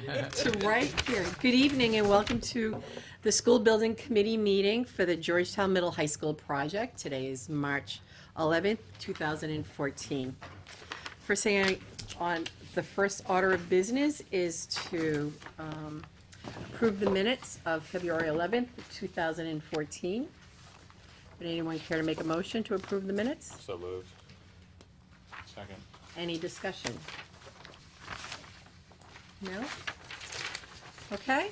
to right here. Good evening and welcome to the School Building Committee meeting for the Georgetown Middle High School project. Today is March 11th, 2014. First thing on the first order of business is to approve the minutes of February 11th, 2014. Would anyone care to make a motion to approve the minutes? So moved. Second. Any discussion? No? Okay.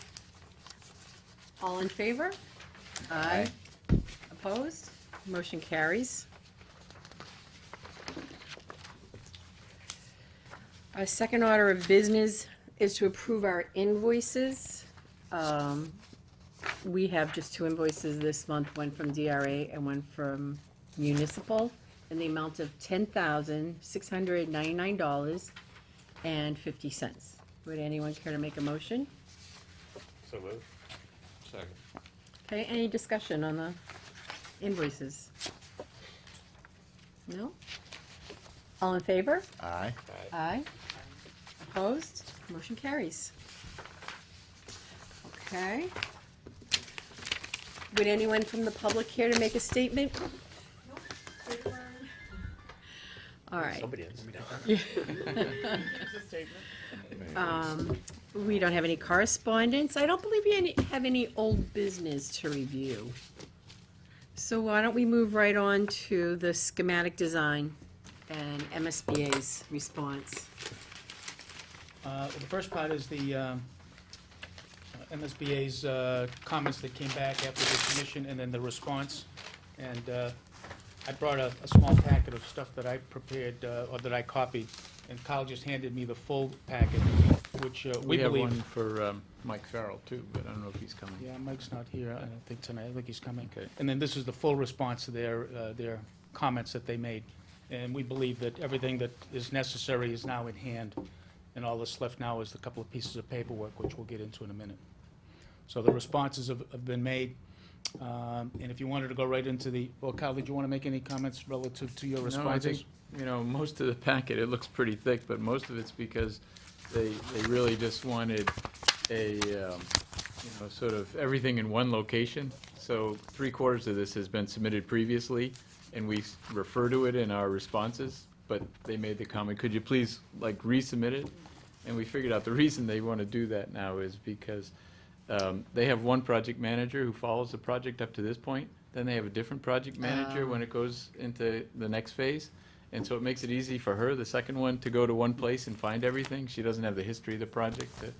All in favor? Aye. Opposed? Motion carries. Our second order of business is to approve our invoices. We have just two invoices this month, one from DRA and one from municipal, in the amount of $10,699.50. Would anyone care to make a motion? So moved. Second. Okay, any discussion on the invoices? No? All in favor? Aye. Aye. Opposed? Motion carries. Okay. Would anyone from the public care to make a statement? All right. Somebody has. We don't have any correspondence. I don't believe we have any old business to review. So why don't we move right on to the schematic design and MSBA's response? The first part is the MSBA's comments that came back after the submission and then the response. And I brought a small packet of stuff that I prepared, or that I copied, and Kyle just handed me the full packet, which we have believe. one for Mike Farrell too, but I don't know if he's coming. Yeah, Mike's not here, I don't think tonight, I think he's coming. And then this is the full response to their comments that they made. And we believe that everything that is necessary is now in hand, and all that's left now is a couple of pieces of paperwork, which we'll get into in a minute. So the responses have been made, and if you wanted to go right into well, Kyle, did you want to make any comments relative to your responses? No, I think, most of the packet, it looks pretty thick, but most of it's because they really just wanted a, sort of everything in one location. So 3/4 of this has been submitted previously, and we refer to it in our responses, but they made the comment, could you please, resubmit it? And we figured out the reason they want to do that now is because they have one project manager who follows the project up to this point. Then they have a different project manager when it goes into the next phase. And so it makes it easy for her, the second one, to go to one place and find everything. She doesn't have the history of the project to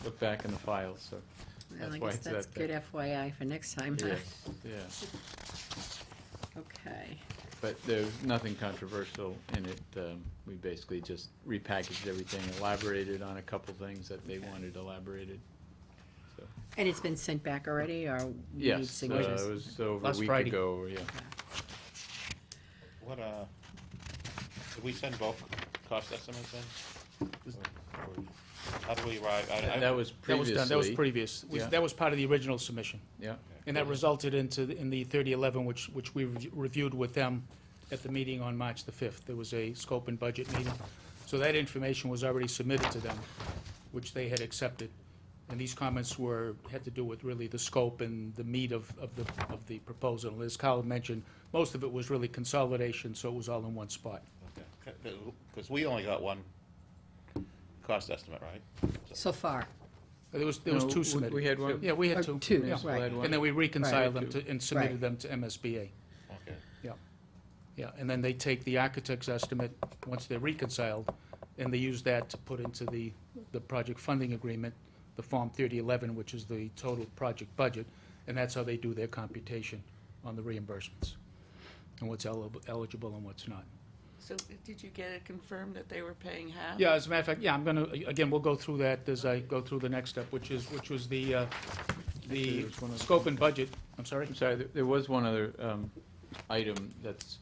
look back in the files, so Well, that's I why guess it's that's that good thick. FYI for next time, huh? Yes, yeah. Okay. But there's nothing controversial in it. We basically just repackaged everything, elaborated on a couple things that they wanted elaborated. So, And it's been sent back already, or we need yes, it signatures? was over a Last week Friday. ago, yeah. What, did we send both cost estimates in? How do we arrive? That was That was previously. done, that was previous. Yeah. That was part of the original submission. Yeah, And that resulted in the 3011, which we reviewed with them at the meeting on March the 5th. There was a scope and budget meeting. So that information was already submitted to them, which they had accepted. And these comments had to do with really the scope and the meat of the proposal. As Kyle mentioned, most of it was really consolidation, so it was all in one spot. Because we only got one cost estimate, right? So far. There was No, two submitted. we had one. Yeah, we Or had two. two, Yeah. Municipal right. had one. And then we reconciled Right. them and submitted Right. them to MSBA. Okay. Yeah, and then they take the architect's estimate, once they're reconciled, and they use that to put into the project funding agreement, the Form 3011, which is the total project budget, and that's how they do their computation on the reimbursements, and what's eligible and what's not. So did you get it confirmed that they were paying half? Yeah, as a matter of fact, yeah, I'm gonna, again, we'll go through that as I go through the next step, which was the there's one other scope and budget. I'm sorry? I'm sorry, there was one other item that's,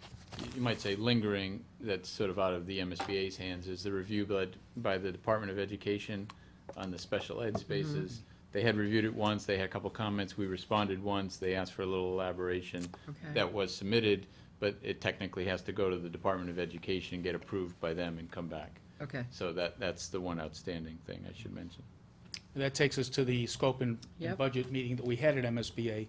you might say lingering, that's sort of out of the MSBA's hands, is the review by the Department of Education on the special ed spaces. They had reviewed it once, they had a couple comments, we responded once, they asked for a little elaboration. Okay. That was submitted, but it technically has to go to the Department of Education and get approved by them and come back. Okay. So that's the one outstanding thing I should mention. And that takes us to the scope and Yep. budget meeting that we had at MSBA.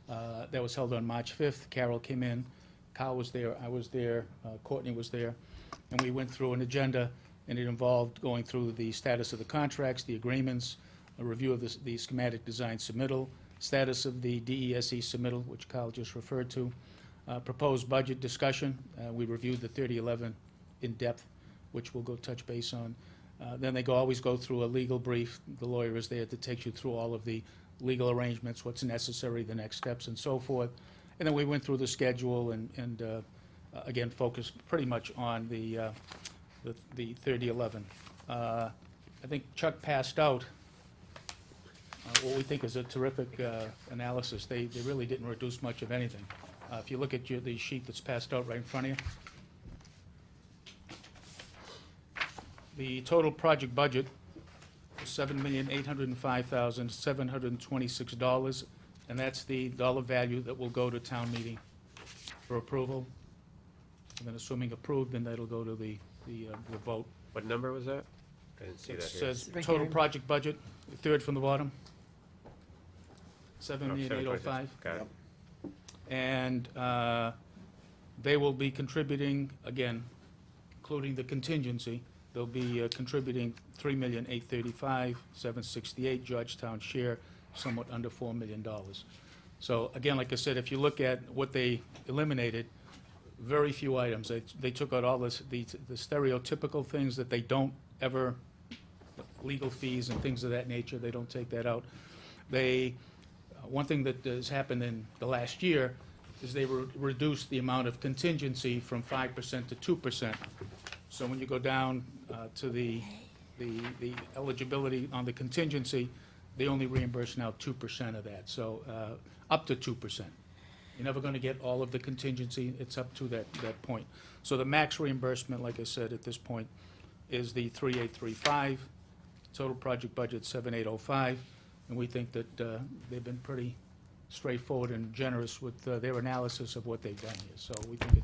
That was held on March 5th. Carol came in, Kyle was there, I was there, Courtney was there, and we went through an agenda, and it involved going through the status of the contracts, the agreements, a review of the schematic design submittal, status of the DESE submittal, which Kyle just referred to, proposed budget discussion. We reviewed the 3011 in depth, which we'll go touch base on. Then they always go through a legal brief. The lawyer is there to take you through all of the legal arrangements, what's necessary, the next steps, and so forth. And then we went through the schedule and again, focused pretty much on the 3011. I think Chuck passed out what we think is a terrific analysis. They really didn't reduce much of anything. If you look at the sheet that's passed out right in front of you, the total project budget is $7,805,726, and that's the dollar value that will go to town meeting for approval. And then assuming approved, then that'll go to the vote. What number was that? I didn't see It that here. says Right total here. project budget, third from the bottom. Oh, 7,805. Got it. And they will be contributing, again, including the contingency, they'll be contributing $3,835,768, Georgetown share, somewhat under $4 million. So again, like I said, if you look at what they eliminated, very few items. They took out all the stereotypical things that they don't ever, legal fees and things of that nature, they don't take that out. One thing that has happened in the last year is they reduced the amount of contingency from 5% to 2%. So when you go down to the eligibility on the contingency, they only reimburse now 2% of that, so up to 2%. You're never going to get all of the contingency, it's up to that point. So the max reimbursement, like I said, at this point, is the 3,835, total project budget 7,805, and we think that they've been pretty straightforward and generous with their analysis of what they've done here. So we think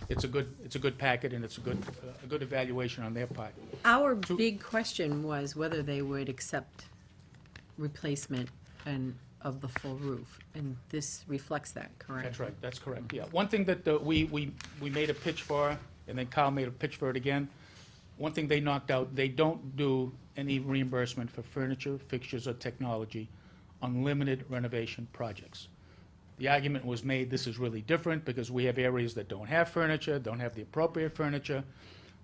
it's a good packet, and it's a good evaluation on their part. Our big question was whether they would accept replacement of the full roof, and this reflects that, correct? That's right, that's correct, yeah. One thing that we made a pitch for, and then Kyle made a pitch for it again, one thing they knocked out, they don't do any reimbursement for furniture, fixtures, or technology on limited renovation projects. The argument was made, this is really different because we have areas that don't have furniture, don't have the appropriate furniture.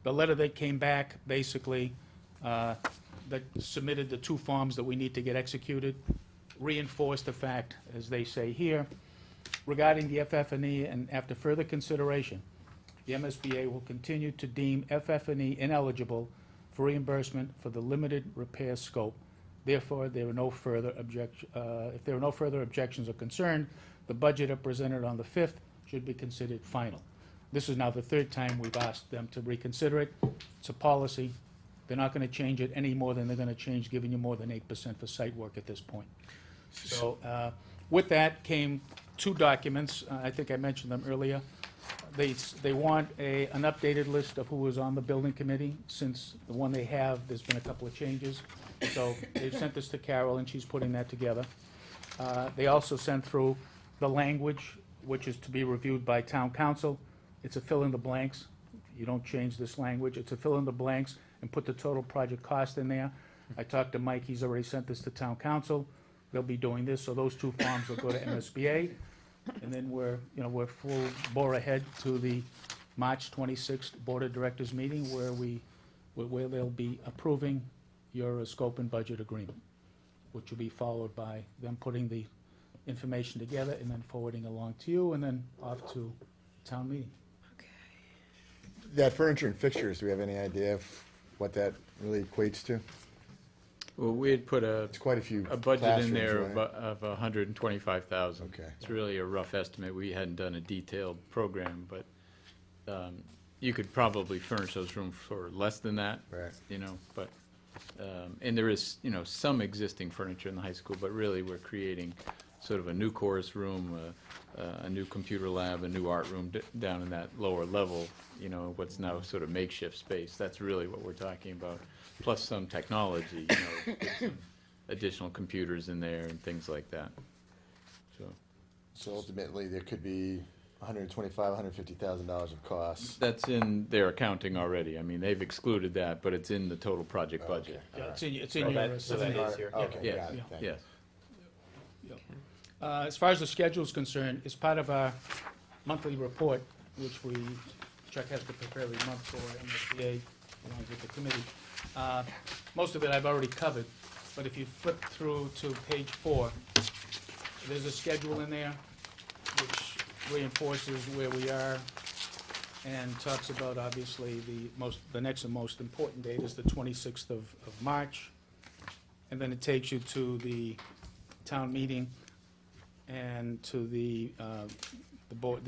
The letter that came back, basically, that submitted the two forms that we need to get executed, reinforced the fact, as they say here, regarding the FF&E, and after further consideration, the MSBA will continue to deem FF&E ineligible for reimbursement for the limited repair scope. Therefore, there are no further if there are no further objections or concern, the budget presented on the 5th should be considered final. This is now the third time we've asked them to reconsider it. It's a policy. They're not going to change it any more than they're going to change giving you more than 8% for site work at this point. So with that came two documents. I think I mentioned them earlier. They want an updated list of who was on the building committee. Since the one they have, there's been a couple of changes. So they've sent this to Carol, and she's putting that together. They also sent through the language, which is to be reviewed by town council. It's a fill in the blanks. You don't change this language. It's a fill in the blanks and put the total project cost in there. I talked to Mike. He's already sent this to town council. They'll be doing this, so those two forms will go to MSBA. And then we're full bore ahead to the March 26th Board of Directors meeting where they'll be approving your scope and budget agreement, which will be followed by them putting the information together and then forwarding along to you and then off to town meeting. That furniture and fixtures, do we have any idea of what that really equates to? Well, we had put It's quite a few a budget in there classrooms, right? of 125,000. Okay. It's really a rough estimate. We hadn't done a detailed program, but you could probably furnish those rooms for less than that. Right. But and there is, some existing furniture in the high school, but really we're creating sort of a new chorus room, a new computer lab, a new art room down in that lower level, what's now sort of makeshift space. That's really what we're talking about, plus some technology, additional computers in there and things like that. So So ultimately, there could be $125,000, $150,000 of costs. that's in their accounting already. I mean, they've excluded that, but it's in the total project budget. Yeah, it's in Oh, your. that- so that is here. Okay, Yes, got it, thank you. yes. As far as the schedule is concerned, as part of our monthly report, which Chuck has to prepare every month for MSBA, along with the committee, most of it I've already covered, but if you flip through to page 4, there's a schedule in there which reinforces where we are and talks about, obviously, the next and most important date is the 26th of March. And then it takes you to the town meeting and to the board,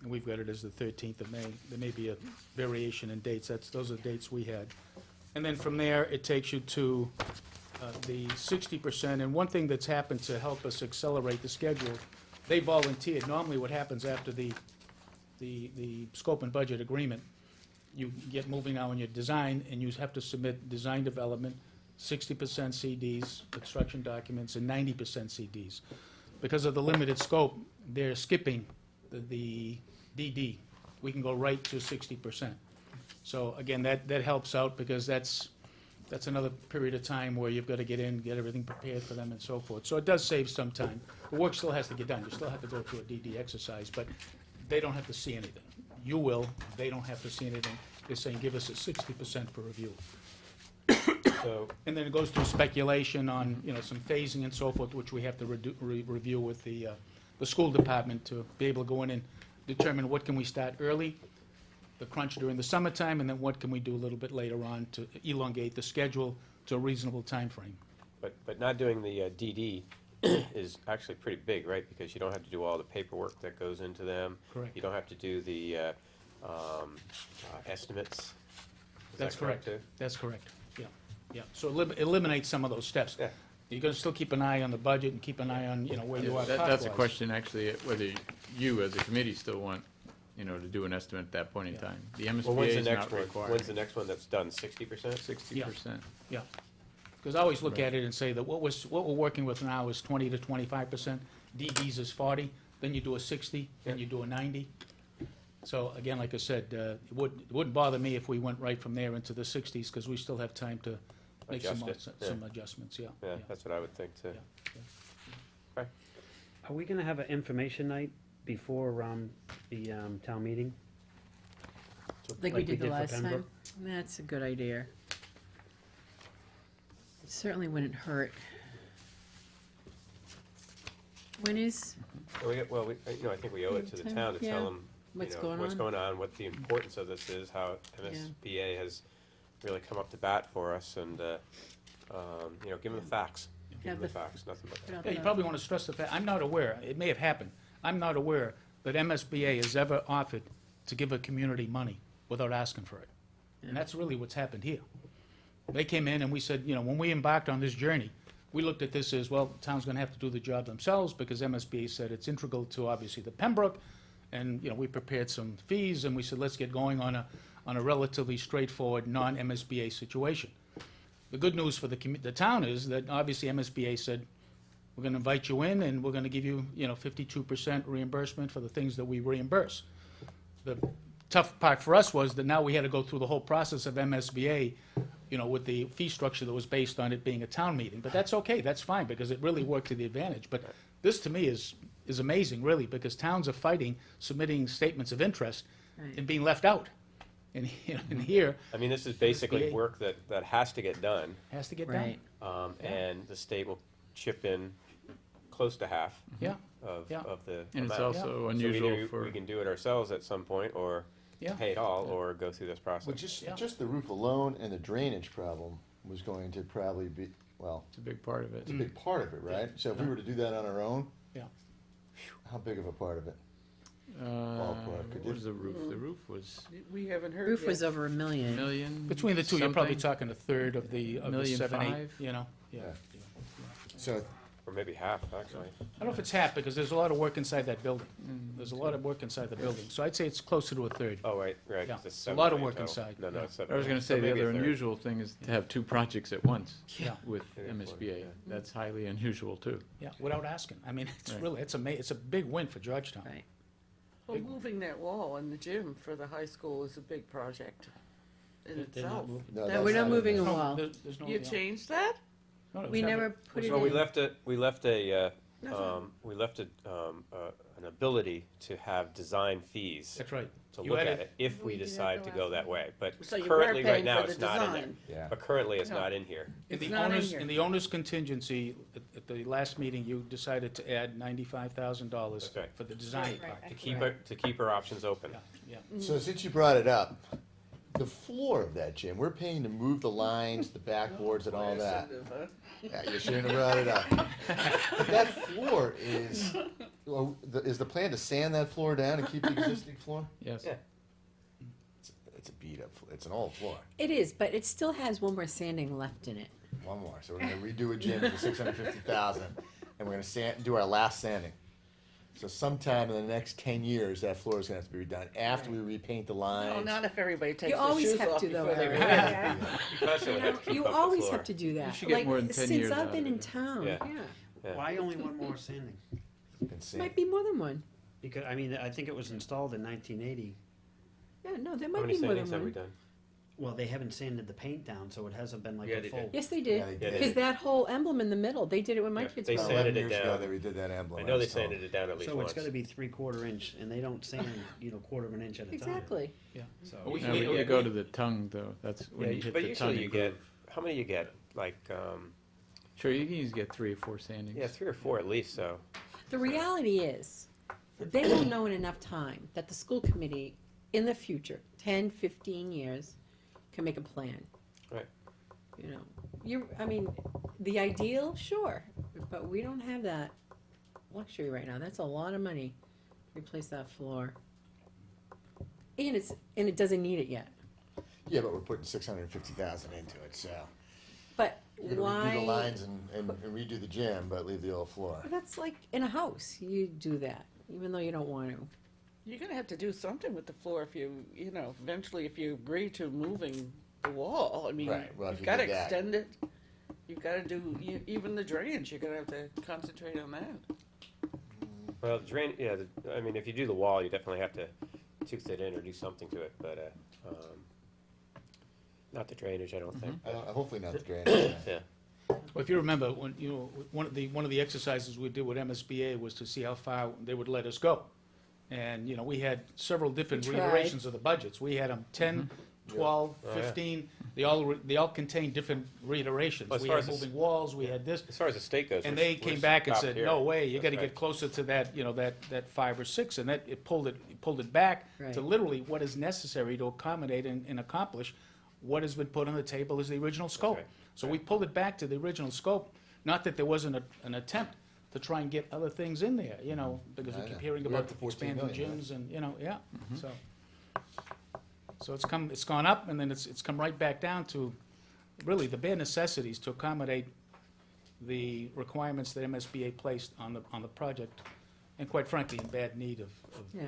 we've got it as the 13th of May. There may be a variation in dates. Those are the dates we had. And then from there, it takes you to the 60%. And one thing that's happened to help us accelerate the schedule, they volunteered. Normally what happens after the scope and budget agreement, you get moving now on your design, and you have to submit design development, 60% CDs, construction documents, and 90% CDs. Because of the limited scope, they're skipping the DD. We can go right to 60%. So again, that helps out, because that's another period of time where you've got to get in, get everything prepared for them and so forth. So it does save some time. The work still has to get done. You still have to go through a DD exercise, but they don't have to see anything. You will, they don't have to see anything. They're saying, give us a 60% for review. So, And then it goes through speculation on, some phasing and so forth, which we have to review with the school department to be able to go in and determine what can we start early, the crunch during the summertime, and then what can we do a little bit later on to elongate the schedule to a reasonable time frame. but not doing the DD is actually pretty big, right? Because you don't have to do all the paperwork that goes into them. Correct. You don't have to do the estimates. Is that That's correct. too? That's correct, yeah. So eliminate some of those steps. Yeah. You're gonna still keep an eye on the budget and keep an eye on, where you are That's a cost-wise. question, actually, whether you, as a committee, still want, to do an estimate at that point in time. The Well, MSBA when's the is next not one? required. When's the next one that's done? 60%? 60%. Yeah, because I always look at it and say that what we're working with now is 20 to 25%, DDs is 40, then you do a 60, then you do a 90. So again, like I said, it wouldn't bother me if we went right from there into the 60s, because we still have time to make some Adjust it, yeah. some adjustments, yeah. Yeah, that's what I would think too. Yeah. Are we gonna have an information night before, the, town meeting? Like we Like did the for last time? Pembroke? That's a good idea. It certainly wouldn't hurt. When is, Well, I think we owe it to the town to Yeah. tell them, What's going what's on? going on, what the importance of this is, how MSBA has really come up to bat for us, and, give them the facts. Give Have them the the- facts, nothing but put that. out Yeah, you the- probably want to stress the fact, I'm not aware, it may have happened, I'm not aware that MSBA has ever offered to give a community money without asking for it. And that's really what's happened here. They came in and we said, when we embarked on this journey, we looked at this as, well, the town's gonna have to do the job themselves, because MSBA said it's integral to, obviously, the Pembroke, and, we prepared some fees, and we said, let's get going on a relatively straightforward, non-MSBA situation. The good news for the town is that, obviously, MSBA said, we're gonna invite you in, and we're gonna give you, 52% reimbursement for the things that we reimburse. The tough part for us was that now we had to go through the whole process of MSBA, with the fee structure that was based on it being a town meeting. But that's okay, that's fine, because it really worked to the advantage. But this, to me, is amazing, really, because towns are fighting, submitting statements of interest, Right. and being left out. And, and here, I mean, this is basically MSBA. work that has to get done, has to get done. Right. Yeah. and the state will chip in close to half Yeah, of Yeah. the And it's amount. also So unusual either for, we can do it ourselves at some point, or yeah. pay it all, or go through this process. Well, Yeah. just the roof alone and the drainage problem was going to probably be, well, it's a big part of it. it's a big part of it, right? So if we were to do that on our own, Yeah. how big of a part of it? What was the roof? The roof was We haven't heard Roof yet. was over $1 a million. million. Between the two, you're probably something. talking a third of the $1.5 7, 8, million? Yeah. So Or Or maybe half, actually. I don't know if it's half, because there's a lot of work inside that building. There's a lot of work inside the building, so I'd say it's closer to a third. Oh, right, 'cause Yeah, it's it's a 7 lot of million work total. inside, No, no, yeah. it's 7 I was gonna million. say, So the maybe a other third. unusual thing is to have two projects at once Yeah. with Yeah, MSBA. yeah. That's highly unusual, too. Yeah, without asking. I mean, it's Right. really, it's a big win for Georgetown. Right. Well, moving that wall in the gym for the high school is a big project in itself. No, No, that's we're not in moving there. a wall. There's no. You changed that? No, it was We never put it Well, we in. left a, No. an ability to have design fees That's right. to You look added- at it if we We did that decide the to go last that time. way. But So you were currently, right paying now, for the it's not in there. design. Yeah. But currently, it's No. not in here. In the not in owner's, here. in the owner's contingency, at the last meeting, you decided to add $95,000 That's right. for the design Right, part. To keep our options open. Yeah, yeah. So since you brought it up, the floor of that gym, we're paying to move the lines, the backboards and all that. Yeah, you shouldn't have brought it up. But that floor is, well, is the plan to sand that floor down and keep the existing floor? Yes. Yeah. It's a beat up, it's an old floor. It is, but it still has one more sanding left in it. One more, so we're gonna redo a gym for $650,000, and we're gonna do our last sanding. So sometime in the next 10 years, that floor is gonna have to be redone, after we repaint the No, lines. not if everybody takes You their always shoes have off to, though, before they Eric. wear Yeah. Especially when they have to keep You up the always floor. have to do that. should get Like, more than 10 since years I've out been of in it. town, Yeah. yeah. Yeah. Why only one more sanding? And sand. Might be more than one. Because, I mean, I think it was installed in 1980. Yeah, no, there How might many be more than sandings have we one. done? Well, they haven't sanded the paint down, so it hasn't been like Yeah, a they full. did. Yes, they Yeah, did. they did. Because that whole emblem in the middle, they did it when my Yeah, kids they were About sanded 11 it years ago, down. they redid that emblem. I know they was told. sanded it down at least So once. it's gotta be 3/4 inch, and they don't sand, quarter of an inch at a time. Exactly. So. We- Now, we- when you go to the tongue, though, that's Yeah, when you hit but the usually tongue you and get, groove. how many you get? Like, Sure, you can usually get 3 or 4 sandings. yeah, 3 or 4 at least, so. The reality is, they will know in enough time that the school committee, in the future, 10, 15 years, can make a plan. Right. You know, I mean, the ideal, sure, but we don't have that luxury right now. That's a lot of money to replace that floor. And it doesn't need it yet. Yeah, but we're putting 650,000 into it, so. But You're gonna why? redo the lines and redo the gym, but leave the old floor. That's like in a house, you do that, even though you don't want to. You're gonna have to do something with the floor if eventually if you agree to moving the wall. I mean, Right, well, if you've you gotta did that. extend it. You've gotta do, even the drains, you're gonna have to concentrate on that. Well, drain, yeah, I mean, if you do the wall, you definitely have to tooth it in or do something to it, but, not the drainage, I don't think. Hopefully not the drainage. Yeah. Well, if you remember, when, one of the exercises we did with MSBA was to see how far they would let us go. And, we had several different We tried. reiterations of the budgets. We had them 10, 12, Oh, yeah. 15, they all contained different reiterations. Well, as We far had as the s- moving walls, we had this, As far as the state goes. and we're- they came we're back and top said, tier. no way, you That's gotta right. get closer to that, that 5 or 6, and that, it pulled it back Right. to literally what is necessary to accommodate and accomplish what has been put on the table as the original scope. right. So we pulled it back to the original scope, not that there wasn't an attempt to try and get other things in there, because we I keep know. hearing We're about up to 14 expanding million, gyms and, yeah, so. So it's gone up, and then it's come right back down to really the bare necessities to accommodate the requirements that MSBA placed on the project, and quite frankly, in bad need of Yeah.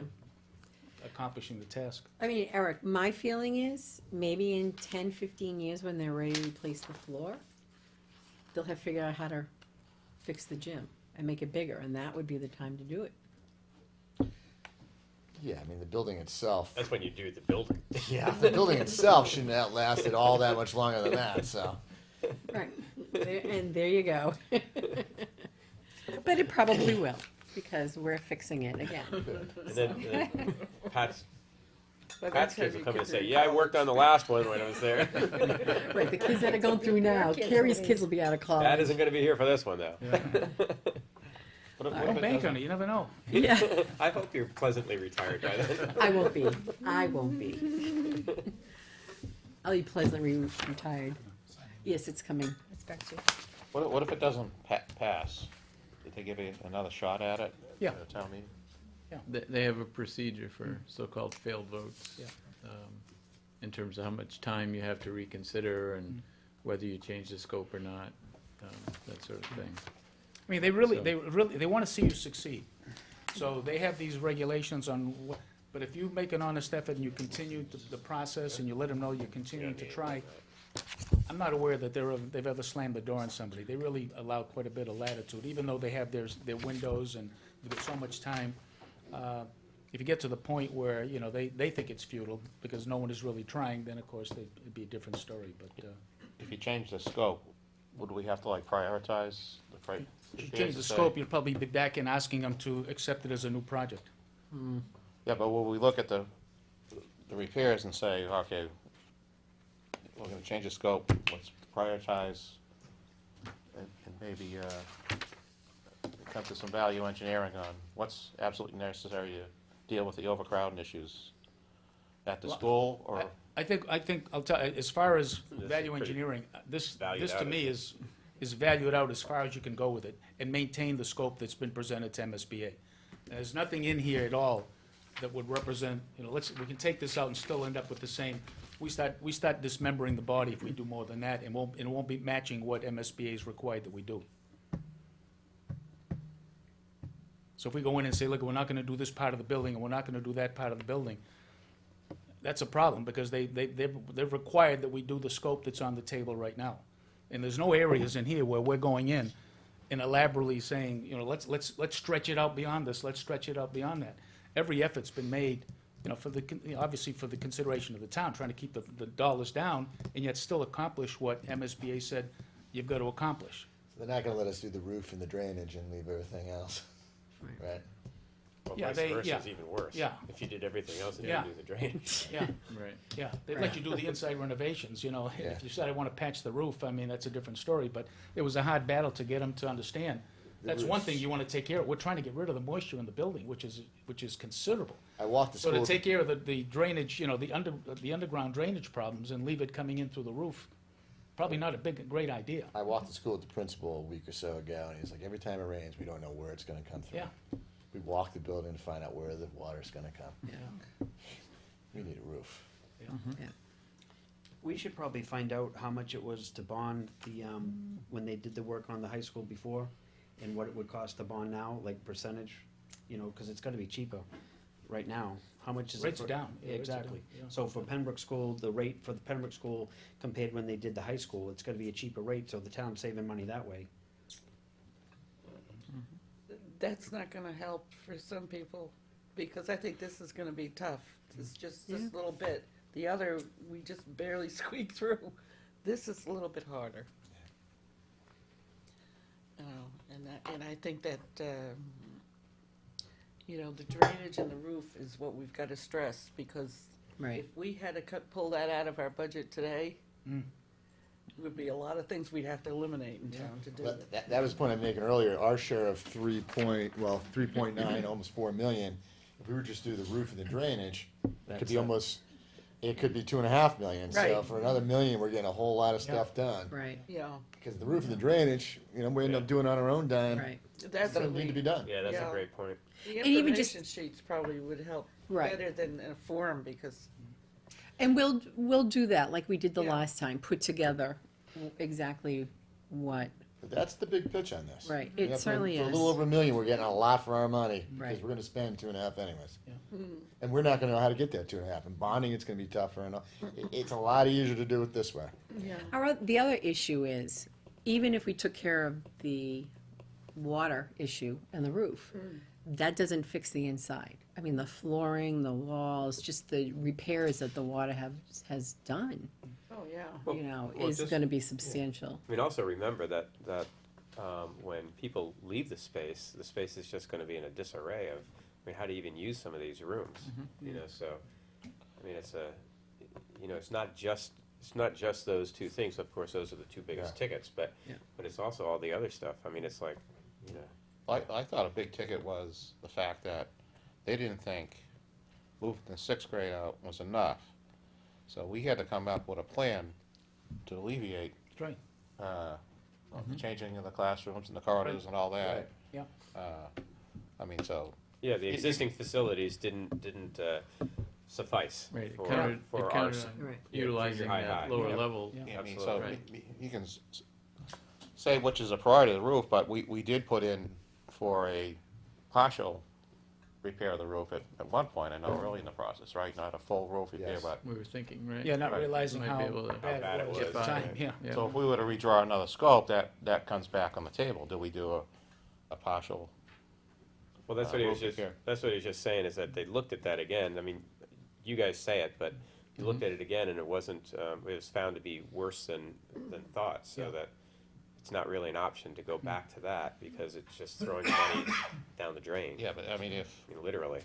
accomplishing the task. I mean, Eric, my feeling is maybe in 10, 15 years when they're ready to replace the floor, they'll have figured out how to fix the gym and make it bigger, and that would be the time to do it. Yeah, I mean, the building itself. That's when you do the building. Yeah, the building itself shouldn't have lasted all that much longer than that, so. Right. And there you go. But it probably will, because we're fixing it again. And then Pat's By that Pat's time kids will your come in and kids are say, in yeah, I college. worked on the last one when I was there. Right, the kids that are going through now, Carrie's kids will be out of college. Dad isn't gonna be here for this one, though. What if- what if Don't it bank doesn't- on it, you never know. Yeah, I hope you're pleasantly retired by then. I won't be. I won't be. I'll be pleasantly retired. Yes, it's coming. Expect you. What if it doesn't pass? Did they give you another shot at it? Yeah. At a town meeting? They have a procedure for so-called failed votes. Yeah. In terms of how much time you have to reconsider and whether you change the scope or not, that sort of thing. I mean, they want to see you succeed. So they have these regulations on what, but if you make an honest effort and you continue the process and you let them know you're continuing to try, I'm not aware that they've ever slammed the door on somebody. They really allow quite a bit of latitude, even though they have their windows and they've got so much time. If you get to the point where, you know, they think it's futile because no one is really trying, then of course it'd be a different story, but, If you change the scope, would we have to like prioritize the price? if you change the scope, you'll probably be back in asking them to accept it as a new project. Yeah, but will we look at the repairs and say, okay, we're gonna change the scope, let's prioritize, and maybe, come to some value engineering on what's absolutely necessary to deal with the overcrowding issues at the Well, school, or? I think, I'll tell, as far as This is value pretty engineering, this valued to out, me is valued out as far as you can go with it, and maintain the scope that's been presented to MSBA. There's nothing in here at all that would represent, you know, we can take this out and still end up with the same, we start dismembering the body if we do more than that, and it won't be matching what MSBA is required that we do. So if we go in and say, look, we're not gonna do this part of the building, and we're not gonna do that part of the building, that's a problem, because they're required that we do the scope that's on the table right now. And there's no areas in here where we're going in and elaborately saying, you know, let's stretch it out beyond this, let's stretch it out beyond that. Every effort's been made, you know, obviously for the consideration of the town, trying to keep the dollars down, and yet still accomplish what MSBA said you've got to accomplish. They're not gonna let us do the roof and the drainage and leave everything else, right? Well, Yeah, vice they- versa yeah. is even worse. Yeah. If you did everything else and Yeah. didn't do the drainage. Yeah, Right. yeah, they'd let you do the inside renovations, you know, Yeah. if you said I want to patch the roof, I mean, that's a different story, but it was a hard battle to get them to understand. That's one thing you want to take care of, we're trying to get rid of the moisture in the building, which is considerable. I walked the So school. to take care of the drainage, you know, the underground drainage problems and leave it coming in through the roof, probably not a great idea. I walked to school with the principal a week or so ago, and he's like, every time it rains, we don't know where it's gonna come through. Yeah. We walk the building to find out where the water's gonna come. Yeah. We need a roof. We should probably find out how much it was to bond the, when they did the work on the high school before, and what it would cost to bond now, like percentage, you know, cause it's gotta be cheaper right now. How much is it? Rates are down. Yeah, Yeah, rates are exactly. down, yeah. So for Pembroke School, the rate for the Pembroke School compared when they did the high school, it's gonna be a cheaper rate, so the town's saving money that way. That's not gonna help for some people, because I think this is gonna be tough. It's just this little bit. The other, we just barely squeak through. This is a little bit harder. And I think that, you know, the drainage and the roof is what we've gotta stress, because Right. if we had to pull that out of our budget today, would be a lot of things we'd have to eliminate in town to do But it. that was the point I'm making earlier, our share of 3.9, almost 4 million, if we were just do the roof and the drainage, it could That's be it. almost, it could be 2.5 million. So Right. for another million, we're getting a whole lot of stuff done. Right, Yeah, Because the roof and the drainage, you know, we end up doing on our own dime. right, that's Doesn't what need to be we, done. Yeah, that's Yeah. a great point. the And even just- information sheets probably would help Right. better than a forum, because, and we'll do that like we did the Yeah. last time, put together exactly what, But that's the big pitch on this. Right, Yeah, it certainly For a is. little over 1 million, we're getting a lot for our money, because Right. we're gonna spend 2.5 anyways. Yeah. And we're not gonna know how to get that 2.5, and bonding, it's gonna be tougher, and all. It's a lot easier to do it this way. yeah. the other issue is, even if we took care of the water issue and the roof, that doesn't fix the inside. I mean, the flooring, the walls, just the repairs that the water has done, Oh, yeah. Well- you know, well, is just- gonna be substantial. I mean, also remember that when people leave the space is just gonna be in a disarray of, I mean, how do you even use some of these rooms? You know, so, I mean, it's not just those two things, of course, those are the two biggest Yeah. tickets, but Yeah. it's also all the other stuff, I mean, it's like, you know. I thought a big ticket was the fact that they didn't think moving the 6th grade out was enough. So we had to come up with a plan to alleviate, That's right. the changing of the classrooms and the corridors and all that. Right. Yeah. I mean, so, Yeah, the existing facilities didn't suffice Right, it for counted, for it our, counted s- on Right. yeah, utilizing junior high that high. lower Yeah. level. Yeah. I mean, Absolutely. so Right. you can say which is a priority of the roof, but we did put in for a partial repair of the roof at one point, I know, early in the process, right? Not a full roof repair, Yes. but, We were thinking, right? Yeah, not Right. realizing Might how be able to- bad it was at the was, time, yeah. yeah. so if we were to redraw another scope, that comes back on the table. Do we do a partial? Well, that's what he was roof just, repair? that's what he was just saying, is that they looked at that again, I mean, you guys say it, but you looked at it again and it wasn't, it was found to be worse than thought, so Yeah. that it's not really an option to go back to that, because it's just throwing money down the drain. Yeah, but I mean, if I mean, literally.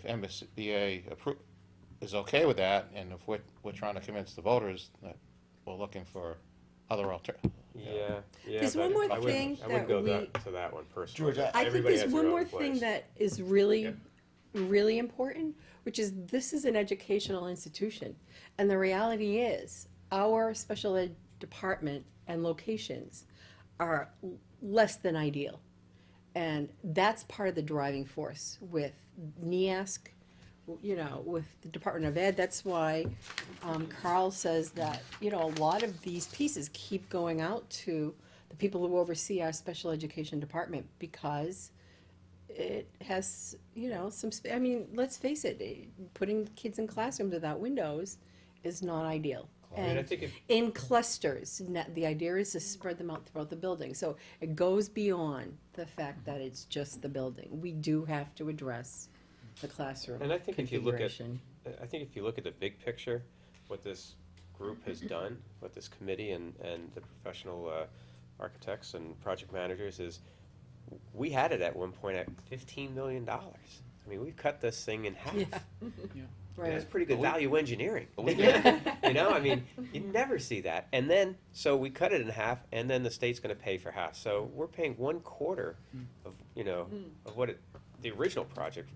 MSBA is okay with that, and if we're trying to convince the voters that we're looking for other Yeah, yeah. There's but one more I wouldn't- thing I wouldn't that go we- to that one personally. George, I think Everybody there's has one their more own thing place. that is really, Yeah. really important, which is this is an educational institution. And the reality is, our special ed department and locations are less than ideal. And that's part of the driving force with NEASC, with the Department of Ed. That's why Carl says that, a lot of these pieces keep going out to the people who oversee our special education department, because it has, I mean, let's face it, putting kids in classrooms without windows is not ideal. I mean, I And think if, in clusters, the idea is to spread them out throughout the building. So it goes beyond the fact that it's just the building. We do have to address the classroom and I think if you look at, configuration. I think if you look at the big picture, what this group has done, what this committee and the professional architects and project managers is, we had it at one point at $15 million. I mean, we've cut this thing in half. Yeah. And that's Right. pretty good But we- value engineering. but we I mean, you never see that. And then, so we cut it in half, and then the state's gonna pay for half. So we're paying 1/4 of, of what the original project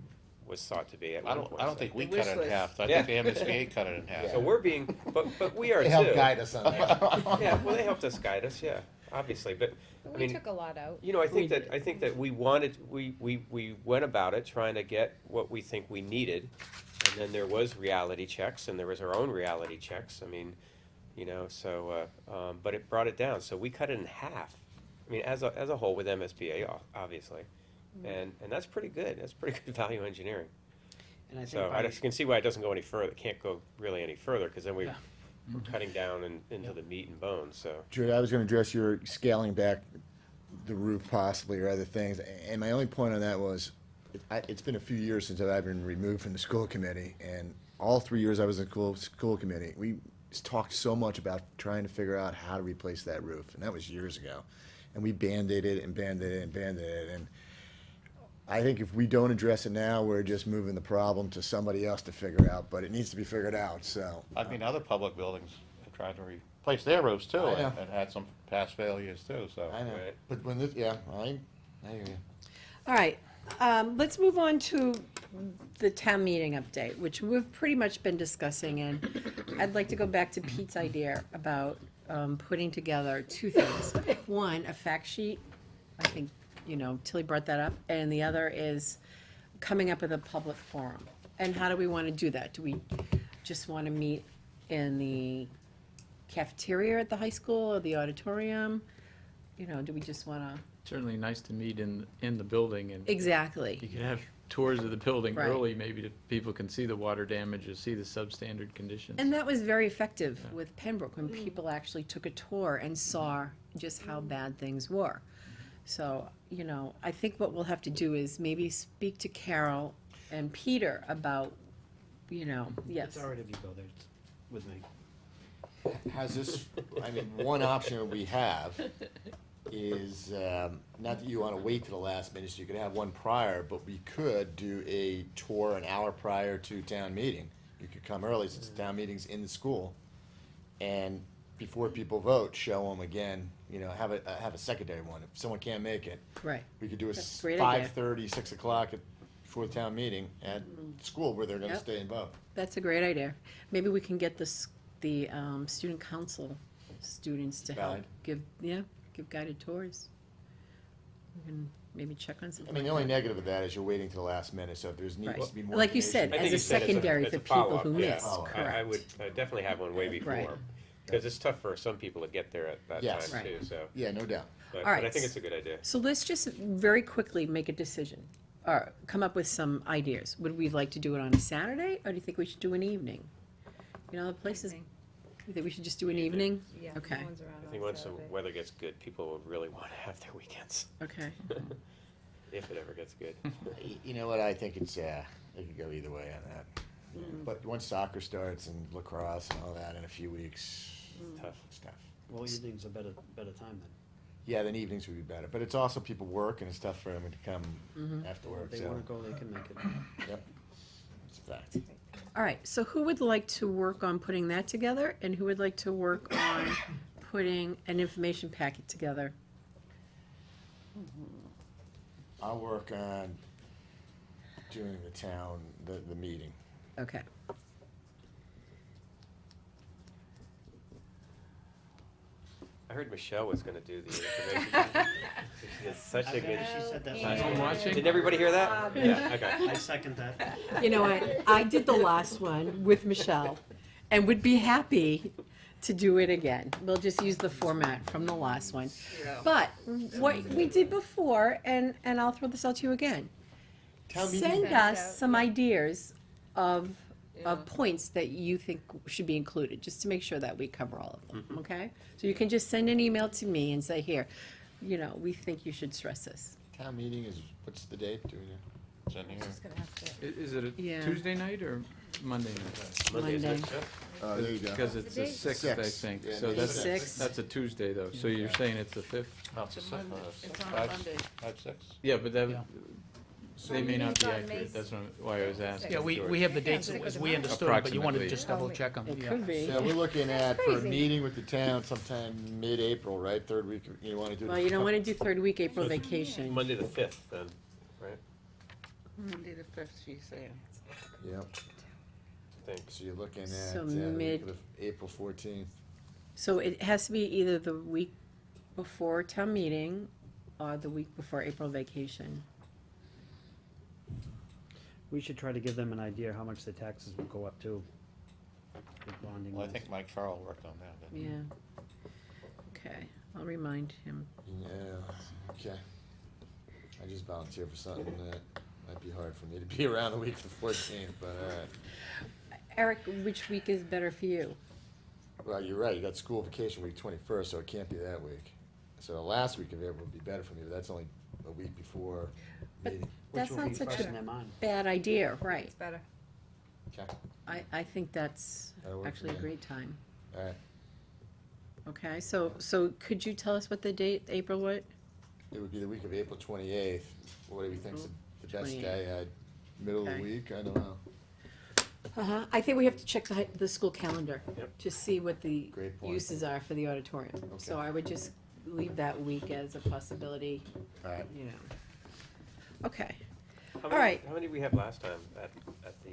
was thought to be at I one don't, point. I don't think we The cut it in wish half. I Yeah. think the MSBA cut it in half. So we're being, but we are They too. help guide us on that. Yeah, well, they helped us guide us, yeah, obviously, but, But I we mean, took a lot out. I think that we wanted, we went about it trying to get what we think we needed. And then there was reality checks, and there was our own reality checks, I mean, but it brought it down, so we cut it in half. I mean, as a whole with MSBA, obviously, and that's pretty good, that's pretty good value engineering. And I think So I just can see why it doesn't go any further, can't go really any further, because then we're cutting down into the meat and bones, so. Drew, I was gonna address your scaling back the roof possibly or other things, and my only point on that was, it's been a few years since I've been removed from the school committee, and all 3 years I was in school committee, we talked so much about trying to figure out how to replace that roof, and that was years ago. And we Band-Aided it and Band-Aided it and Band-Aided it, and I think if we don't address it now, we're just moving the problem to somebody else to figure out, but it needs to be figured out, so. I mean, other public buildings have tried to replace their roofs too, I know. and had some past failures too, so. I know, Right. but when this, yeah, I hear you. All right, let's move on to the town meeting update, which we've pretty much been discussing, and I'd like to go back to Pete's idea about putting together two things. One, a fact sheet, I think, Tilly brought that up, and the other is coming up with a public forum. And how do we want to do that? Do we just want to meet in the cafeteria at the high school or the auditorium? Do we just want to? Certainly nice to meet in the building, and Exactly. you could have tours of the building Right. early, maybe people can see the water damage or see the substandard conditions. And that was very effective with Pembroke, when people actually took a tour and saw just how bad things were. So, I think what we'll have to do is maybe speak to Carol and Peter about, yes. It's all right if you go there with me. Has this, one option we have is, not that you wanna wait to the last minute, so you could have one prior, but we could do a tour an hour prior to town meeting. You could come early, since the town meeting's in the school, and before people vote, show them again, have a secondary one. If someone can't make it, Right. we could do a That's a great idea. 5:30, 6 o'clock before the town meeting at school where they're gonna Yep. stay and vote. That's a great idea. Maybe we can get the student council students to help Guide. give guided tours. We can maybe check on something. The only negative of that is you're waiting to the last minute, so if there's needs Right. to be more. Like you said, I information- think as a you said it's secondary it's for a people follow-up, who yeah. missed, Follow-up. correct. I would definitely have one way before. Right. Because it's tough for some people to get there at that Yes. time Right. too, so. Yeah, no doubt. But All right. I think it's a good idea. So let's just very quickly make a decision, or come up with some ideas. Would we like to do it on a Saturday, or do you think we should do an evening? You know, the places, you think we should just do an evening? Yeah. Okay. no one's around I on think once the Saturday. weather gets good, people will really want to have their weekends, Okay. if it ever gets good. You know what, I think it's, it could go either way on that. But once soccer starts and lacrosse and all that in a few weeks, Tough. it's tough. Well, evening's a better time then. Yeah, then evenings would be better, but it's also people work and it's tough for them to come after work, If they so, wanna go, they can make it. yep, it's a fact. All right, so who would like to work on putting that together, and who would like to work on putting an information packet together? I'll work on doing the town, the meeting. Okay. I heard Michelle was gonna do the information. She has such a good. She said that Anyone last watching? Did everybody hear that? Yeah, okay. I second that. You know, I did the last one with Michelle, and would be happy to do it again. We'll just use the format from the last one. Yeah. But what we did before, and I'll throw this out to you again, Town meeting, send Send us out, some ideas of Yeah. points that you think should be included, just to make sure that we cover all of them, okay? So you can just send an email to me and say, here, you know, we think you should stress this. town meeting is, what's the date, do we know? It's in here. Just gonna have to. Is it a Yeah. Tuesday night or Monday night? Monday, is it? Monday. Yeah. Oh, there you go. Because it's the date? 6th, I Sixth. think, Yeah, so the that's, sixth. that's a Tuesday though, so you're saying it's the 5th? Oh, it's a It's a six, Monday. It's on a five, Monday. 5, 6? Yeah, but that, Yeah. they may not be Meeting's on accurate, May that's why I was asking. Yeah, we George. have the dates Yeah, as we understood, but you wanted to just double check them. It could be. So we're looking at, for a Crazy. meeting with the town sometime mid-April, right, third week, you wanna do? Well, you don't wanna do third week April vacation. Monday the 5th then, right? Monday the 5th, she's saying. Yep, I think. so you're looking at, So the week mid- of April 14th. So it has to be either the week before town meeting or the week before April vacation. We should try to give them an idea how much the taxes will go up to. With bonding. Well, I think Mike Farrell worked on that, didn't he? Yeah. Okay, I'll remind him. Yeah, okay. I just volunteered for something that might be hard for me to be around the week of the 14th, but alright. Eric, which week is better for you? Well, you're right, you got school vacation week 21st, so it can't be that week. So the last week of April would be better for me, but that's only a week before But meeting. That's Which will not be such fresh in a their mind. bad idea, right? It's better. Okay, I think that's That'll work for actually a me. great time. alright. Okay, so could you tell us what the date, April what? It would be the week of April 28th. What do you think's the best 28th. day? Middle of Okay. the week? I don't know. Uh-huh, I think we have to check the school calendar Yep. to see what the Great point. uses are for the auditorium. So Okay. I would just leave that week as a possibility, Alright, you know. Okay, How All many- right. How many did we have last time at the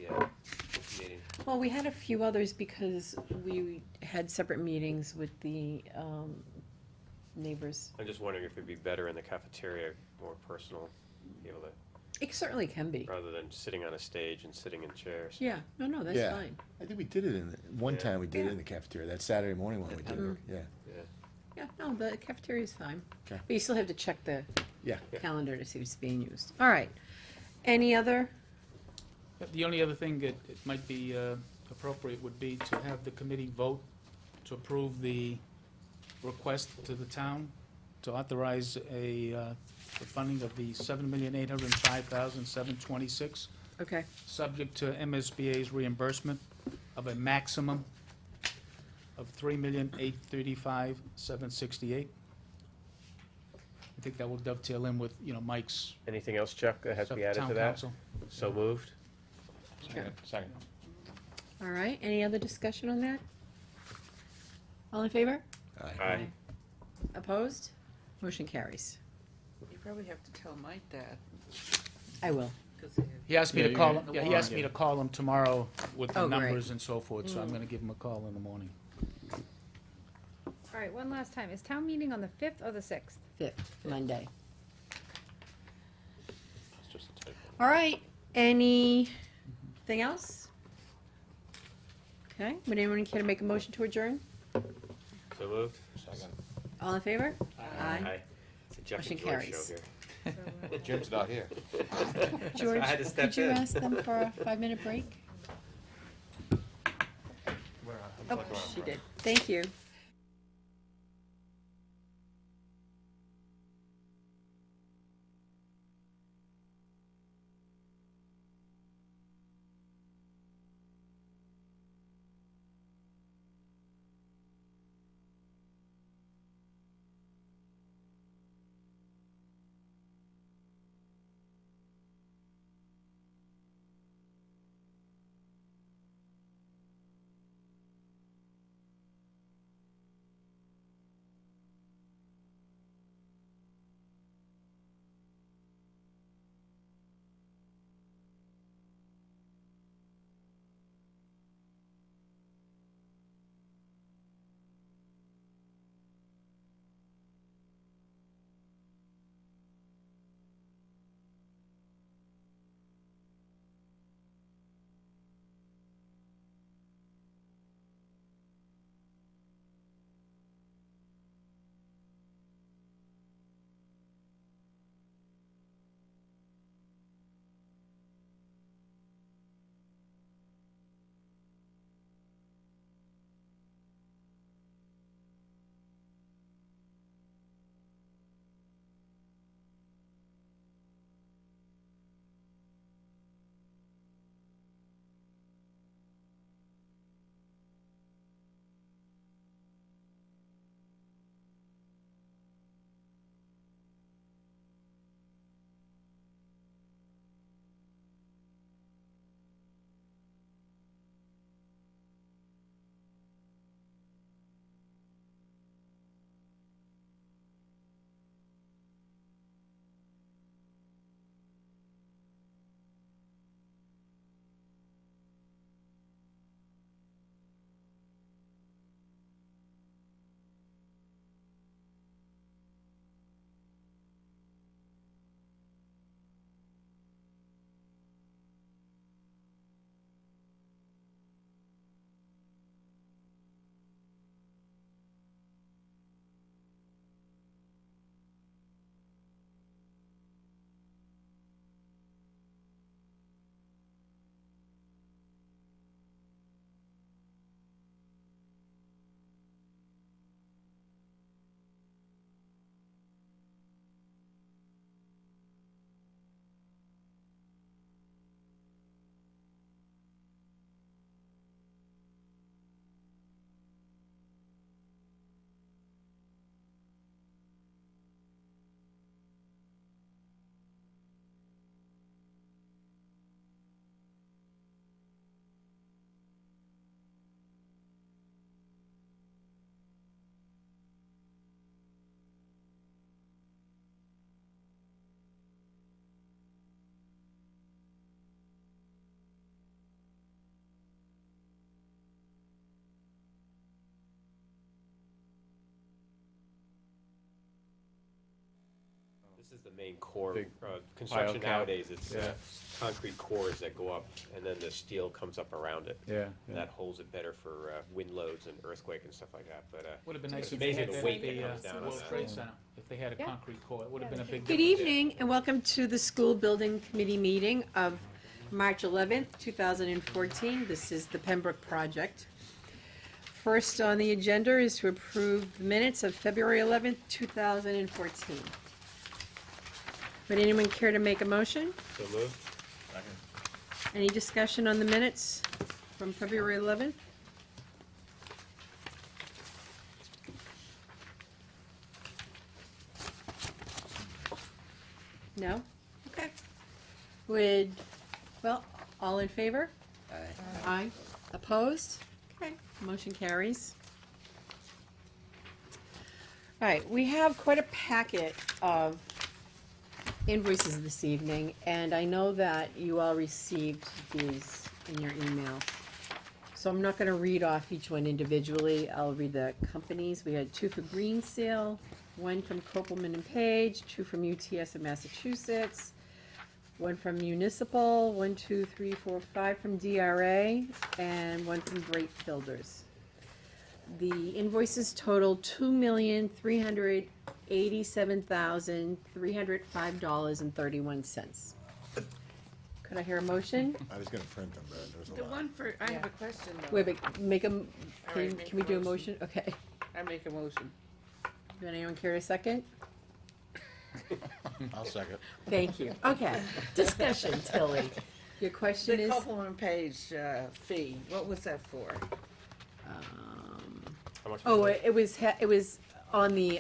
meeting? well, we had a few others because we had separate meetings with the neighbors. I'm just wondering if it'd be better in the cafeteria, more personal, be able to, It certainly can be. rather than sitting on a stage and sitting in chairs. Yeah, no, that's Yeah. fine. I think we did it one Yeah. time we did it Yeah. in the cafeteria, that Saturday morning when we did it, yeah. Yeah. Yeah, no, the cafeteria is fine. Okay. But you still have to check the Yeah. Yeah. calendar to see what's being used. All right. Any other? The only other thing that it might be appropriate would be to have the committee vote to approve the request to the town to authorize the funding of the $7,805,726, Okay, subject to MSBA's reimbursement of a maximum of $3,835,768. I think that will dovetail in with, Mike's Anything else, Chuck, that has to be added town to that? council. So moved? Second. all right. Any other discussion on that? All in favor? Aye. Opposed? Motion carries. You probably have to tell Mike that, I will. because He asked me Yeah, to you call got him, the he asked me warrant. to call him tomorrow with the Oh, great. numbers and so forth, so I'm gonna give him a call in the morning. All right, one last time. Is town meeting on the 5th or the 6th? 5th, Monday. It's just a typo. All right. Anything else? Okay. Would anyone care to make a motion to adjourn? So moved? Second. All in favor? Aye. It's a Jeff Motion and George show carries. here. Jim's not here. George, I had to step could you in. ask them for a 5-minute break? Oh, she did. Thank you. This is the main core, Big construction pile cap. nowadays, it's Yeah. concrete cores that go up, and then the steel comes up around it. Yeah, And yeah. that holds it better for wind loads and earthquake and stuff like that, but Would have been It's nice if they amazing had the that weight at that the comes down on World that. Trade Center, if they had a Yeah. concrete core, it would have been a big Good difference. evening and welcome to the School Building Committee meeting of March 11th, 2014. This is the Pembroke project. First on the agenda is to approve the minutes of February 11th, 2014. Would anyone care to make a motion? So moved? Any discussion on the minutes from February 11th? No? Okay. All in favor? Aye. Opposed? Okay, motion carries. All right, we have quite a packet of invoices this evening, and I know that you all received these in your email. So I'm not gonna read off each one individually, I'll read the companies. We had 2 for Green Seal, 1 from Copelman and Page, 2 from UTS of Massachusetts, 1 from Municipal, 1, 2, 3, 4, 5 from DRA, and 1 from Great Builders. The invoices total $2,387,305.31. Could I hear a motion? I was gonna print them, but there's a The lot. one for, I have a question though. Wait, make a, All right, make can we a do a motion. motion? Okay. I make a motion. Does anyone care to second? I'll second. Thank you. Okay, discussion, Tilly. Your question The is? compliment page, fee, what was that for? How much? Oh, was it? it was on the,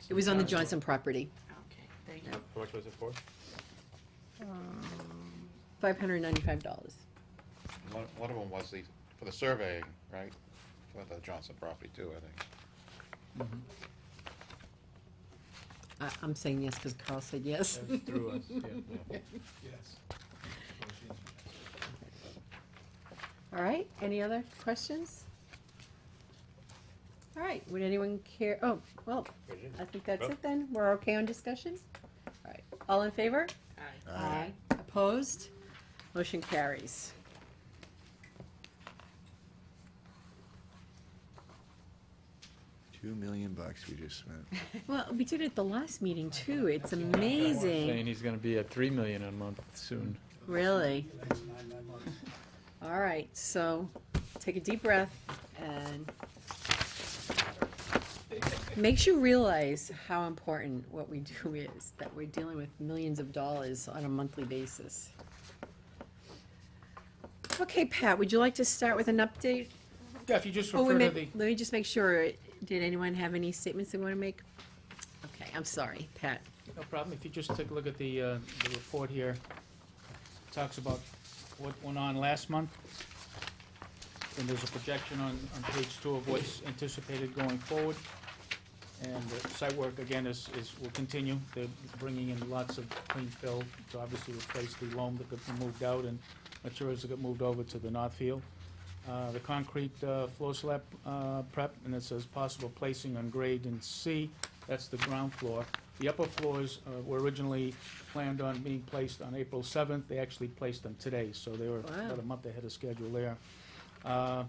it was on the Johnson property, Okay, thank you. How much was it for? $595. One of them was for the surveying, right? For the Johnson property too, I think. I'm saying yes because Carl said yes. That's through us, yeah. All right, any other questions? All right, would anyone care, oh, well, What did it? I think that's it then. We're okay on discussion? All right, all in favor? Aye. Aye. Opposed? Motion carries. $2 million we just spent. Well, we did it the last meeting too. It's Saying amazing. he's gonna be at 3 million a month soon. Really? All right, so take a deep breath and makes you realize how important what we do is, that we're dealing with millions of dollars on a monthly basis. Okay, Pat, would you like to start with an update? Yeah, if you just Oh, wait a refer to the, minute, let me just make sure. Did anyone have any statements they want to make? Okay, I'm sorry, Pat. no problem, if you just take a look at the report here, talks about what went on last month. And there's a projection on page 2 of what's anticipated going forward. And the site work, again, will continue. They're bringing in lots of clean fill to obviously replace the loam that got moved out and materials that got moved over to the north field. The concrete floor slab prep, and it says possible placing on grade in C. That's the ground floor. The upper floors were originally planned on being placed on April 7th. They actually placed them today, so they were Wow. about a month ahead of schedule there. The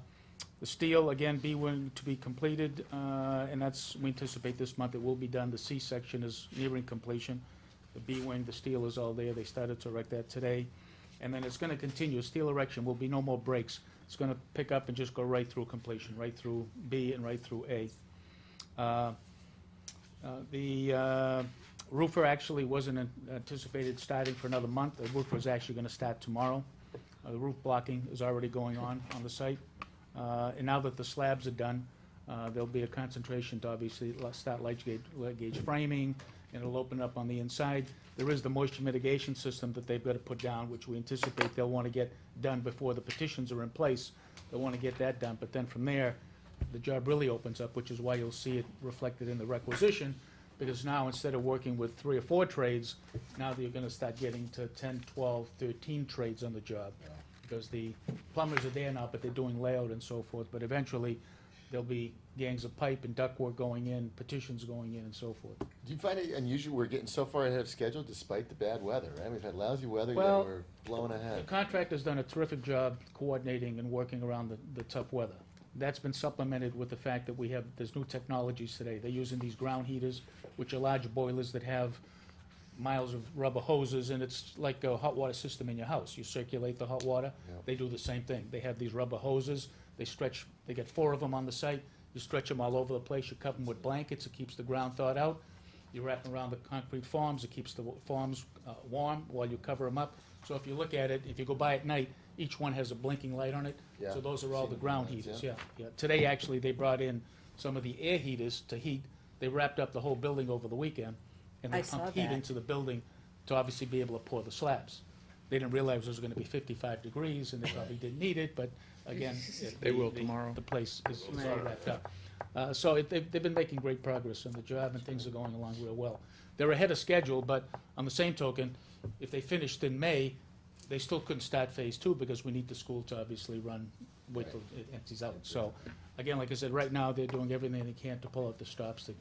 steel, again, B-wing to be completed, and we anticipate this month it will be done. The C section is nearing completion. The B-wing, the steel is all there. They started to erect that today. And then it's gonna continue. Steel erection will be no more breaks. It's gonna pick up and just go right through completion, right through B and right through A. The roofer actually wasn't anticipated starting for another month. The roofer is actually gonna start tomorrow. The roof blocking is already going on the site. And now that the slabs are done, there'll be a concentration to obviously start light gauge framing, and it'll open up on the inside. There is the moisture mitigation system that they've got to put down, which we anticipate they'll want to get done before the petitions are in place. They'll want to get that done, but then from there, the job really opens up, which is why you'll see it reflected in the requisition, because now instead of working with 3 or 4 trades, now you're gonna start getting to 10, 12, 13 trades on the job. Because the plumbers are there now, but they're doing layout and so forth, but eventually, there'll be gangs of pipe and ductwork going in, petitions going in and so forth. Do you find it unusual we're getting so far ahead of schedule despite the bad weather, right? We've had lousy weather, yet Well, we're blowing The ahead. contractor's done a terrific job coordinating and working around the tough weather. That's been supplemented with the fact that there's new technologies today. They're using these ground heaters, which are large boilers that have miles of rubber hoses, and it's like a hot water system in your house. You circulate the hot water. Yep. They do the same thing. They have these rubber hoses. They get 4 of them on the site. You stretch them all over the place. You cover them with blankets. It keeps the ground thawed out. You wrap them around the concrete forms. It keeps the forms warm while you cover them up. So if you look at it, if you go by at night, each one has a blinking light on it. Yeah, So those are all seen the the ground ones, heaters, yeah. yeah. Today, actually, they brought in some of the air heaters to heat. They wrapped up the whole building over the weekend, and I they saw pumped heat that. into the building to obviously be able to pour the slabs. They didn't realize it was gonna be 55 degrees, and they probably didn't need it, but again. They will tomorrow. The place is all wrapped up. So they've been making great progress on the job, and things are going along real well. They're ahead of schedule, but on the same token, if they finished in May, they still couldn't start phase 2 because we need the school to obviously wait till it empties out. So, again, like I said, right now, they're doing everything they can to pull out the stops to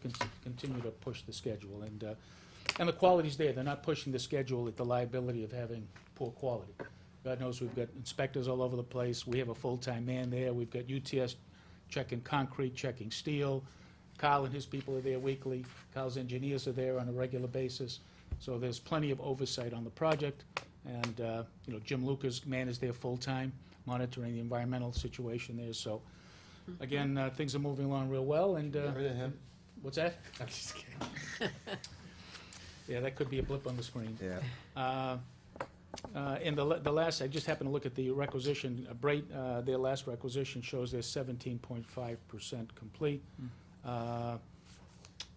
continue to push the schedule. And the quality's there. They're not pushing the schedule at the liability of having poor quality. God knows we've got inspectors all over the place. We have a full-time man there. We've got UTS checking concrete, checking steel. Kyle and his people are there weekly. Kyle's engineers are there on a regular basis. So there's plenty of oversight on the project. And, you know, Jim Lucas man is there full-time, monitoring the environmental situation there. So, again, things are moving along real well, and, Heard of him? what's that? I'm just kidding. Yeah, that could be a blip on the screen. Yeah. And the last, I just happened to look at the requisition, their last requisition shows they're 17.5% complete.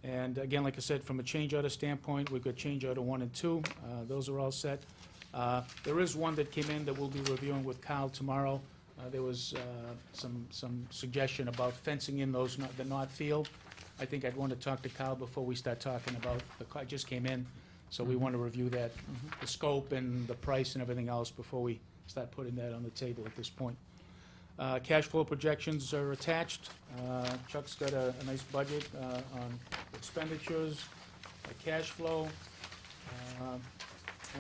And again, like I said, from a change order standpoint, we've got change order 1 and 2. Those are all set. There is one that came in that we'll be reviewing with Kyle tomorrow. There was some suggestion about fencing in the north field. I think I'd want to talk to Kyle before we start talking about, it just came in, so we want to review that, the scope and the price and everything else before we start putting that on the table at this point. Cash flow projections are attached. Chuck's got a nice budget on expenditures, cash flow,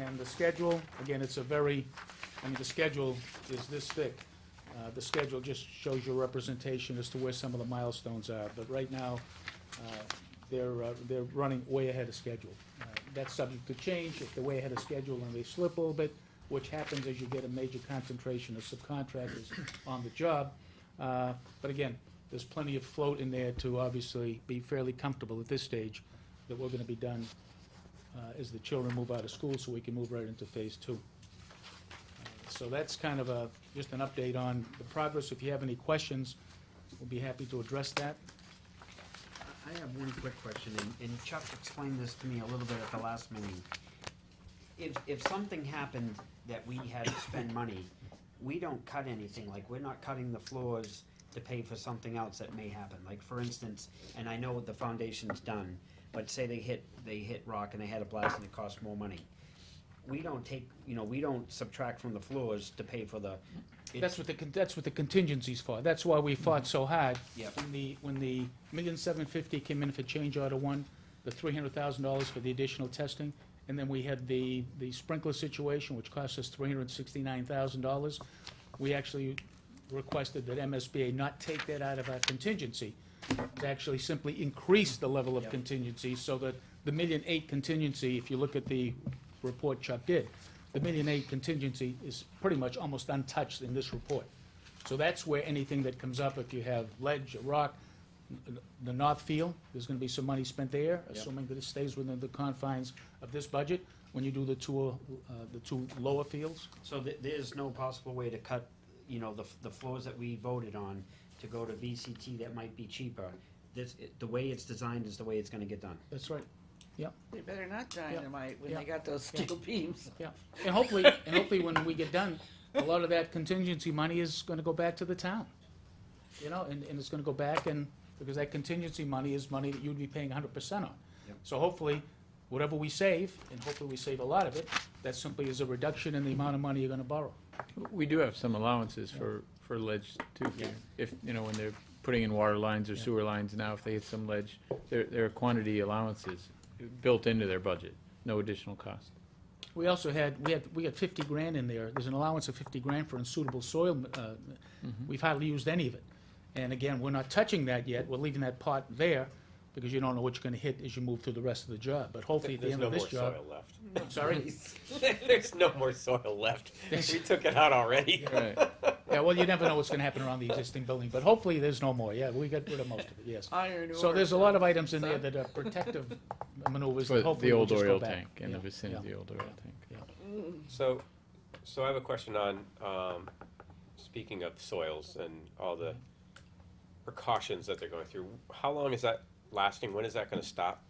and the schedule. Again, it's the schedule is this thick. The schedule just shows your representation as to where some of the milestones are. But right now, they're running way ahead of schedule. That's subject to change if they're way ahead of schedule and they slip a little bit, which happens as you get a major concentration of subcontractors on the job. But again, there's plenty of float in there to obviously be fairly comfortable at this stage that we're gonna be done as the children move out of school, so we can move right into phase 2. So that's kind of just an update on the progress. If you have any questions, we'll be happy to address that. I have one quick question, and Chuck explained this to me a little bit at the last meeting. If something happened that we had to spend money, we don't cut anything, like, we're not cutting the floors to pay for something else that may happen. Like, for instance, and I know the foundation's done, but say they hit rock and they had a blast and it cost more money. We don't take, we don't subtract from the floors to pay for the. That's what the contingency's for. That's why we fought so hard. Yep. When the $1,750,000 came in for change order 1, the $300,000 for the additional testing, and then we had the sprinkler situation, which cost us $369,000. We actually requested that MSBA not take that out of our contingency, to actually simply increase the level of Yep. contingency, so that the $1.8 million contingency, if you look at the report Chuck did, the $1.8 million contingency is pretty much almost untouched in this report. So that's where anything that comes up, if you have ledge, rock, the north field, there's gonna be some money spent there, assuming that it stays within the confines of this budget, when you do the two lower fields. So there's no possible way to cut, the floors that we voted on to go to VCT that might be cheaper. The way it's designed is the way it's gonna get done. That's right. They better not dynamite when Yeah. they got those steel beams. Yeah, and hopefully when we get done, a lot of that contingency money is gonna go back to the town. And it's gonna go back, and, because that contingency money is money that you'd be paying 100% on. Yep. So hopefully, whatever we save, and hopefully we save a lot of it, that simply is a reduction in the amount of money you're gonna borrow. We do have some allowances for ledge too. If, when they're putting in water lines or sewer lines now, if they hit some ledge, there are quantity allowances built into their budget, no additional cost. We also had 50 grand in there. There's an allowance of 50 grand for unsuitable soil. We've hardly used any of it. And again, we're not touching that yet. We're leaving that pot there, because you don't know what you're gonna hit as you move through the rest of the job. But hopefully at the There's end no of more this job. soil left. Sorry? There's no more soil left. We took it out already. Right. Yeah, well, you never know what's gonna happen around the existing building, but hopefully there's no more. Yeah, we got rid of most of it, yes. Iron ore. So there's a lot of items in there that are protective maneuvers For that hopefully the will old just go oil back. tank, in the Yeah, vicinity of yeah, the old oil tank. yeah. So I have a question on, speaking of soils and all the precautions that they're going through. How long is that lasting? When is that gonna stop?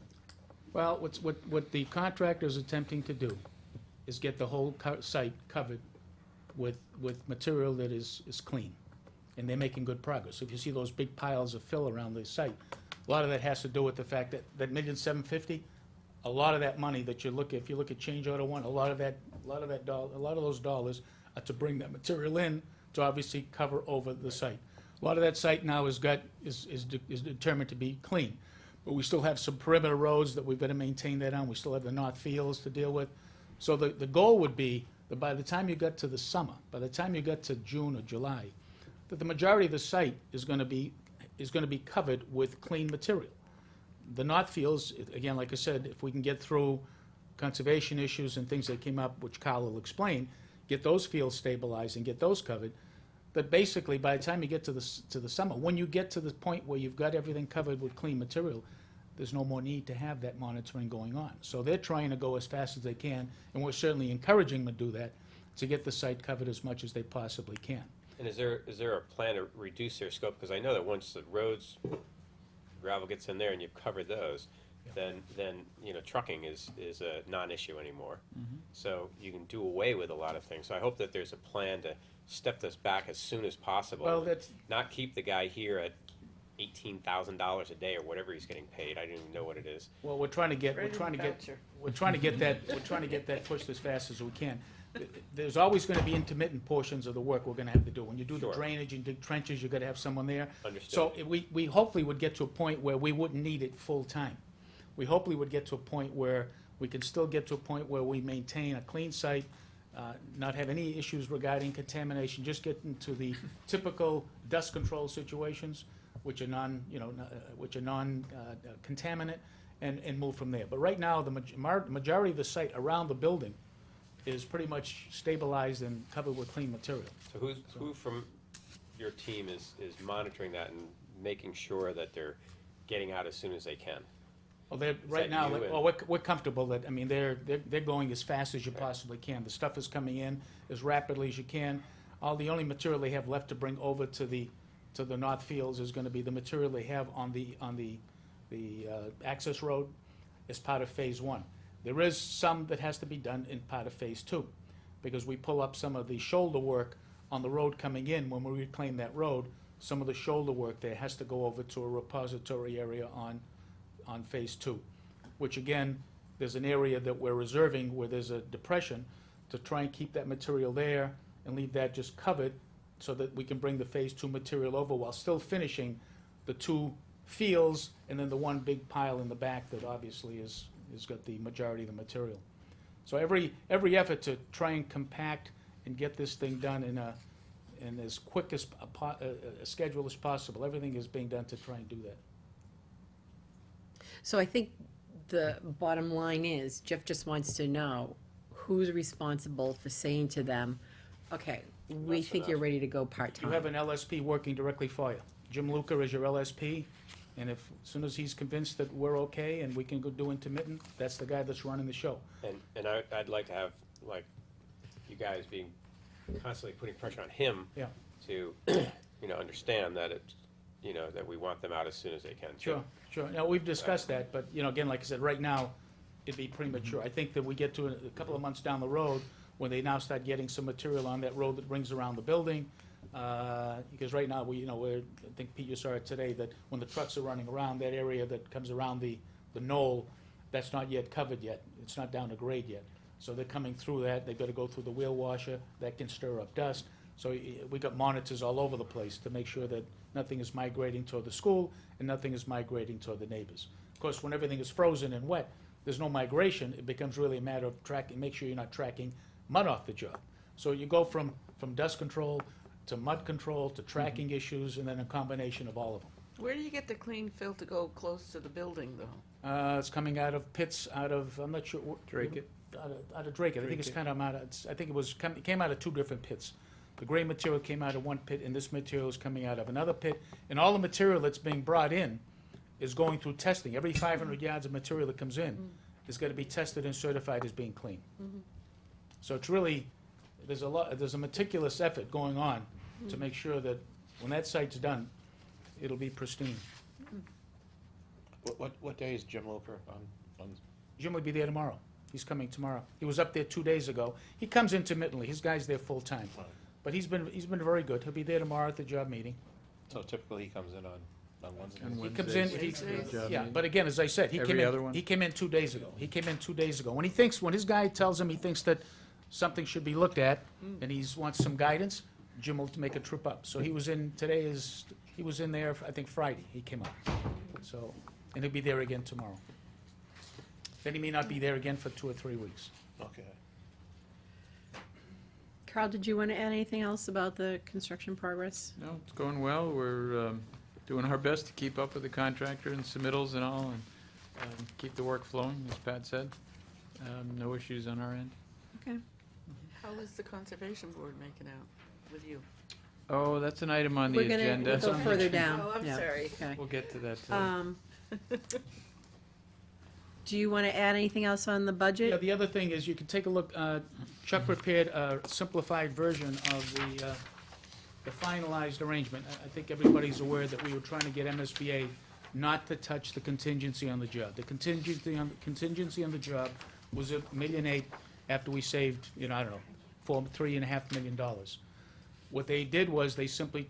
Well, what the contractor is attempting to do is get the whole site covered with material that is clean. And they're making good progress. If you see those big piles of fill around the site, a lot of that has to do with the fact that $1,750,000, a lot of that money that if you look at change order 1, a lot of those dollars are to bring that material in to obviously cover over the site. A lot of that site now is determined to be clean. But we still have some perimeter roads that we've got to maintain that on. We still have the north fields to deal with. So the goal would be that by the time you got to the summer, by the time you got to June or July, that the majority of the site is going to is gonna be covered with clean material. The north fields, again, like I said, if we can get through conservation issues and things that came up, which Kyle will explain, get those fields stabilized and get those covered, that basically, by the time you get to the summer, when you get to the point where you've got everything covered with clean material, there's no more need to have that monitoring going on. So they're trying to go as fast as they can, and we're certainly encouraging them to do that, to get the site covered as much as they possibly can. And is there a plan to reduce their scope? Because I know that once the roads, gravel gets in there and you've covered those, then, you know, trucking is a non-issue anymore. So you can do away with a lot of things. So I hope that there's a plan to step this back as soon as possible. Well, that's, Not keep the guy here at $18,000 a day or whatever he's getting paid. I don't even know what it is. well, we're trying to get Write-in voucher. that pushed as fast as we can. There's always gonna be intermittent portions of the work we're gonna have to do. When you do the Sure. drainage and dig trenches, you gotta have someone there. Understood. So we hopefully would get to a point where we wouldn't need it full-time. We hopefully would get to a point where we can still get to a point where we maintain a clean site, not have any issues regarding contamination, just get into the typical dust control situations, which are non-contaminant, and move from there. But right now, the majority of the site around the building is pretty much stabilized and covered with clean material. So who from your team is monitoring that and making sure that they're getting out as soon as they can? Well, they're, that right now, you and- well, we're comfortable that, I mean, they're going as fast as you possibly can. The stuff is coming in as rapidly as you can. The only material they have left to bring over to the north fields is gonna be the material they have on the access road as part of phase one. There is some that has to be done in part of phase two, because we pull up some of the shoulder work on the road coming in. When we reclaim that road, some of the shoulder work there has to go over to a repository area on phase two, which again, there's an area that we're reserving where there's a depression to try and keep that material there and leave that just covered so that we can bring the phase two material over while still finishing the two fields and then the one big pile in the back that obviously has got the majority of the material. So every effort to try and compact and get this thing done in as quick as a schedule as possible, everything is being done to try and do that. So I think the bottom line is, Jeff just wants to know who's responsible for saying to them, okay, we That's think you're enough. ready to go You part-time. have an LSP working directly for you. Jim Luca is your LSP, and as soon as he's convinced that we're okay and we can go do intermittent, that's the guy that's running the show. And I'd like to have, like, you guys being constantly putting pressure on him Yeah. to, you know, understand that it's, you know, that we want them out as soon as they can. too. Sure. Now, we've discussed that, but, you know, again, like I said, right now, it'd be premature. I think that we get to a couple of months down the road, when they now start getting some material on that road that rings around the building, because right now, I think Pete, you saw it today, that when the trucks are running around, that area that comes around the knoll, that's not yet covered yet. It's not down to grade yet. So they're coming through that, they've got to go through the wheel washer, that can stir up dust. So we got monitors all over the place to make sure that nothing is migrating toward the school and nothing is migrating toward the neighbors. Of course, when everything is frozen and wet, there's no migration, it becomes really a matter of tracking, make sure you're not tracking mud off the job. So you go from dust control to mud control to tracking issues, and then a combination of all of them. Where do you get the clean fill to go close to the building, though? It's coming out of pits, I'm not sure. Drake it. Out of Drake. I think it's kind of I think it came out of two different pits. The gray material came out of one pit, and this material is coming out of another pit. And all the material that's being brought in is going through testing. Every 500 yards of material that comes in is going to be tested and certified as being clean. So it's really, there's a meticulous effort going on to make sure that when that site's done, it'll be pristine. What day is Jim Loper on? Jim will be there tomorrow. He's coming tomorrow. He was up there 2 days ago. He comes intermittently. His guy's there full-time. Right. But he's been very good. He'll be there tomorrow at the job meeting. So typically he comes in on Wednesdays? On He comes in, Wednesdays, job yeah, meeting. but again, as I said, Every other one? he came in 2 days ago. When his guy tells him he thinks that something should be looked at, and he wants some guidance, Jim will make a trip up. So he was in there, I think Friday, he came up. So, and he'll be there again tomorrow. Then he may not be there again for 2 or 3 weeks. Okay. Carl, did you want to add anything else about the construction progress? No, it's going well. We're doing our best to keep up with the contractor and submittals and all, and keep the work flowing, as Pat said. No issues on our end. Okay. How is the conservation board making out with you? Oh, that's an item on the We're gonna agenda. go further down. Oh, I'm Yeah. sorry. Okay. We'll get to that too. Do you want to add anything else on the Yeah, budget? the other thing is, you can take a look, Chuck prepared a simplified version of the finalized arrangement. I think everybody's aware that we were trying to get MSBA not to touch the contingency on the job. The contingency on the job was $1.8 million after we saved, I don't know, $3.5 million. What they did was, they simply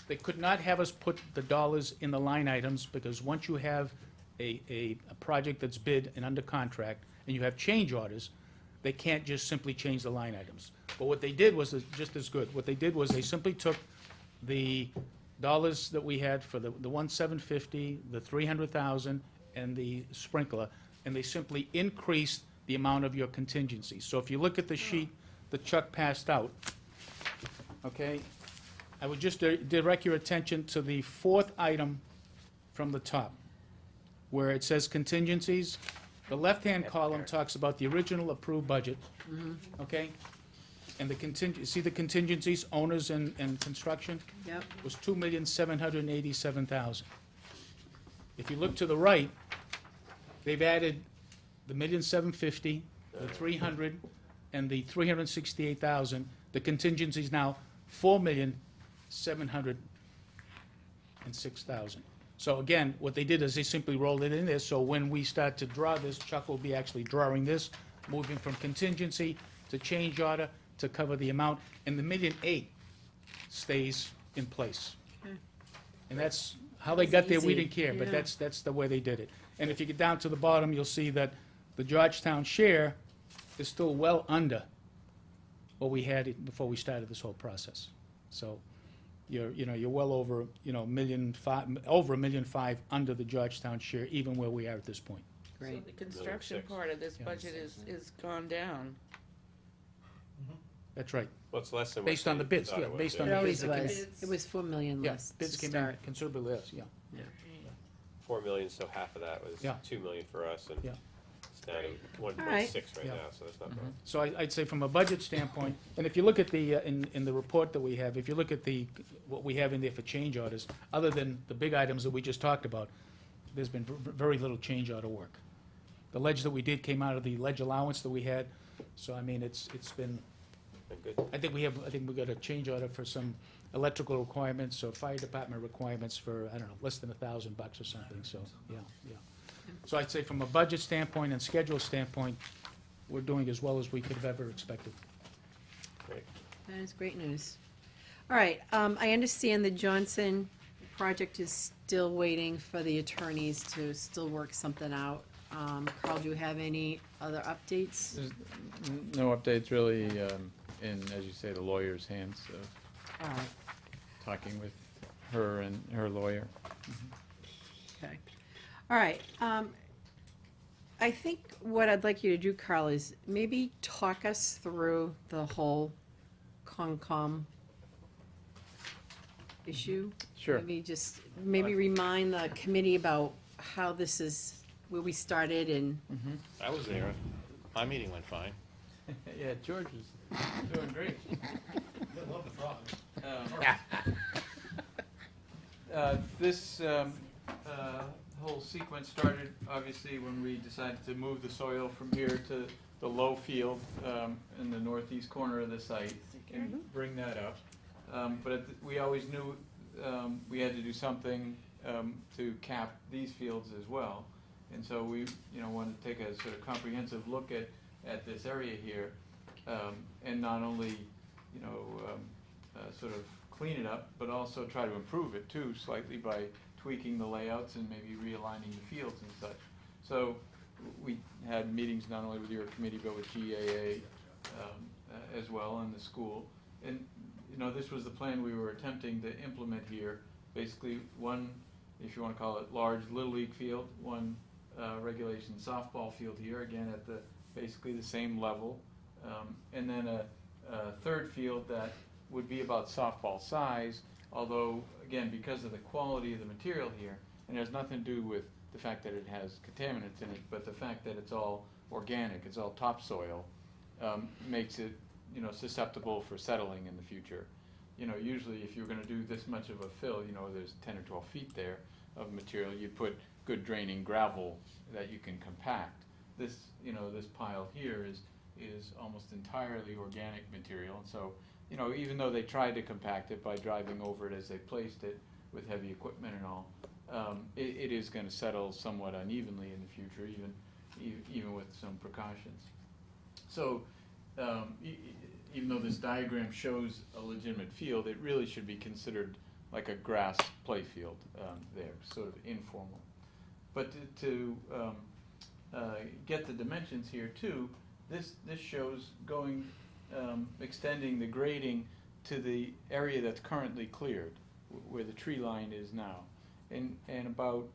they could not have us put the dollars in the line items, because once you have a project that's bid and under contract, and you have change orders, they can't just simply change the line items. But what they did was just as good. What they did was, they simply took the dollars that we had for the 1,750, the 300,000, and the sprinkler, and they simply increased the amount of your contingency. So if you look at the sheet that Chuck passed out, okay, I would just direct your attention to the fourth item from the top, where it says contingencies. The left-hand column talks about the original approved budget, okay? And see the contingencies, owners and construction, Yep. was $2,787,000. If you look to the right, they've added the $1,750,000, the 300, and the 368,000. The contingency is now $4,706,000. So again, what they did is they simply rolled it in there, so when we start to draw this, Chuck will be actually drawing this, moving from contingency to change order to cover the amount, and the $1.8 million stays in place. Okay. And that's how they got there, we Easy, didn't care, but yeah. that's the way they did it. And if you get down to the bottom, you'll see that the Georgetown share is still well under what we had before we started this whole process. So you're well over, $1.5 million, over $1.5 million under the Georgetown share, even where we are at this point. So Great. the construction six. part of this budget is gone down. That's right. Well, it's less than what Based on the you bids, thought yeah, it was, based yeah. on It the always bids that came was. in. It was 4 million Yeah, less to bids came in start. considerably less, yeah. 4 million, so half of that was Yeah. 2 million for us, and Yeah. it's down to right. 1.6 right Yeah. now, so that's not bad. So I'd say from a budget standpoint, and if you look at the, in the report that we have, if you look at what we have in there for change orders, other than the big items that we just talked about, there's been very little change order work. The ledge that we did came out of the ledge allowance that we had, so I mean, it's been, And good. I think we got a change order for some electrical requirements or fire department requirements for, I don't know, less than $1,000 or something, so, yeah. So I'd say from a budget standpoint and schedule standpoint, we're doing as well as we could have ever expected. Great. That is great news. All right, I understand the Johnson project is still waiting for the attorneys to still work something out. Carl, do you have any other updates? There's no updates really, in, as you say, the lawyer's hands, so All right, talking with her and her lawyer. okay. All right, I think what I'd like you to do, Carl, is maybe talk us through the whole Concom issue. Sure. Maybe remind the committee about how this is, where we started and, I was there. My meeting went fine. Yeah, George is doing great. This whole sequence started, obviously, when we decided to move the soil from here to the low field in the northeast corner of the site and bring that up. But we always knew we had to do something to cap these fields as well. And so we, wanted to take a sort of comprehensive look at this area here, and not only, sort of clean it up, but also try to improve it too slightly by tweaking the layouts and maybe realigning the fields and such. So we had meetings not only with your committee, but with GAA as well, and the school. And, this was the plan we were attempting to implement here. Basically, one, if you want to call it large Little League field, one regulation softball field here, again at basically the same level. And then a third field that would be about softball size, although, again, because of the quality of the material here, and it has nothing to do with the fact that it has contaminants in it, but the fact that it's all organic, it's all topsoil, makes it, susceptible for settling in the future. Usually if you're gonna do this much of a fill, there's 10 or 12 feet there of material, you'd put good draining gravel that you can compact. This, this pile here is almost entirely organic material, and so, even though they tried to compact it by driving over it as they placed it with heavy equipment and all, it is gonna settle somewhat unevenly in the future, even with some precautions. So, even though this diagram shows a legitimate field, it really should be considered like a grass play field there, sort of informal. But to get the dimensions here too, this shows going, extending the grading to the area that's currently cleared, where the tree line is now. And about,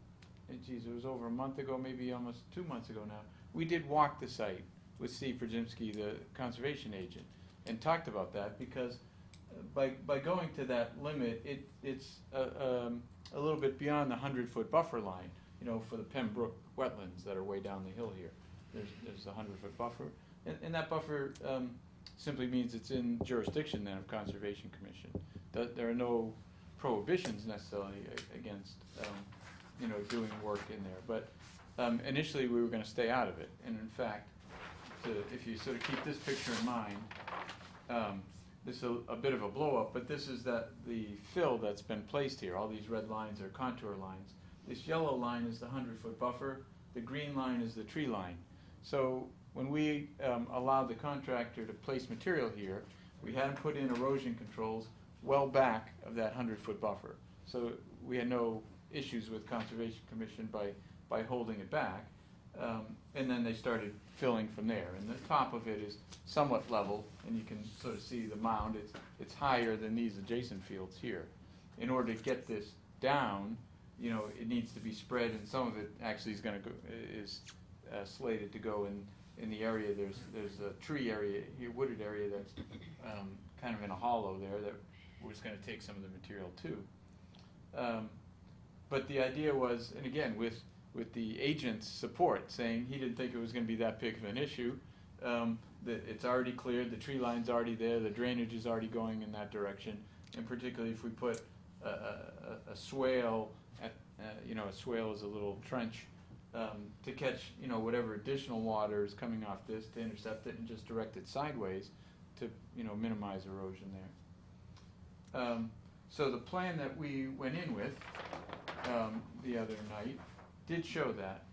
geez, it was over a month ago, maybe almost 2 months ago now, we did walk the site with Steve Brzezinski, the conservation agent, and talked about that because by going to that limit, it's a little bit beyond the 100-foot buffer line, for the Pembroke wetlands that are way down the hill here. There's a 100-foot buffer, and that buffer simply means it's in jurisdiction then of Conservation Commission. There are no prohibitions necessarily against doing work in there, but initially we were going to stay out of it, and in fact, if you sort of keep this picture in mind, this is a bit of a blow up, but this is the fill that's been placed here. All these red lines are contour lines. This yellow line is the 100-foot buffer. The green line is the tree line. So when we allowed the contractor to place material here, we had him put in erosion controls well back of that 100-foot buffer. So we had no issues with Conservation Commission by holding it back. And then they started filling from there. And the top of it is somewhat level, and you can sort of see the mound. It's higher than these adjacent fields here. In order to get this down, it needs to be spread, and some of it actually is slated to go in the area. There's a tree area here, wooded area that's kind of in a hollow there that was going to take some of the material too. But the idea was, and again, with the agent's support, saying he didn't think it was going to be that big of an issue, that it's already cleared, the tree line's already there, the drainage is already going in that direction, and particularly if we put a swale, a swale is a little trench to catch, whatever additional water is coming off this, to intercept it and just direct it sideways to, minimize erosion there. So the plan that we went in with the other night did show that.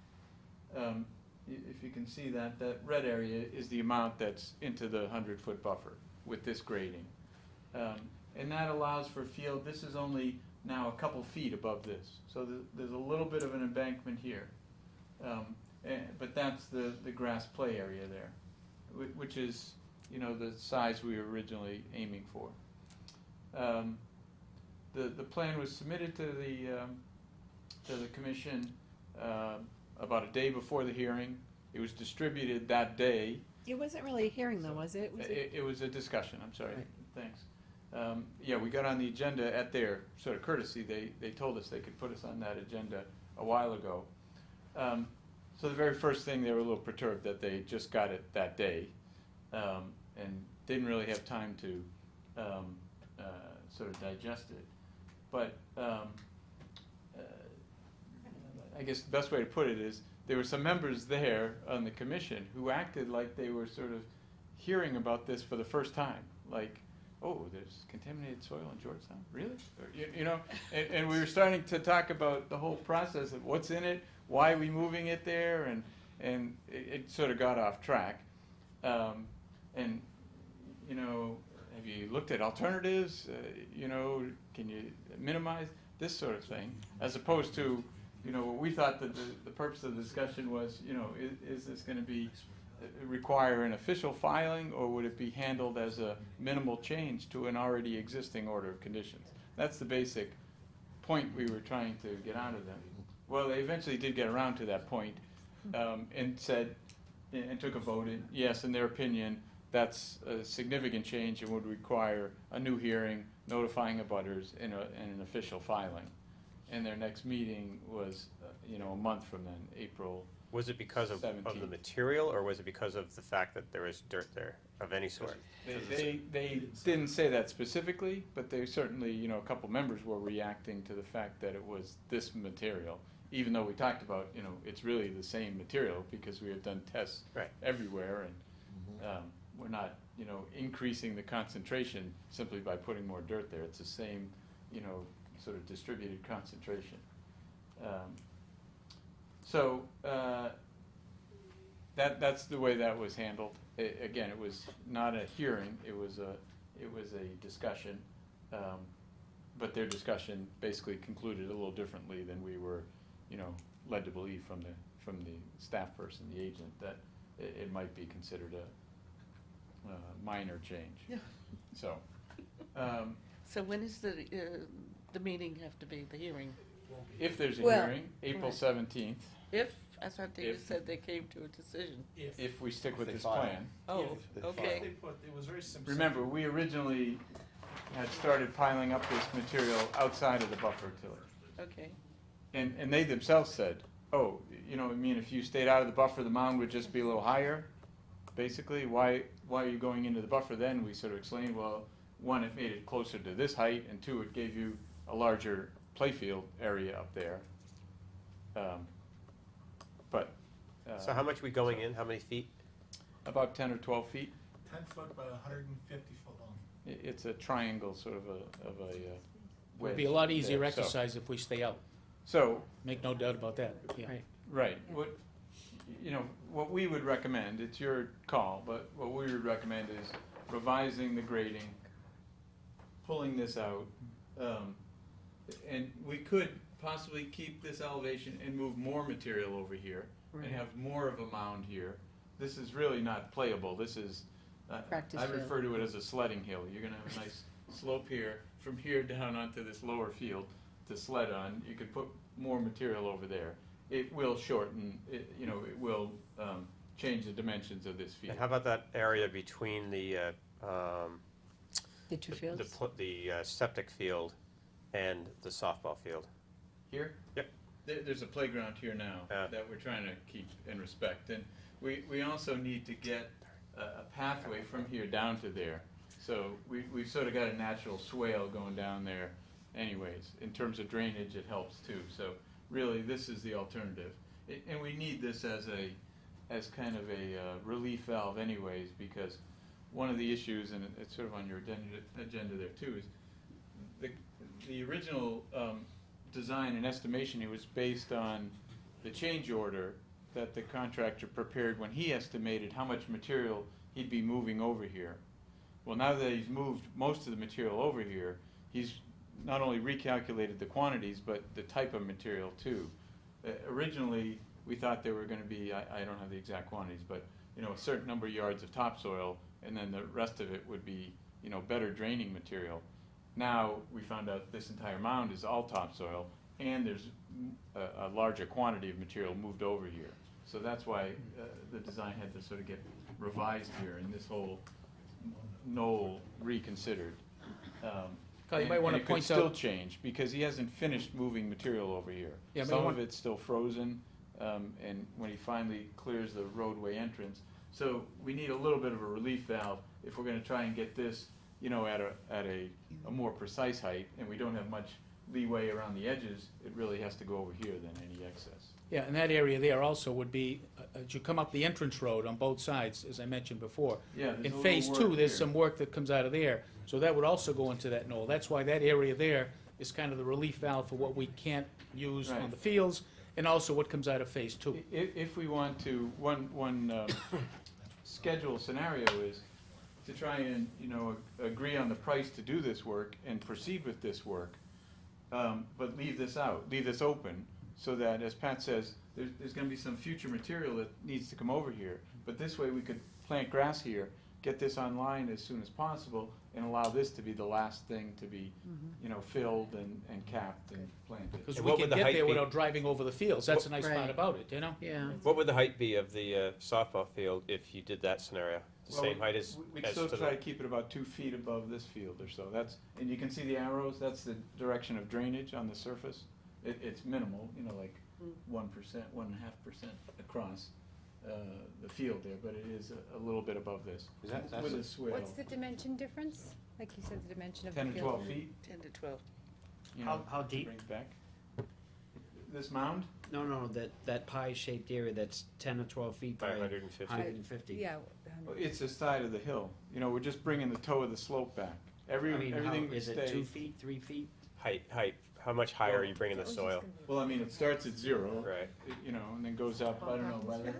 If you can see that red area is the amount that's into the 100-foot buffer with this grading. And that allows for field, this is only now a couple feet above this. So there's a little bit of an embankment here. But that's the grass play area there, which is, the size we were originally aiming for. The plan was submitted to the commission about a day before the hearing. It was distributed that day. It wasn't really a hearing though, was it? It was a discussion, I'm sorry, Right. thanks. Yeah, we got on the agenda at their sort of courtesy. They told us they could put us on that agenda a while ago. So the very first thing, they were a little perturbed that they just got it that day and didn't really have time to sort of digest it. But I guess the best way to put it is there were some members there on the commission who acted like they were sort of hearing about this for the first time. Like, oh, there's contaminated soil in Georgetown? Really? Or, and we were starting to talk about the whole process of what's in it, why are we moving it there, and it sort of got off track. And, have you looked at alternatives? Can you minimize this sort of thing? As opposed to, what we thought that the purpose of the discussion was, is this going to require an official filing, or would it be handled as a minimal change to an already existing order of conditions? That's the basic point we were trying to get out of them. Well, they eventually did get around to that point, and said, and took a vote, and yes, in their opinion, that's a significant change and would require a new hearing, notifying abutters and an official filing. And their next meeting was, a month from then, April. Was it because of the 17th. material, or was it because of the fact that there is dirt there of any sort? They didn't say that specifically, but they certainly, a couple members were reacting to the fact that it was this material, even though we talked about, it's really the same material because we have done tests Right. everywhere, and we're not, increasing the concentration simply by putting more dirt there. It's the same, sort of distributed concentration. So that's the way that was handled. Again, it was not a hearing, it was a discussion, but their discussion basically concluded a little differently than we were, led to believe from the staff person, the agent, that it might be considered a minor change. Yeah. So, So when is the meeting have to be, the hearing? if there's a Well, hearing, April right. 17th, If, I thought they If- just said they came to a decision. if we stick with they this file. plan. Oh, They okay. They put, it was very simple. Remember, we originally had started piling up this material outside of the buffer tiller. Okay. And they themselves said, oh, if you stayed out of the buffer, the mound would just be a little higher. Basically, why are you going into the buffer then? We sort of explained, well, one, it made it closer to this height, and two, it gave you a larger playfield area up there. But. So how much we going in, how many feet? About 10 or 12 feet. 10 foot by 150 foot long. It's a triangle, sort of a wedge. It'd be a lot easier there. So- exercise if we stay out, So, make no doubt about that, yeah. Right. right, what we would recommend, it's your call, but what we would recommend is revising the grading, pulling this out, and we could possibly keep this elevation and move more material over here, and have more of a mound here. This is really not playable, this is, Practice I field. refer to it as a sledding hill. You're gonna have a nice slope here, from here down onto this lower field to sled on. You could put more material over there. It will shorten, it will change the dimensions of this field. And how about that area between the The two fields? septic field and the softball field? Here? Yep. There's a playground here now Yeah. that we're trying to keep and respect. And we also need to get a pathway from here down to there. So we've sort of got a natural swale going down there anyways. In terms of drainage, it helps too. So really, this is the alternative. And we need this as kind of a relief valve anyways, because one of the issues, and it's sort of on your agenda there too, is the original design and estimation, it was based on the change order that the contractor prepared when he estimated how much material he'd be moving over here. Well, now that he's moved most of the material over here, he's not only recalculated the quantities, but the type of material too. Originally, we thought there were gonna be, I don't have the exact quantities, but, a certain number of yards of topsoil, and then the rest of it would be, better draining material. Now, we found out this entire mound is all topsoil, and there's a larger quantity of material moved over here. So that's why the design had to sort of get revised here, and this whole knoll reconsidered. Carl, you might wanna And point it could still out- change, because he hasn't finished moving material over here. Yeah, but you Some of want- it's still frozen, and when he finally clears the roadway entrance. So we need a little bit of a relief valve if we're gonna try and get this, at a more precise height, and we don't have much leeway around the edges. It really has to go over here than any excess. Yeah, and that area there also would be, as you come up the entrance road on both sides, as I mentioned before. Yeah, there's a In little phase work two, there's here. some work that comes out of there, so that would also go into that knoll. That's why that area there is kind of the relief valve for what we can't use on Right. the fields, and also what comes out of phase two. If we want to, one schedule scenario is to try and, agree on the price to do this work and proceed with this work, but leave this out, leave this open, so that, as Pat says, there's gonna be some future material that needs to come over here. But this way, we could plant grass here, get this online as soon as possible and allow this to be the last thing to be, you know, filled and capped and planted. Because And we what can would the get height there be? without driving over the fields, that's the nice part Right. about it, you know? Yeah. What would the height be of the softball field if you did that scenario? The Well, same height as, We'd as still to try to the, keep it about 2 feet above this field or so. That's, and you can see the arrows, that's the direction of drainage on the surface. It's minimal, you know, like 1%, 1.5% across the field there, but it is a little bit above this. Is that, that's With a- a swale. What's the dimension difference? Like you said, the dimension of the 10 field. to 12 feet, 10 to 12. you How- know, how deep? brings back. This mound? No, that pie-shaped area that's 10 or 12 feet by 550. 150. Yeah. It's the side of the hill. You know, we're just bringing the toe of the slope back. I mean, how, Everything would is it 2 stay. feet, 3 feet? height, how much higher are you bringing the soil? Well, I mean, it starts at 0. Right. You know, and then goes up, I don't know, by the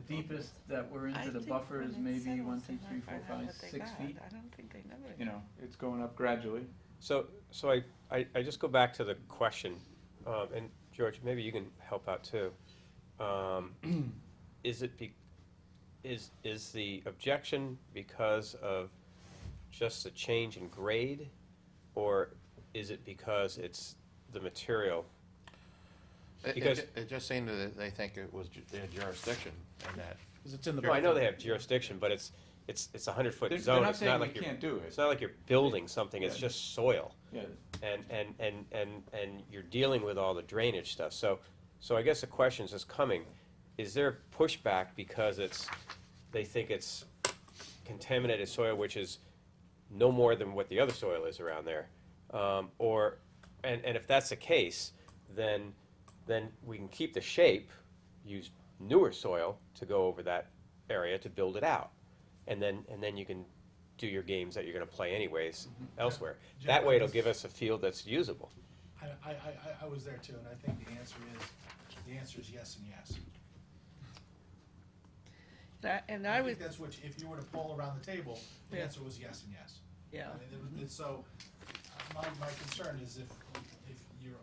deepest that we're into the buffer is maybe 1, 2, 3, 4, 5, 6 feet. I don't think they know it. You know, it's going up gradually. So I just go back to the question, and George, maybe you can help out too. Is it is the objection because of just a change in grade, or is it because it's the material? Because- it just seemed that they think it was their jurisdiction and that, Because it's in the Well, I know buffer. they have jurisdiction, but it's a 100-foot They're zone. not It's saying not we like you're, can't do it. it's not like you're building something, it's Yeah. just soil. Yeah, And you're dealing with all the drainage stuff. So I guess the question is coming, is there pushback because they think it's contaminated soil, which is no more than what the other soil is around there? And if that's the case, then we can keep the shape, use newer soil to go over that area to build it out. And then you can do your games that you're gonna play anyways elsewhere. Jeff, That way I it'll was- give us a field that's usable. I was there too, and I think the answer is yes and yes. And I was, think that's what, if you were to poll around the table, the Yeah. answer was yes and yes. yeah. I mean, so, my concern is if you're,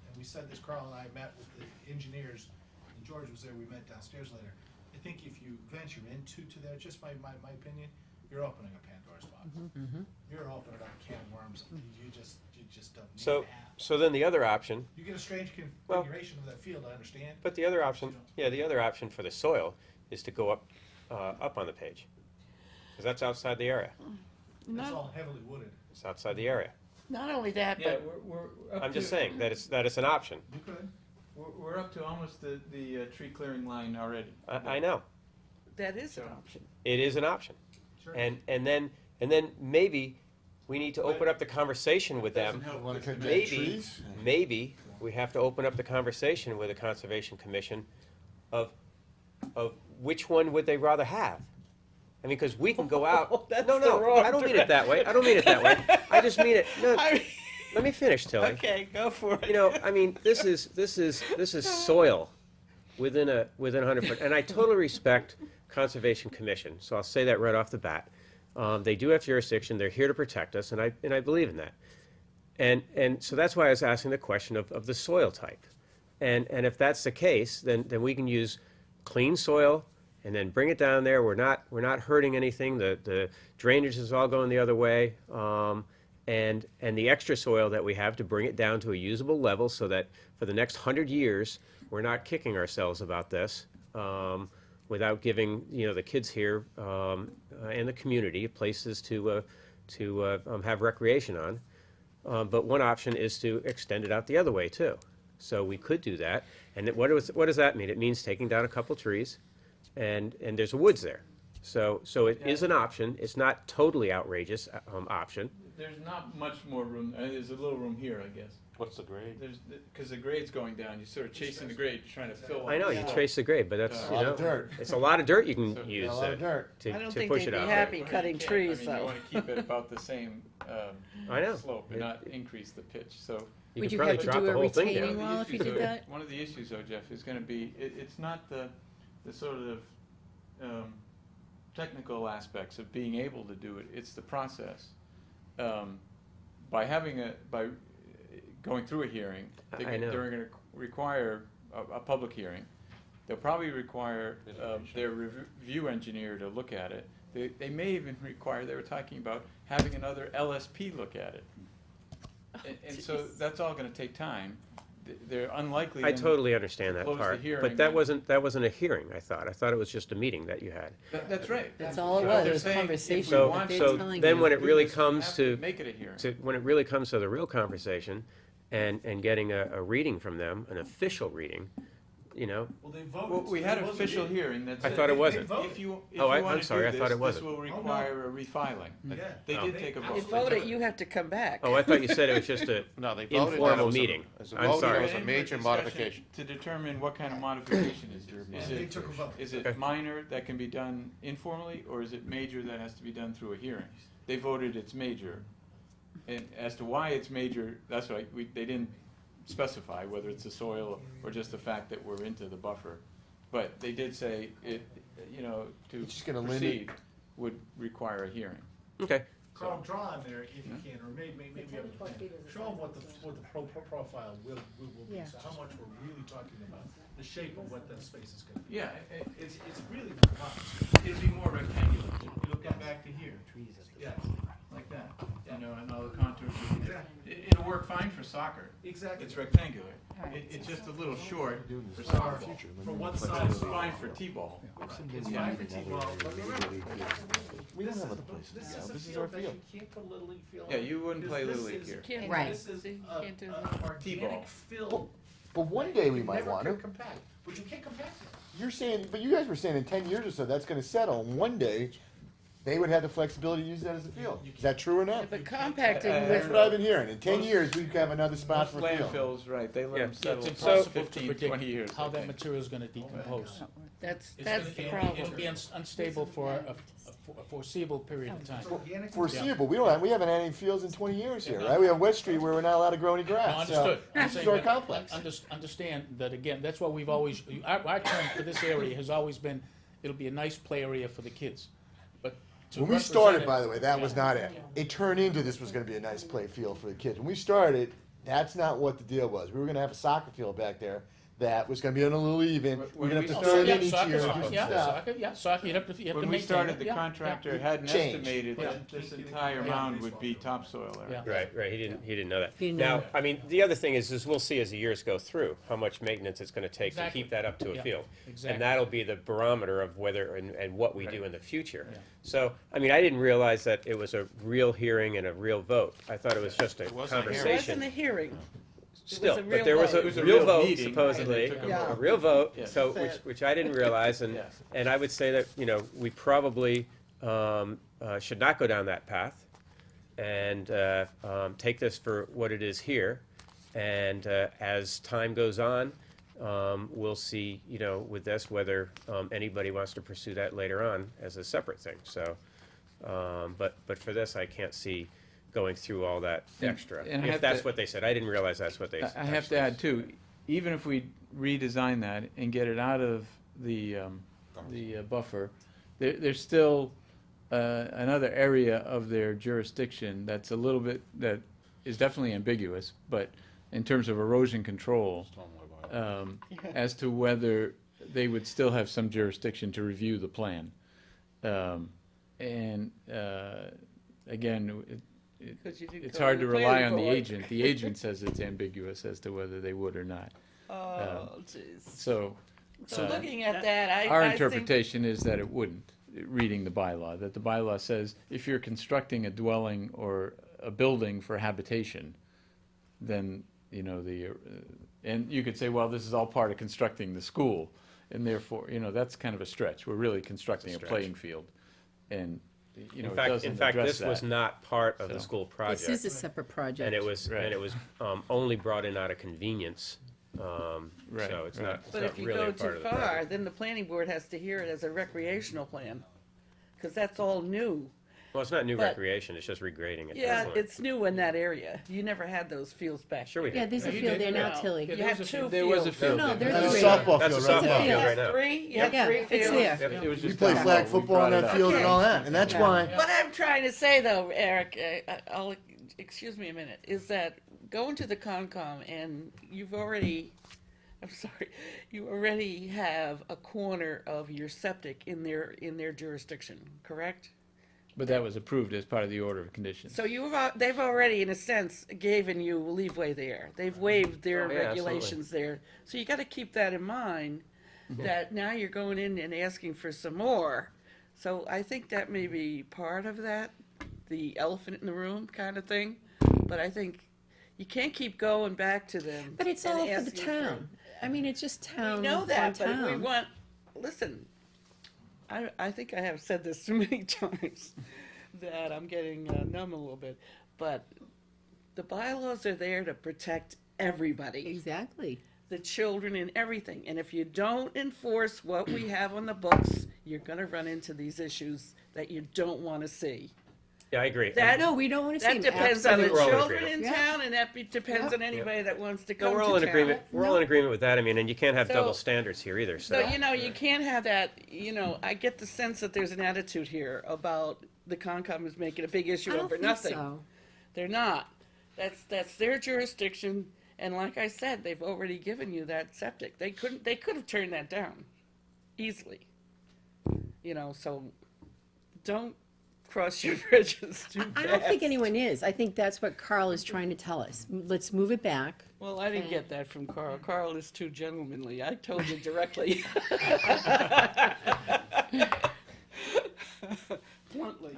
and we said this, Carl and I met with the engineers, and George was there, we met downstairs later. I think if you venture into there, just my opinion, you're opening a Pandora's box. You're opening up a can of worms, you just don't need So, to have. so then the other option, You get a strange Well- configuration of that field, I understand. but the other option, the other option for the soil is to go up on the page. Because that's outside the area. It's Not, all heavily wooded. It's outside the area. not only that, yeah, but we're up I'm just to- saying that it's an option. You could. We're up to almost the tree clearing line already. I know. that is an So- option. It is an option. Sure. And then maybe we need to open up the conversation with them. Doesn't help Wanna with cut the down Maybe, trees? maybe we have to open up the conversation with the Conservation Commission of which one would they rather have? I mean, because we can go out. That's No, the no, wrong I don't mean it that way. I don't mean it that way. I just mean it. No, I mean, let me finish, Tilly. okay, go for it. You know, I mean, this is soil within 100 foot, and I totally respect Conservation Commission. So I'll say that right off the bat. They do have jurisdiction. They're here to protect us, and I believe in that. And so that's why I was asking the question of the soil type. And if that's the case, then we can use clean soil and then bring it down there. We're not hurting anything. The drainage is all going the other way. And the extra soil that we have to bring it down to a usable level so that for the next 100 years, we're not kicking ourselves about this without giving, the kids here and the community places to have recreation on. But one option is to extend it out the other way too. So we could do that. And what does that mean? It means taking down a couple trees and there's a woods there. So it is an option. It's not totally outrageous option. There's not much more room, there's a little room here, I guess. what's the grade? Because the grade's going down, you're sort of chasing the grade, trying to fill. I know, you trace the grade, but that's, A lot of dirt. it's a lot of dirt you can So- use A lot of dirt. to I don't to think push they'd it be out. happy Well, cutting you can't. trees, I mean, though. you want to keep it about the same I know. slope and not increase the pitch, so. You Would could you probably have to drop do the a whole thing retaining down. wall? Well, if you did that- One of the issues though, Jeff, is gonna be, it's not the sort of technical aspects of being able to do it, it's the process. By going through a hearing, I know. they're gonna require a public hearing. They'll probably require their review engineer to look at it. They may even require, they were talking about having another LSP look at it. And so that's all gonna take time. They're unlikely. I then totally understand that close the part, hearing but that and- wasn't a hearing, I thought. I thought it was just a meeting that you had. That's right. That's all it But was, they're it was saying if we conversation. So, want They're so telling then you. when it really We comes have to, make it a hearing. when it really comes to the real conversation and getting a reading from them, an official reading, you know, Well, they voted. Well, we so had it an wasn't official it. hearing that I said. thought it wasn't. voted. If you Oh, I'm want to sorry, do I thought this, it wasn't. this will require a refiling. Yeah. They Oh. did take a You vote. vote it, you have to come back. oh, I thought you said it was just a No, they voted that it informal was meeting. As a I'm vote, sorry. it was a major Discussion modification. To determine what kind of modification is there. Is They it, took a vote. is it Okay. minor that can be done informally, or is it major that has to be done through a hearing? They voted it's major. And as to why it's major, that's right, they didn't specify whether it's the soil or just the fact that we're into the buffer. But they did say it, you know, to It's just gonna limit- proceed would require a hearing. Okay. Carl, draw on there if you can, or maybe you have a plan. Show them what the profile will be, Yeah. so how much we're really talking about, the shape of what that space is gonna be. Yeah, It's really not much. it'll be more rectangular. It'll come back to here. Yeah, Like that, you know, and all the contours. exactly, It'll work fine for soccer. exactly. It's rectangular. Alright. It's just a little short for For softball. for one But side. it's fine for T-ball. It's fine for T-ball, but remember, We don't this have is, other places this now. is a This is our field that field. you can't put Little League field on. Yeah, you wouldn't play Because Little this League is here. Can't, Right. this is, you can't do that. T-ball. Organic fill. But one day we You might never want can to. compact, but you can't compact it. You're saying, but you guys were saying in 10 years or so that's going to settle. And one day, they would have the flexibility to use that as a field. Is that true or not? But compacting That's with, what I've been hearing. In 10 years, we could have another spot Most for a field. landfills, right, they let Yeah. them settle It's for impossible to 15, 20 years. predict how I that think. material is gonna decompose. that's It's the gonna be- problem. It'll be unstable for a foreseeable period of time. Organic. Foreseeable. We haven't had any fields in 20 years here, right? We have West Street where we're not allowed to grow any No, grass. understood. I'm This is saying our that- complex. Understand that, again, that's what we've always, our term for this area has always been, it'll be a nice play area for the kids. But to When we represent started, it- by the way, that was Yeah. not it. It turned into this was going to be a nice play field for the kids. When we started, that's not what the deal was. We were going to have a soccer field back there that was going to be on a little even. When We're going we to have Oh, to fill it yeah, in each soccer, year and do soccer, some yeah, stuff. soccer, you have to maintain it. When we started, the yeah, contractor yeah. hadn't Changed. estimated Yeah. that this entire mound would be topsoil area. Yeah. Right, he didn't know that. He didn't Now, know. I mean, the other thing is we'll see as the years go through, how much maintenance it's gonna take to Exactly. keep that up to a Yeah, field. exactly. And that'll be the barometer of whether and what we do Right. in the future. Yeah. So, I mean, I didn't realize that it was a real hearing and a real vote. I thought it was just a It wasn't a hearing. It conversation. wasn't a hearing. Still, a but real there was vote. a It was a real real vote meeting, and supposedly, they took a vote. a real vote, Yes. so, That's it. which I didn't realize, and, Yes. and I would say that, you know, we probably, should not go down that path and, take this for what it is here. And, as time goes on, we'll see, you know, with this, whether, anybody wants to pursue that later on as a separate thing, so. But for this, I can't see going through all that And- extra, and I if have that's to- what they said. I didn't realize that's what they I have to add too, even if we redesign that and get it out of the buffer, there's still another area of their jurisdiction that's a little bit, that is definitely ambiguous, but in terms of erosion control, as to whether they would still have some jurisdiction to review the plan. And again, 'Cause you didn't it's go hard to to the rely planning on the board. agent. The agent says it's ambiguous as to whether they would or not. Oh, jeez. So So uh, looking at that, our I think, interpretation is that it wouldn't, reading the bylaw, that the bylaw says if you're constructing a dwelling or a building for habitation, then, you know, and you could say, well, this is all part of constructing the school, and therefore, you know, that's kind of a stretch. We're really constructing a stretch. playing field, and, you know, In it fact, doesn't in fact, address this was that. not part of the So- school This project. is a separate project. And it was, Right. and it was, only brought in out of convenience, Right, so it's right. not, it's but not if you really go a part too of the far, project. then the planning board has to hear it as a recreational plan. Cause that's all new. Well, it's not new but- recreation, it's just regrading at Yeah, that point. it's new in that area. You never had those fields back Sure we there. Yeah, there's a Yeah, you field did, there now, yeah. Tilly. Yeah, You there had was a two field. There was a fields. field. No, there. there's That's a three. softball That's a field right softball now. field. field You right had now. three, you had Yeah, three it's fields. there. Yep, it was You just play down flag there. We football on brought it that up. field and Okay. all that, and that's Yeah. why. What I'm trying to say though, Eric, I'll, excuse me a minute, is that going to the Concom and you've already I'm sorry, you already have a corner of your septic in their jurisdiction, correct? But that was approved as part of the order of conditions. So they've already, in a sense, given you leeway there. They've waived their Oh, yeah, regulations there. So you gotta keep that in mind, that now you're going in and asking for some more. So I think that may be part of that, the elephant in the room kind of thing. But I think you can't keep going back to them. But it's and all for the asking town. I mean, it's just town. We know that, for but we town. want, listen, I think I have said this too many times, that I'm getting numb a little bit, but the bylaws are there to protect everybody, Exactly. the children and everything. And if you don't enforce what we have on the books, you're gonna run into these issues that you don't wanna see. Yeah, I agree. That- No, we don't want to see That them. depends on the Absolutely. We're all in children in agreement. town, and that depends on anybody that wants to No, come we're to all in town. agreement. We're all in agreement with that. I mean, and you can't have So- double standards here either, So, so. you know, you can't have that, you know, I get the sense that there's an attitude here about the Concom is making a big issue I don't over think nothing. so. They're not. That's their jurisdiction, and like I said, they've already given you that septic. They could have turned that down easily. You know, so don't cross your bridges too fast. I don't think anyone is. I think that's what Carl is trying to tell us. Let's move it back. Well, I didn't get that from Carl. Carl is too gentlemanly. I told you directly. Bluntly.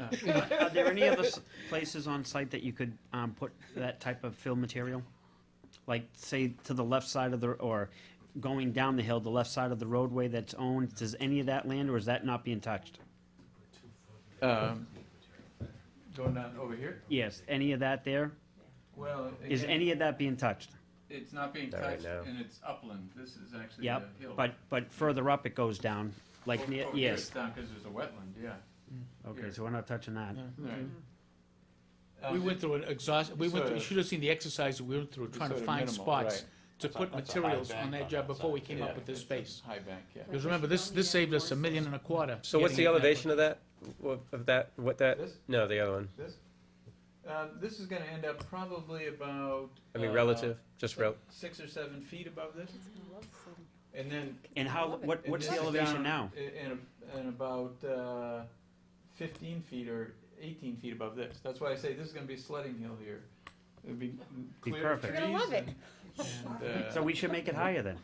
Are there any other places on site that you could put that type of fill material? Like, say, to the left side of the, or going down the hill, the left side of the roadway that's owned, does any of that land, or is that not being touched? Going down over here? Yes, any of that there? Well, Is any of that being touched? It's not being Not right touched, now. and it's upland. This is actually Yep, the hill. but further up it goes down, like near, Over here it's yes. down because there's a wetland, yeah. Okay, so we're not touching that. Right. We went through an exhaust, we Sort you of- should have seen the exercise we went through, trying to sort of find minimal, spots right. to That's a- put that's a high materials bank on that on job that before we side. came Yeah, up with this it's space. High bank, yeah. Because remember, this saved us $1.25 million. So what's the getting it that elevation way. of that? Of that, what that? This? No, the other one. This is gonna end up probably about. I mean, relative, just rel, 6 or 7 feet above this. And then. And how, and what's this the is elevation down now? In about 15 feet or 18 feet above this. That's why I say this is gonna be a sledding hill here. It'd be Be clear of perfect. trees. You're gonna love it. And, So we should make it higher then.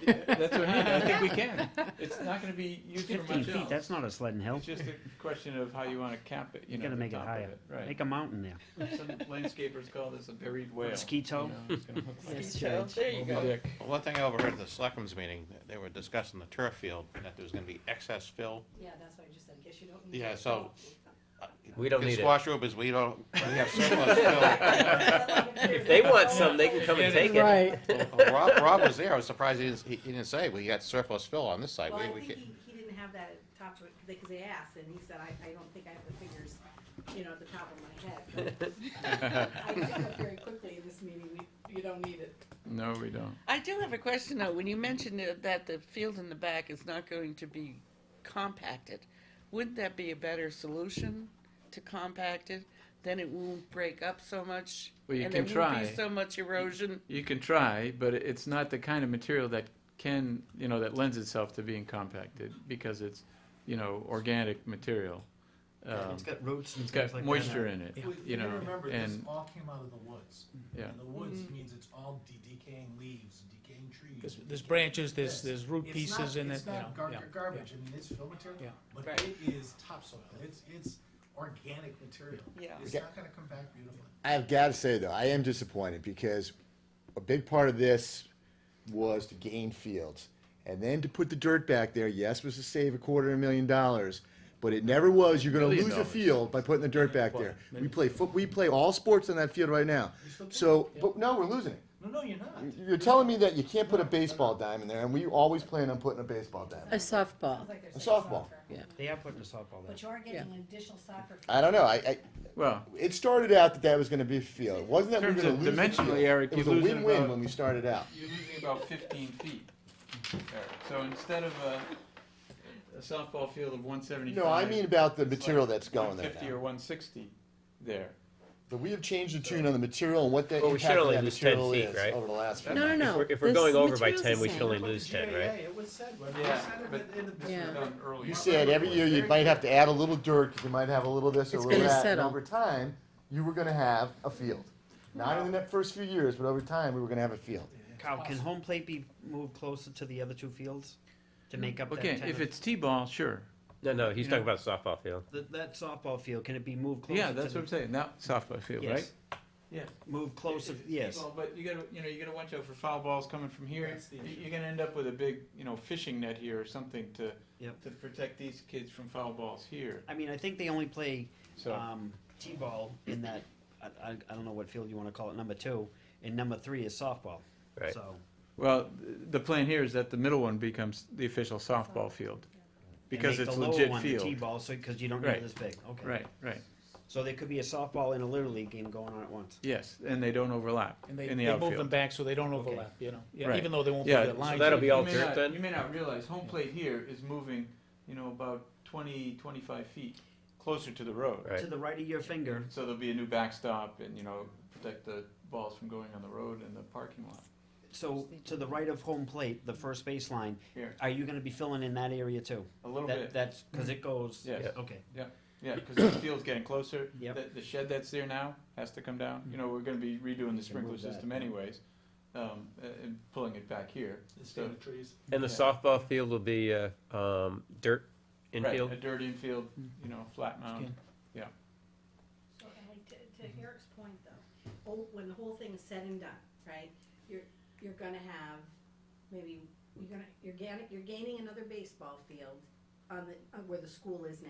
that's what I mean, I think we can. It's not gonna be used for 15 much feet, else. that's not a sledding hill. It's just a question of how you wanna cap it, you You know, gotta the make it top of higher. Right. Make a mountain there. Some landscapers call this a buried whale. Skeeto. You know, it's gonna hook right Yes, So, Judge. there you over go. Dick. One thing I overheard at the selectmen's meeting, they were discussing the turf field, that there was gonna be excess fill. Yeah, that's what I just said. I guess you don't Yeah, so. We don't need it. Squash Rubens, we have surplus fill. If they want some, they can come and take it. Right. Well, Rob was there, I was surprised he didn't say, we got surplus fill on this side. Well, I We think can't- he didn't have that at top of it, because they asked, and he said, I don't think I have the figures, you know, at the top of my head. But I picked up very quickly in this meeting, you don't need it. No, we don't. I do have a question though. When you mentioned that the field in the back is not going to be compacted, wouldn't that be a better solution to compact it? Then it won't break up so much, Well, you and can there won't try. be so much erosion. You can try, but it's not the kind of material that can, that lends itself to being compacted because it's, organic material. It's got roots and It's things got like that. moisture in it, Well, you gotta remember, this and, all came out of the woods. yeah. And the woods means it's all decaying leaves, decaying trees. There's branches, there's root It's pieces not- in it, It's you know. not garbage, I mean, it's fill material, Yeah. but Right. it is topsoil, it's organic material. Yeah. It's Okay. not gonna come back beautifully. I've got to say though, I am disappointed because a big part of this was to gain fields, and then to put the dirt back there. Yes, was to save $250,000, but it never was. You're going to $1 lose million. a field by putting the dirt back there. We play all sports on that field right now. So, but no, we're losing it. No, you're not. You're telling me that you can't put a baseball diamond there, and we always plan on putting a baseball A diamond. softball. Sounds like they're A saying softball. soccer. They are putting a softball there. But you are getting an additional soccer field. I don't know. Well, It started out that was going to be a field. It wasn't that we were In going terms to of lose the dimensionally, field. Eric, It was you're a losing win-win about- when we started out. you're losing about 15 feet, Eric. So instead of a softball field of 175. No, I mean about the it's material like that's going there 150 now. or 160 there. But we have changed the tune on the material and what that Well, we should impact of only that lose 10 material feet, is right? over the last few No, no, months. no. If we're This going over by material's 10, the we should same. only lose 10, right? It was said, when we Yeah, said but it in the. this Yeah. was done earlier. You said every year you might have to add a little dirt, 'cause you might have a little this or a It's little gonna that, and settle. over time, you were gonna have a field. Not in the first few years, but over time, we were gonna have a field. Kyle, can home plate be moved closer to the other two fields to make up that Okay, 10? if it's T-ball, sure. No, he's You talking know- about the softball field. That softball field, can it be moved closer? Yeah, to that's the- what I'm saying, now softball field, right? Yes. Yeah. Move closer, yes. Well, but you gotta watch out for foul balls coming from here. That's the issue. You're gonna end up with a big, fishing net here or something to Yep. protect these kids from foul balls here. I mean, I think they only play So, T-ball in that, I don't know what field you wanna call it, number 2, and number 3 is softball. Right. So, well, the plan here is that the middle one becomes the official softball field. Because and make it's the lower legit one the field. T-ball, so, cause you don't need Right. it this big, okay. Right, So there could be a softball and a Little League game going on at once. yes, and they don't overlap And they, in the they move them outfield. back so they don't overlap, Yeah, Right. even though they won't be Yeah, the so lines. that'll be You all may dirt not- then? You may not realize, home plate here is moving, about 25 feet closer to the road. Right. To the right of your finger, So there'll be a new backstop and, protect the balls from going on the road and the parking lot. so to the right of home plate, the first baseline, Here, are you gonna be filling in that area too? a little bit. That's, cause it goes, Yes. okay. Yeah, because the field's getting closer. Yep. The shed that's there now has to come down. We're gonna be redoing the sprinkler move that, system yeah. anyways, and pulling it back here. The state of trees. And the Yeah. softball field will be dirt infield? Right, a dirt infield, flat mound. Skin. So Ally, to Eric's point though, when the whole thing is said and done, right, you're gonna have, maybe, you're gaining another baseball field on where the school is now,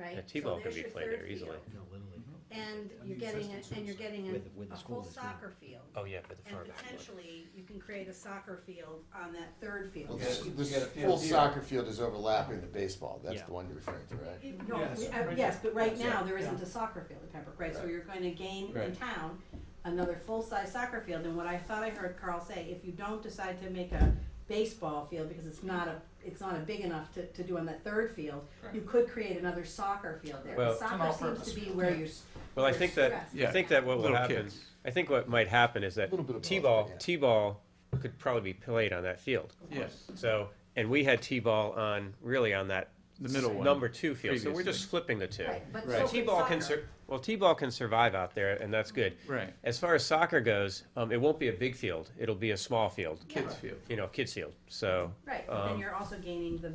right? Yeah, T-ball So can there's be your played third there easily. field. No, Little League. And On you're the getting, existing and you're getting a With the a school full is now. soccer field. Oh, yeah, but the And far back one. potentially, you can create a soccer field on that third field. Well, Yeah, this you this got a field full here. soccer field is overlapping the baseball, that's Yeah. the one you're referring to, right? No, Yes, right yes, there. but right now, Yeah, there isn't yeah. a soccer field at Pembroke, right? So Right. you're going to gain in Right. town another full-size soccer field. And what I thought I heard Carl say, if you don't decide to make a baseball field, because it's not a big enough to do on that third field, you could create another soccer field there. Well- It's an Soccer seems all-purpose to be field. where you're, Well, I you're think that, stressed. Yeah. I think that what will Little happen, kids. I think what might happen is that Little bit of both, T-ball, yeah. T-ball could probably be played on that field. Yes, So, and we had T-ball really on that the middle one. number 2 field, so we're previously. just flipping the two. Right, but Right. so could T-ball can soccer. T-ball can survive out there, and that's good. Right, As far as soccer goes, it won't be a big field, it'll be a small field, kids field. kids field, so. Right, but then um, you're also gaining the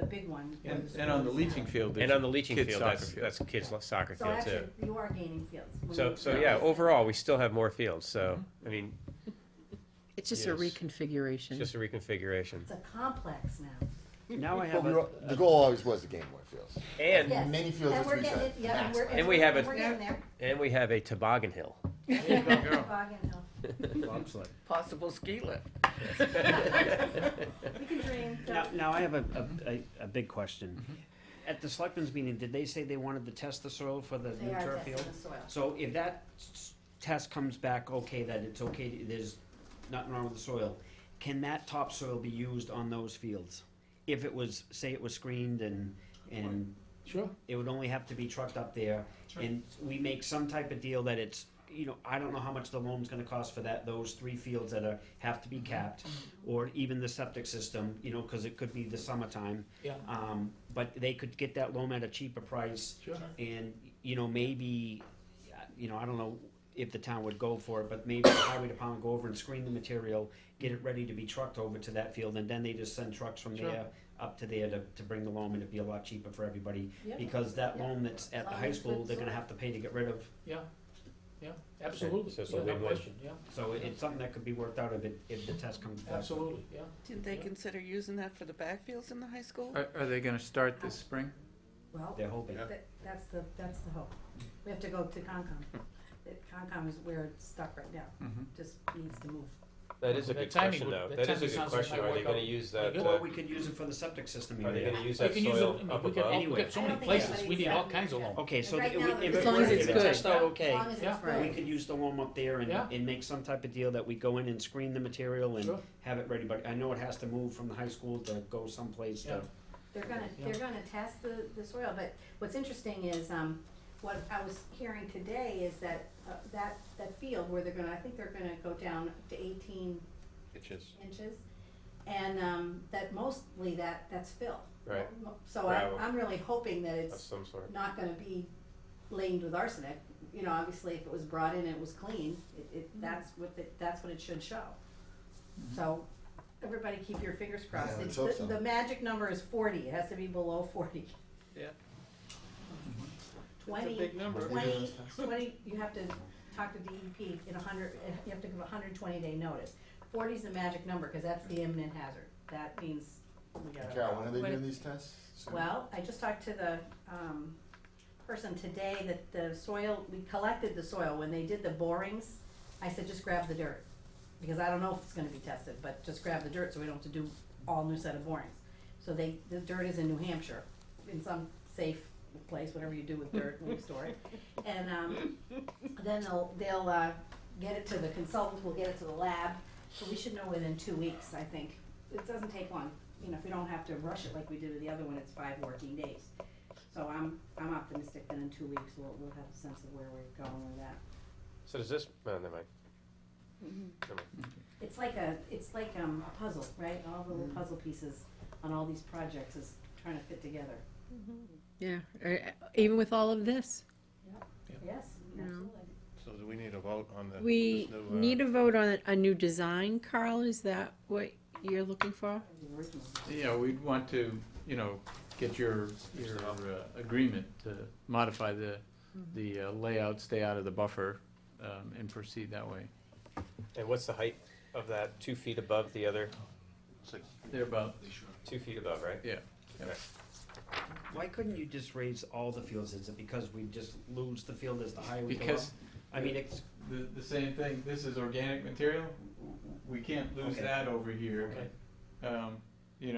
big one. where the And on the school is leaching now. field, And there's on the leaching kids field, soccer that's kids soccer So field too. actually, you are gaining fields. when So, you- so yeah, overall, we still have more fields, so, I mean, It's just a Yes. reconfiguration. it's just a reconfiguration. It's a complex now. Now I But have the goal always was to gain more fields. And, Yes. Many fields And as we're we getting said, it, yeah, and we're. maximize. And we have We're getting there. and we have a toboggan hill. Toboggan Hill. bobsled. Possible ski lift. We can dream. Now I have a big question. At the selectmen's meeting, did they say they wanted to test the soil for the They new are turf testing field? the soil. So if that test comes back okay, that it's okay, there's nothing wrong with the soil, can that topsoil be used on those fields? If it was, say it was screened and Sure. it would only have to be trucked up there, and we make some type of deal that it's, I don't know how much the loam's gonna cost for those 3 fields that have to be capped, or even the septic system, cause it could be the summertime. Yeah. But they could get that loam at a cheaper price, Sure. and, maybe, I don't know if the town would go for it, but maybe the highway department go over and screen the material, get it ready to be trucked over to that field, and then they just send trucks from Sure. there up to there to bring the loam, and it'd be a lot cheaper for everybody. Yep. Because that Yep. loam that's at the As long high as school, it's they're gonna soil. have to pay to get rid of. Yeah, absolutely. So it's a Yeah, no win-win. question, yeah, So it's something that could be worked out if the test comes back. absolutely, yeah. Didn't they consider using that for the backfields in the high school? Are they gonna start this spring? Well, They're hoping. that's the hope. We have to go to Concom. Concom is where it's stuck right now, Mhm. just needs to move. That is a That good timing question, would- though. that That is a timing good sounds like it question. might Are they work gonna out. use that, Or we could use it for the septic system are they area. gonna use We that can use it, soil I mean, up we get, above? Anyway. we get so many I don't think places, anybody's we need all said kinds of yet. loam. Okay, so Right if now, it- if As it long as were- it's if it good. test out As okay, long as it's Yeah. right. we could use the loam up there Yeah. and make some type of deal that we go in and screen the material and Sure. have it ready, but I know it has to move from the high school to go someplace Yeah. to. They're gonna test the soil, but what's interesting is, what I was hearing today is that, that field where I think they're gonna go down to 18 Itches. inches, and, that mostly that's fill. Right. So Gravel. I'm really hoping that Of it's some sort. not gonna be laden with arsenic. You know, obviously, if it was brought in and it was clean, that's what it should show. So, everybody keep your fingers crossed. Yeah, let's It's hope so. the magic number is 40, it has to be below 40. Yeah. 20, big number. 20, you have to talk to DEP in 100, you have to give a 120-day notice. 40 is the magic number, because that's the imminent hazard. That means we gotta. Carol, when are they What- doing these tests? Soon? Well, I just talked to the, person today that the soil, we collected the soil, when they did the borings, I said, just grab the dirt. Because I don't know if it's gonna be tested, but just grab the dirt so we don't have to do all new set of borings. So the dirt is in New Hampshire, in some safe place, whatever you do with dirt when you store it. And, then they'll get it to the consultant, we'll get it to the lab, so we should know within 2 weeks, I think. It doesn't take long, you know, if we don't have to rush it like we did with the other one, it's 5 working days. So I'm optimistic that in 2 weeks we'll have a sense of where we're going with that. So does this, no, never mind. Never mind. It's like a puzzle, right? All the little puzzle pieces on all these projects is trying to fit together. Yeah, even with all of this. Yes, absolutely. So do we need a vote on the? We this new, need a vote on a new design, Carl, is that what you're looking for? The original. Yeah, we'd want to, get your agreement to modify the layout, stay out of the buffer, and proceed that way. And what's the height of that? 2 feet above the other? They're about, 2 feet above, right? yeah. Okay. Why couldn't you just raise all the fields? Is it because we just lose the field as the higher we go up? Because I mean, it's, the same thing, this is organic material, we can't lose Okay. that over here. Okay. You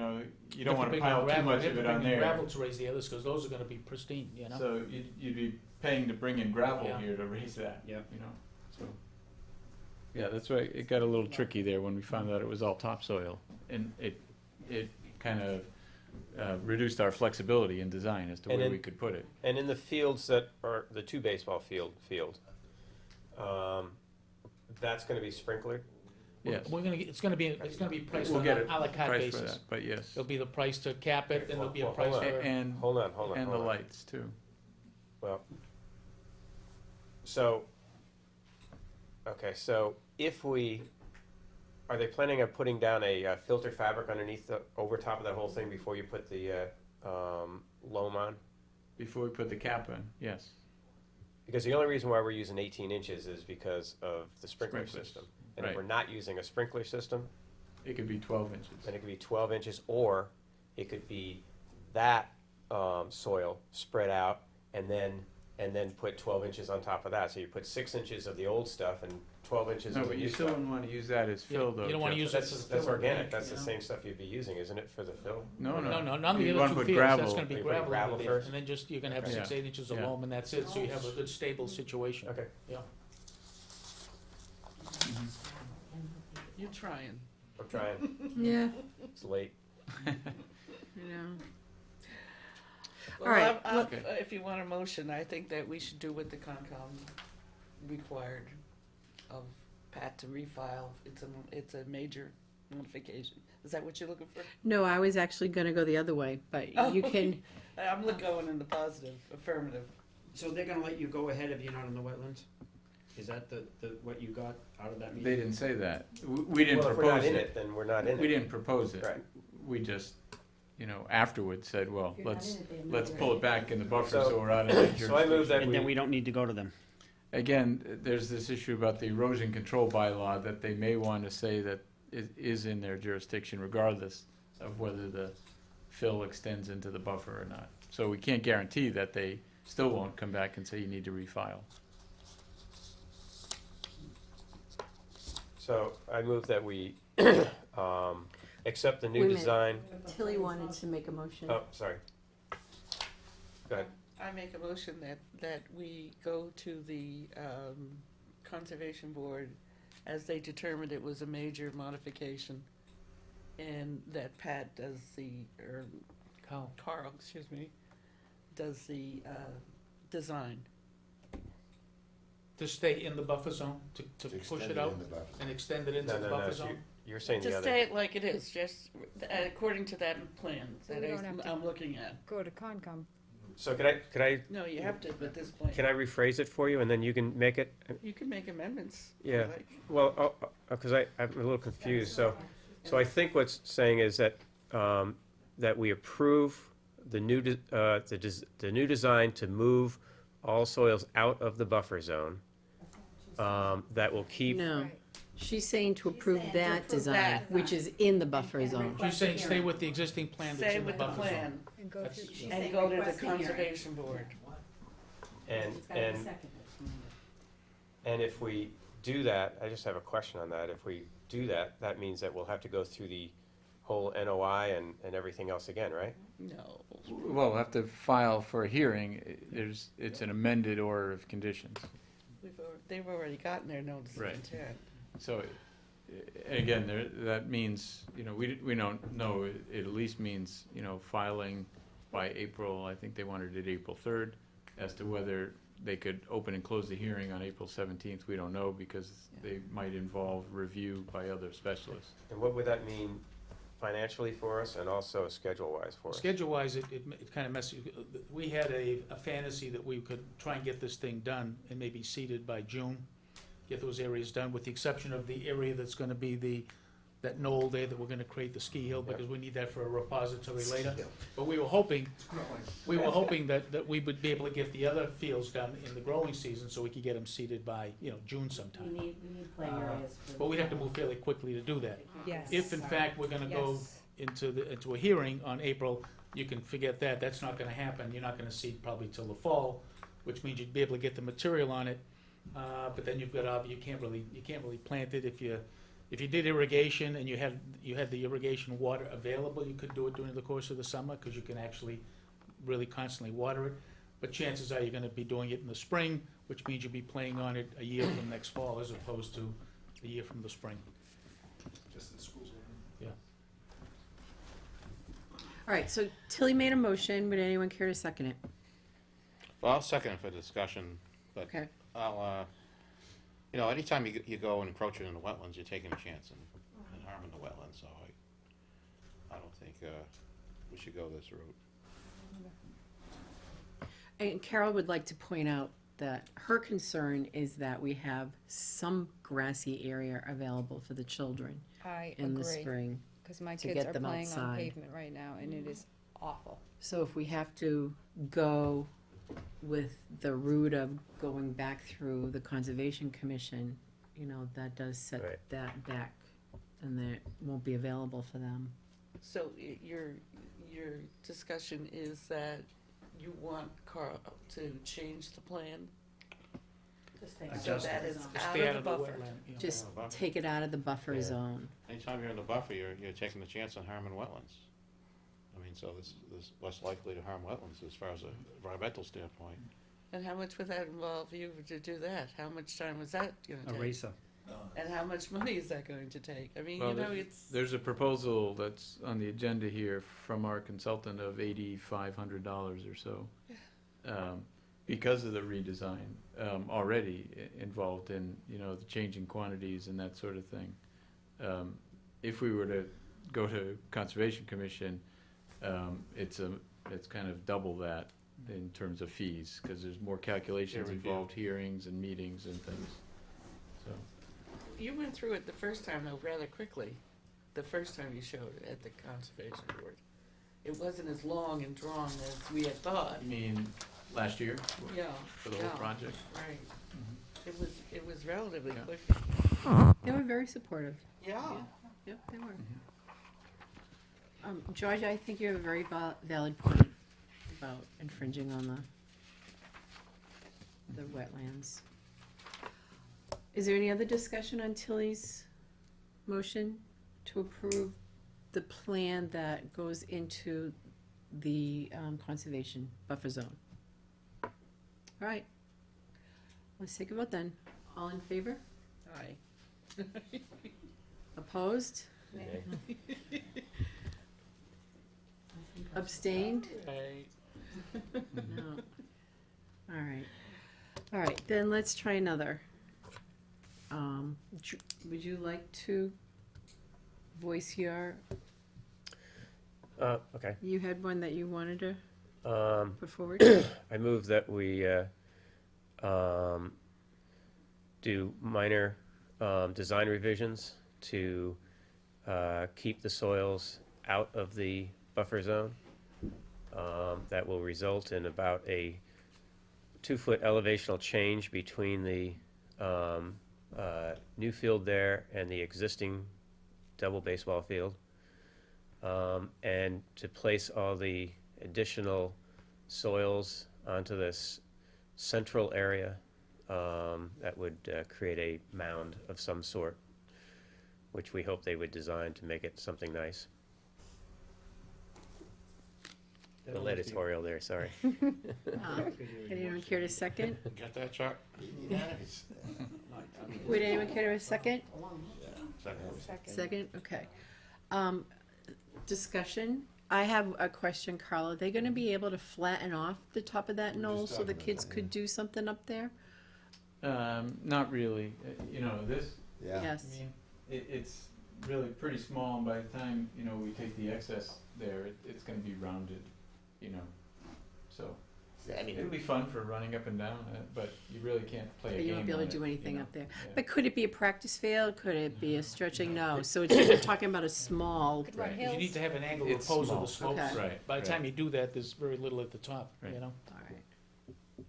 You don't wanna pile too much of it on there. Gravel to raise the others, cause those are gonna be pristine, you know? So you'd be paying to bring in gravel Yeah. here to raise that, Yep. so. Yeah, that's why it got a little tricky there when we found out it was all topsoil, and it kind of reduced our flexibility in design as to And where then- we could put it. And in the fields that are the 2 baseball field, that's gonna be sprinklered? Yes. It's gonna be priced We'll on get a it à la carte priced for basis. that, but yes. There'll be the price to cap it, and there'll be a Well, price hold on. for. And, Hold on. and the lights too. Well, so, okay, so if are they planning on putting down a filter fabric underneath over top of that whole thing before you put the loam on? Before we put the cap in, yes. Because the only reason why we're using 18 inches is because of the sprinkler Sprinklers, system. And if right. we're not using a sprinkler system, It could be 12 inches. then it could be 12 inches, or it could be that soil spread out and then put 12 inches on top of that. So you put 6 inches of the old stuff and 12 inches No, of the but new you still stuff. wouldn't want to use that as Yeah, fill though. you don't wanna Jeff. use it as That's fill organic, that's you the know? same stuff you'd be using, isn't it, for the fill? No, No, none of the You other wanna 2 put fields, that's gravel. gonna be You put gravel gravel over there, first? and then just, you're gonna have Yeah. 6, 8 inches of Yeah. loam, and that's it, so you have a good stable situation. Okay. Yeah. You're trying. I'm trying, Yeah, it's late. you know. Well, right, look- if you want a motion, I think that we should do what the Concom required of Pat to refile. It's a major modification. Is that what you're looking for? No, I was actually gonna go the other way, but you can, I'm going in the positive, affirmative. so they're gonna let you go ahead if you're not in the wetlands? Is that the what you got out of that meeting? They didn't say that. We didn't Well, if we're not propose in it. it, then we're not in it. We didn't propose it. Right. We just, afterwards said, well, If you're not let's, in it, they have no let's right. pull it back in the buffer So- so we're out of that So I move jurisdiction. that And then we, we don't need to go to them. Again, there's this issue about the erosion control bylaw that they may want to say that it is in their jurisdiction regardless of whether the fill extends into the buffer or not. So we can't guarantee that they still won't come back and say you need to refile. so I move that we accept the Wait a new minute. design. Tilly wanted to make a motion. Oh, sorry. Go ahead. I make a motion that we go to the Conservation Board as they determined it was a major modification, and that Pat does or Carl. Carl, excuse me, does the design? To stay in the buffer zone, to push extend it it out in the buffer. and extend it into No, the no, no, buffer so zone? you're saying the To other. stay it like it is, just according to that plan So that we don't have to- I'm looking at. Go to Concom. So could I, No, you have to at this point. can I rephrase it for you and then you can make it? You can make amendments. if you Yeah. like. Well, because I'm a little confused, so I think what's saying is that, that we approve the new, the new design to move all soils out of the buffer zone, that will keep. No, Right. she's saying to approve saying to that approve design, that which is in the buffer zone. She's saying stay with the existing plan that's Stay in the with the buffer zone. plan And go That's- through. She's and saying go to the request a hearing. conservation board. And, It's gotta be and, seconded. and if we do that, I just have a question on that. If we do that, that means that we'll have to go through the whole NOI and everything else again, right? No. Well, we'll have to file for a hearing. It's an amended order of conditions. They've already gotten their notice of Right. intent. So, again, that means, we don't know, it at least means, filing by April, I think they wanted it April 3rd. As to whether they could open and close the hearing on April 17th, we don't know, because they might involve review by other specialists. And what would that mean financially for us and also schedule-wise for us? Schedule-wise, it kind of messes, we had a fantasy that we could try and get this thing done and maybe seated by June, get those areas done, with the exception of the area that's gonna be that knoll there that we're gonna create the ski hill, because we need that for a repository later. But we were hoping that we would be able to get the other fields done in the growing season, so we could get them seeded by, June We sometime. need playing areas for. But we'd have to move fairly quickly to do that. Yes. If in fact we're gonna go Yes. into a hearing on April, you can forget that, that's not gonna happen, you're not gonna see it probably till the fall, which means you'd be able to get the material on it, but then you've got, you can't really plant it. If you did irrigation and you had the irrigation water available, you could do it during the course of the summer, cause you can actually really constantly water it. But chances are you're gonna be doing it in the spring, which means you'll be playing on it a year from next fall as opposed to a year from the spring. Just the schools open. Yeah. All right, so Tilly made a motion. Would anyone care to second it? Well, I'll second it for discussion, but Okay. I'll, anytime you go and encroach into wetlands, you're taking a chance and harming the wetlands, so I don't think, we should go this route. And Carol would like to point out that her concern is that we have some grassy area available for the children I in the agree, spring. because my to kids get are them playing on outside. pavement right now, and it is awful. So if we have to go with the route of going back through the Conservation Commission, that does set Right. that back, and that won't be available for them. So your discussion is that you want Carl to change the plan? So Adjust that it. is Just out stay of the buffer. wetland, Just buffer. take it out of the buffer Yeah. zone. Anytime you're in the buffer, you're taking a chance on harming wetlands. I mean, so this is less likely to harm wetlands as far as a environmental standpoint. And how much would that involve you to do that? How much time was that gonna take? Eraser. And how much money is that going to take? I mean, Well, it's, There's a proposal that's on the agenda here from our consultant of $8,500 or so. Because of the redesign, already involved in, the changing quantities and that sort of thing. If we were to go to Conservation Commission, it's kind of double that in terms of fees, because there's more calculations Peer review. involved, hearings and meetings and things, so. you went through it the first time though rather quickly, the first time you showed it at the conservation board. It wasn't as long and drawn as we had thought. You mean last year Yeah. for the whole yeah, project? Right. Mhm. It was relatively Yeah. quick. They were very supportive. Yeah. Yep, they were. George, I think you have a very valid point about infringing on the wetlands. Is there any other discussion on Tilly's motion to approve the plan that goes into the conservation buffer zone? All right. Let's take a vote then. All in favor? Aye. Opposed? Okay. Abstained? Right. No. All All right, then let's try another. Would you like to voice your, Okay. you had one that you wanted to put forward? I move that we do minor design revisions to keep the soils out of the buffer zone. That will result in about a 2-foot elevational change between the new field there and the existing double baseball field. And to place all the additional soils onto this central area that would create a mound of some sort, which we hope they would design to make it something nice. A little editorial there, sorry. Anyone care to second? Get that, Chuck? Nice. Would anyone care to second? Second. Second, okay. Discussion. I have a question, Carla. Are they gonna be able to flatten off the top of that knoll so the kids could do something up there? Not really. You know, this, Yeah. Yes. I mean, it's really pretty small, and by the time, you know, we take the excess there, it's gonna be rounded, you know, so. I mean, It'll be fun for running up and down, but you really can't play a But game you won't be able on to do it, you anything know. up there. Yeah. But could it be a practice field? Could it be a stretching? No. So it's, you're talking about a small, Could run Right. You hills. need to have an angle It's repose of small. the slopes. Okay. Right, By the right. time you do that, there's very little at the top, Right. you know? all right.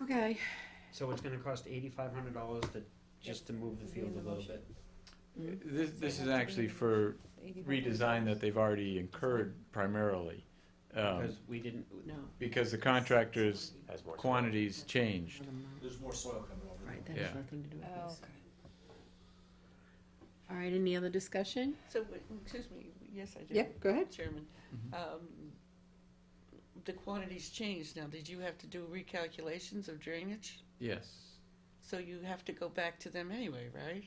Okay. So it's gonna cost $8,500 just to move the field a little bit. This is actually for redesign that they've already incurred primarily, Because we didn't, No. because the contractor's Has more soil. quantities changed. There's more soil coming over. Right, that Yeah. has nothing to do with Oh, this. okay. All right, any other discussion? So, excuse me, yes, I do. Yep, go ahead. Chairman, the quantities changed now. Did you have to do recalculations of drainage? Yes. So you have to go back to them anyway, right?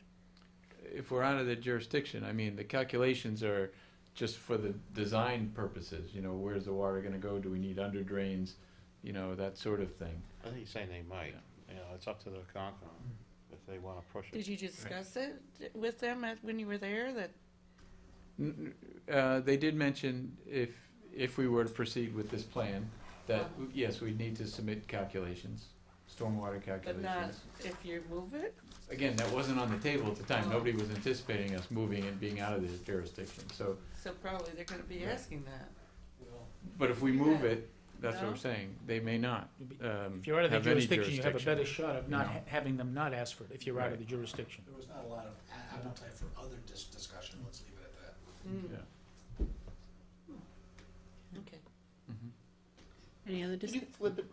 If we're out of the jurisdiction, I mean, the calculations are just for the design purposes, you know, where's the water gonna go? Do we need under drains? You know, that sort of thing. I think he's saying they might, you know, it's up to the Concom if they wanna push it. Did you discuss it with them when you were there, that, They did mention if we were to proceed with this plan, that, yes, we'd need to submit calculations, stormwater but not calculations. if you move it? Again, that wasn't on the table at the time. Nobody was anticipating us moving and being out of this jurisdiction, so, So probably they're gonna be asking that. but if we move it, that's what No? I'm saying, they may not, If you're out of the have any jurisdiction, you have a better jurisdiction. shot of not No. having them not ask for it, if you're out of Right. the jurisdiction. There was not a lot of appetite for other discussion, let's leave it at that. Yeah. Okay. Any other Can you discussion? flip it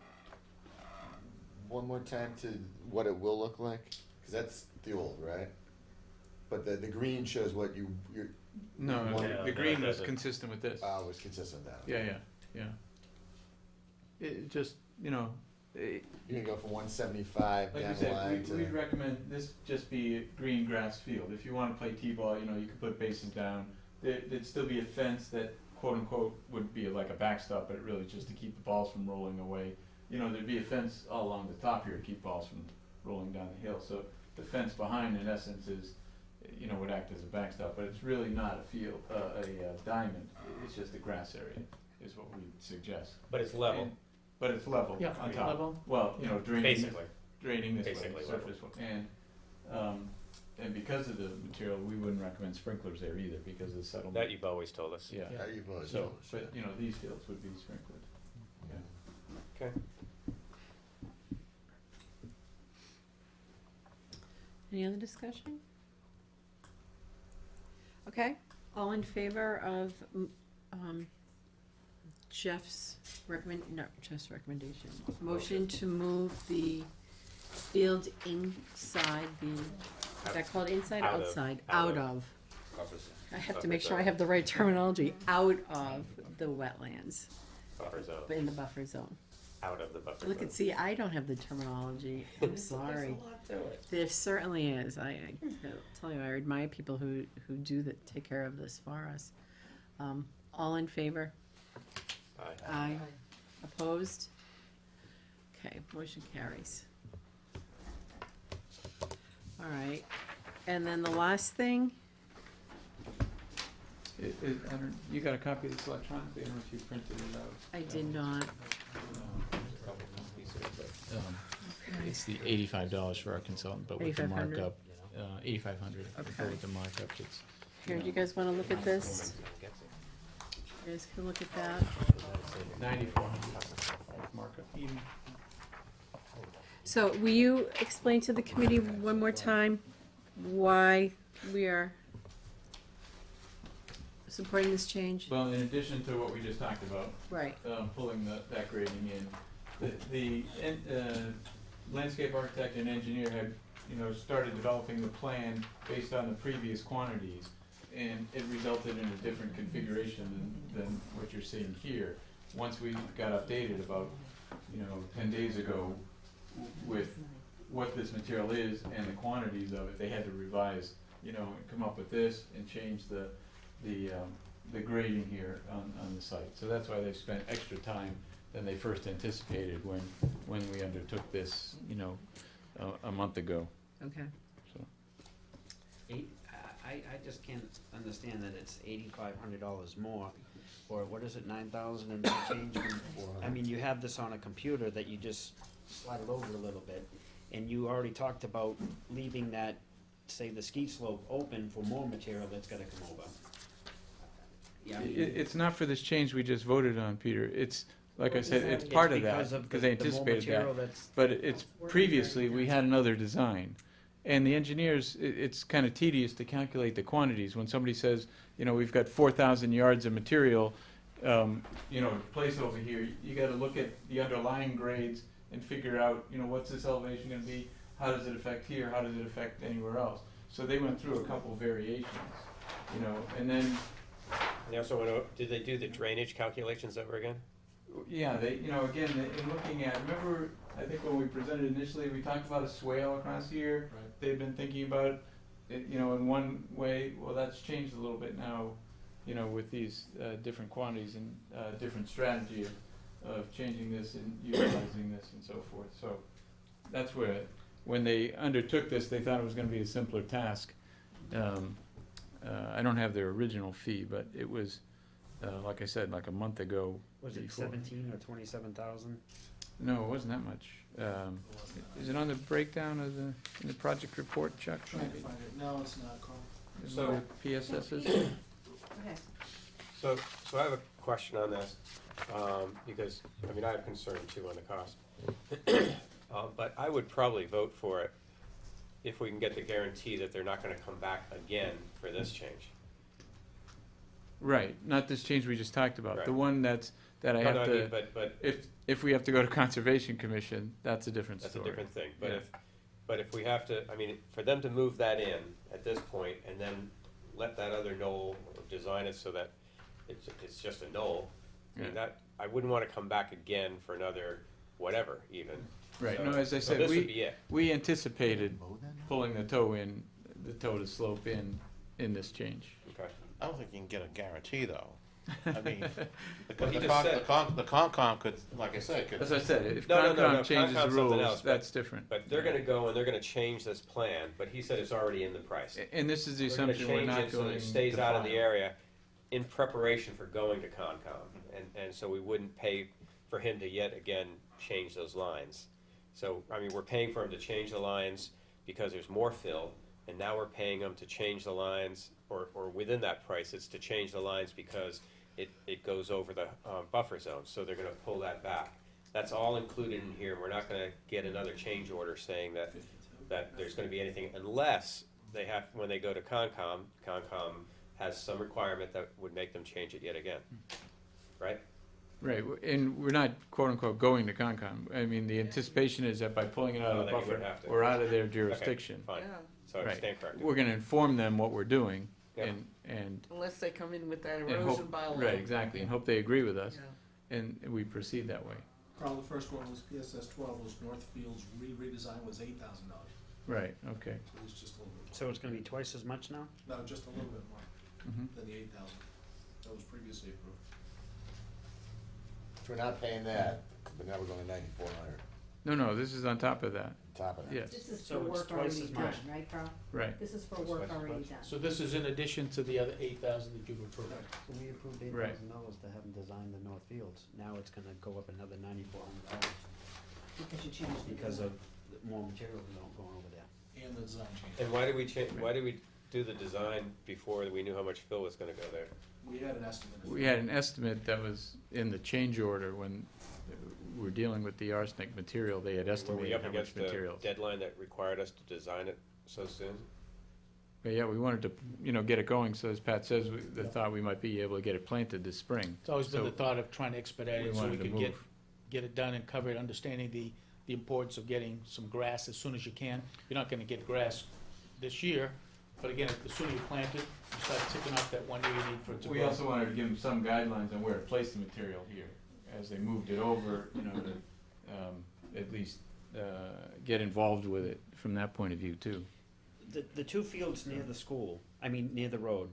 one more time to what it will look like? Because that's the old, right? But the green shows what you're, No, Yeah, the no, green it was doesn't. consistent with this. was consistent with that. Yeah. It just, you know, You're gonna go from 175 like I down the said, line to. we'd recommend this just be a green grass field. If you wanna play T-ball, you know, you could put bases down. There'd still be a fence that quote-unquote would be like a backstop, but it really just to keep the balls from rolling away. You know, there'd be a fence all along the top here to keep balls from rolling down the hill. So the fence behind, in essence, is, you know, would act as a backstop, but it's really not a field, a diamond. It's just a grass area, is what we suggest. But it's level, And- But it's level Yeah, on top. level. Well, you know, draining, basically. draining this way, Basically surface, and because of the material, we wouldn't recommend sprinklers there either, because of the settlement. That you've always told us. Yeah, Yeah, you've always so, told us, but, you know, these fields would be sprinkled. Okay. Any other discussion? Okay, all in favor of, Jeff's recommendation. Motion to move the field inside the, is that called inside or Out of. outside? Out Out of. of. I have to Buffer make sure I zone. have the right terminology. Out of the wetlands, Buffer zone, in the buffer zone. out of the buffer Look zone. and see, I don't have the terminology. I'm sorry. There's a lot to it. There certainly is. I tell you, I admire people who do that, take care of this for us. All in favor? Aye. Aye. Opposed? Okay, motion carries. All right, and then the last thing, I don't, you got a copy of this electronically? I don't know if you printed it out. I did not. It's the $85 for our consultant, but with the 8,500. markup, 8,500. But Okay. with the markup, it's. Here, do you guys wanna look at this? You guys can look at that. 9,400 markup. So will you explain to the committee one more time why we are supporting this change? Well, in addition to what we just talked about, Right, pulling that grading in, the landscape architect and engineer had, started developing the plan based on the previous quantities, and it resulted in a different configuration than what you're seeing here. Once we got updated about, 10 days ago with what this material is and the quantities of it, they had to revise, and come up with this and change the grading here on the site. So that's why they spent extra time than they first anticipated when we undertook this, a month ago. okay. So I just can't understand that it's $8,500 more, or what is it, 9,000 and some change? I mean, you have this on a computer that you just slide it over a little bit, and you already talked about leaving that, say, the ski slope open for more material that's gotta come over. Yeah, I mean, it's not for this change we just voted on, Peter. It's, like I said, it's it's part of because that, of because the they more anticipated material that. that's- But it's, previously, we had another design. And the engineers, it's kind of tedious to calculate the quantities. When somebody says, we've got 4,000 yards of material, to place over here, you gotta look at the underlying grades and figure out, what's this elevation gonna be? How does it affect here? How does it affect anywhere else? So they went through a couple variations, and then, And they also went, did they do the drainage calculations over again? yeah, they, again, in looking at, remember, I think when we presented initially, we talked about a swale across here. Right. They've been thinking about it, in one way. Well, that's changed a little bit now, with these different quantities and different strategy of changing this and utilizing this and so forth. So that's where, when they undertook this, they thought it was going to be a simpler task. I don't have their original fee, but it was, like I said, like a month ago. Was it before. 17 or 27,000? No, it wasn't that much. Is it on the breakdown of in the project report, Chuck? Trying to maybe? find it. No, it's not, Carl. Is So- there PSSs? Okay. So I have a question on this, because, I have concern too on the cost. But I would probably vote for it if we can get the guarantee that they're not gonna come back again for this change. Right, not this change we just talked about. The Right. one that I No, have no, I mean, to, but if we have to go to Conservation Commission, that's a different that's a story. different thing. But Yeah. if we have to, for them to move that in at this point and then let that other knoll design it so that it's just a knoll, Yeah. I wouldn't wanna come back again for another whatever even. Right, So- no, as I so said, this would be it. we anticipated pulling the toe to slope in this change. Okay. I don't think you can get a guarantee, though. I mean, Well, he the just said- Concom could, like I said, As could, I said, if No, Concom changes the Concom's something rules, else, but- that's different. But they're gonna go and they're gonna change this plan, but he said it's already in the price. And this is the We're gonna assumption we're change not it so that going it stays to out of the file. area in preparation for going to Concom. And so we wouldn't pay for him to yet again change those lines. So, we're paying for him to change the lines because there's more fill, and now we're paying him to change the lines, or within that price, it's to change the lines because it goes over the buffer zone, so they're gonna pull that back. That's all included in here, we're not gonna get another change order saying that there's gonna be anything, unless they have, when they go to Concom has some requirement that would make them change it yet again, right? Right, and we're not quote-unquote going to Concom. The anticipation is that by pulling it out Oh, of the then you would buffer, have to. we're out of their jurisdiction. Fine, Yeah, so I Right. stand corrected. We're gonna inform them what we're doing Yep. and unless they come in with that and erosion hope, bylaw. right, exactly, and hope they agree with us, Yeah. and we proceed that way. Carl, the first one was PSS 12, was Northfield's redesign was $8,000. Right, okay. So it's just a little bit. So it's gonna be twice as much now? No, just a little bit more Mhm. than the 8,000 that was previously approved. If we're not paying that, but now we're going to 9,400. No, this is on top of that, Top of that. yes, This is So for it's work twice already as done, much. right, Carl? right. This is for work already done. So this is in addition to the other 8,000 that you've approved. So we approved Right. $8,000 to have them design the north fields. Now it's gonna go up another $9,400 Because you changed it. because of more material going over there. And the design change. And why did we why did we do the design before we knew how much fill was gonna go there? We had an estimate. We had an estimate that was in the change order when we were dealing with the arsenic material, they had Were we estimated up how much against the materials. deadline that required us to design it so soon? But yeah, we wanted to, get it going, so as Pat says, the thought we might be able to get it planted this spring. It's always been So the thought of trying to expedite we it so we wanted to could get, move. get it done and cover it, understanding the importance of getting some grass as soon as you can. You're not gonna get grass this year, but again, the sooner you plant it, you start ticking off that 1 year you need for it to We grow. also wanted to give them some guidelines on where to place the material here, as they moved it over, to, at least, get involved with it from that point of view too. The two fields near the school, near the road,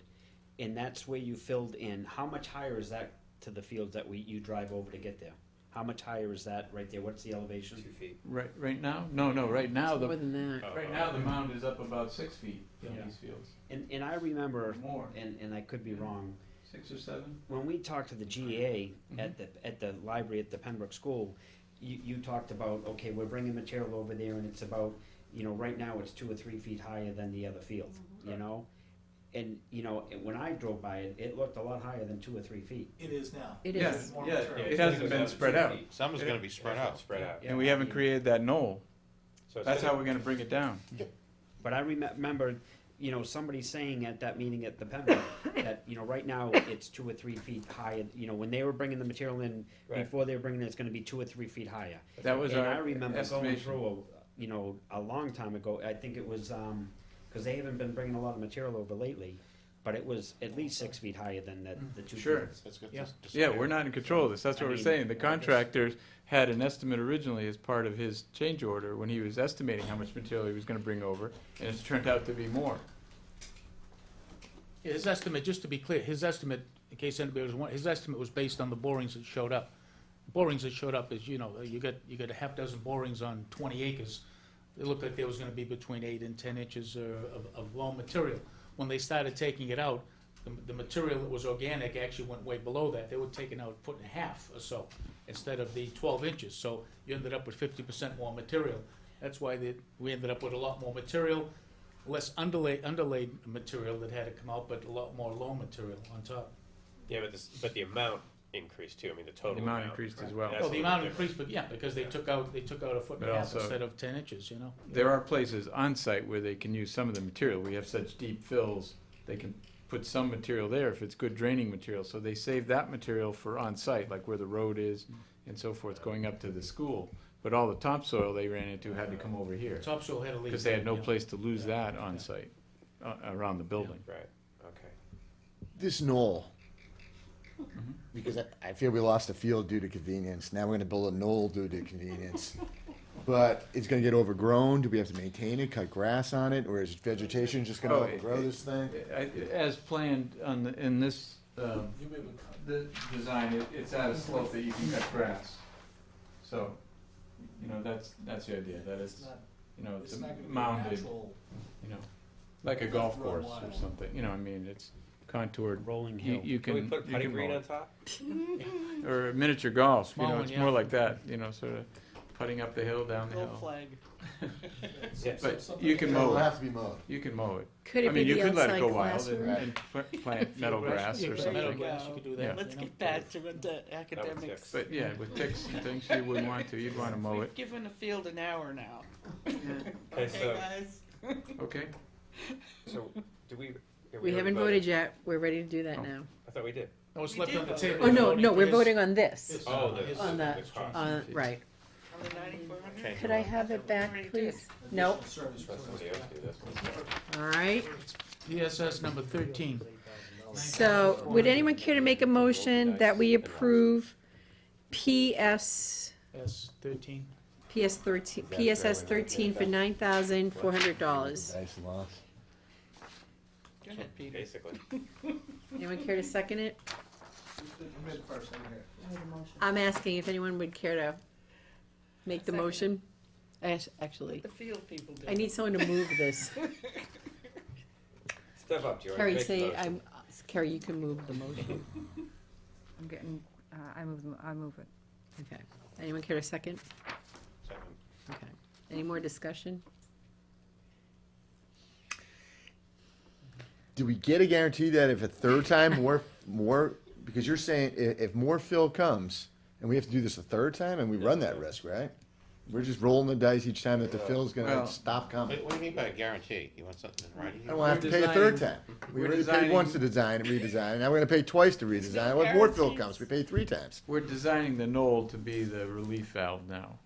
and that's where you filled in, how much higher is that to the fields that you drive over to get there? How much higher is that right there? What's the elevation? 2 feet? Right now? No, right now, More than that. right now, the mound is up about 6 feet in Yeah. these fields. And I remember, More, and I could be wrong, 6 or 7? when we talked to the GA at the library at the Pembroke School, you talked about, okay, we're bringing material over there and it's about, right now it's 2 or 3 feet higher than the other field, you know? And, when I drove by it, it looked a lot higher than 2 or 3 feet. It is now. It Yeah, is. More yeah, material. it hasn't been spread out, Some is gonna be spread out. Spread out. and we haven't created that knoll. So it's That's gonna- how we're gonna bring it down. But I remember, somebody saying at that meeting at the Pembroke that, right now it's 2 or 3 feet higher. When they were bringing the material in, Right. before they were bringing it, it's gonna be 2 or 3 feet higher. That was And our I remember going estimation. through, a long time ago, I think it was, cause they haven't been bringing a lot of material over lately, but it was at least 6 feet higher than the 2 Sure. fields. Let's get Yeah. this. Yeah, we're not in control of this, that's I what we're mean, saying. The I guess- contractor had an estimate originally as part of his change order when he was estimating how much material he was gonna bring over, and it's turned out to be more. His estimate, just to be clear, his estimate, in case anybody was wondering, his estimate was based on the borings that showed up. Borings that showed up is, you got a half dozen borings on 20 acres. It looked like there was gonna be between 8 and 10 inches of loam material. When they started taking it out, the material that was organic actually went way below that. They were taking out 1.5 foot or so instead of the 12 inches. So you ended up with 50% more material. That's why we ended up with a lot more material, less underlaid material that had to come out, but a lot more loam material on top. Yeah, but the amount increased too, I mean, the total The amount. amount increased as well. That's Well, the a amount little increased, but yeah, because they took out a 1.5 But also- instead of 10 inches, There are places on site where they can use some of the material. We have such deep fills, they can put some material there if it's good draining material. So they save that material for on site, like where the road is and so forth, going up to the school. But all the topsoil they ran into had to come over here, Topsoil had to leave. because they had no yeah. place to lose that on site, around the building. Right, okay. This knoll, because I feel we lost a field due to convenience. Now we're gonna build a knoll due to convenience. But it's gonna get overgrown. Do we have to maintain it, cut grass on it, or is vegetation just gonna Oh, overgrow this thing? As planned in this, You may have the design, it's at a slope that you can cut grass. So, that's the idea, that it's it's, not, it's it's a not gonna be a mounded, natural. like a golf Road course or line. something, it's contoured. Rolling You, hill. you Can we can, put you putting can green mow on it. top? Or miniature golf, Small one, it's yeah. more like that, sort of putting up the hill, down the hill. flag. Yeah. But you can It'll mow it, have to be mowed. you can mow it. Could I it mean, be you the could let it outside go wild classroom? and plant meadow grass Yeah, or plant meadow something. grass, you could do that. Let's you know. get back to the academics. But yeah, with ticks and things, you wouldn't want to, you'd wanna mow We've it. given a field an hour now. Okay, so, guys? Okay, so, do we? yeah, We already haven't voted yet. We're ready to do that Oh. now. I thought we did. No, it's We left did on the vote. table. Oh, no, for we're his- voting on this. his- Oh, his- On the, the cost. right. On the 9400? Change Could it I up. have it back, Already please? Nope. Service Let somebody else do this one. All right. PSS number 13. So, would anyone care to make a motion that we approve PSS S13. 13 for $9,400? Nice loss. Go ahead, Peter. Basically. Anyone care to second it? You made it first, I didn't hear it. I'm asking if anyone would care to make the Second. motion? Actually, The field people do. I need someone to move this. Step up, George. Carrie, Make the say, motion. Carrie, you can move the motion. I'm getting, I move it. Okay. Anyone care to second? Second. Okay. Any more discussion? Do we get a guarantee that if a third time more, because you're saying if more fill comes, and we have to do this a third time, and we run that risk, right? We're just rolling the dice each time that the fill's gonna Well- stop coming. What do you mean by guarantee? You want something in writing? I don't wanna have to pay a third time. We we're already paid designing- once to design and redesign, and now we're gonna pay twice to redesign. What more fill comes? We pay 3 times. We're designing the knoll to be the relief valve now,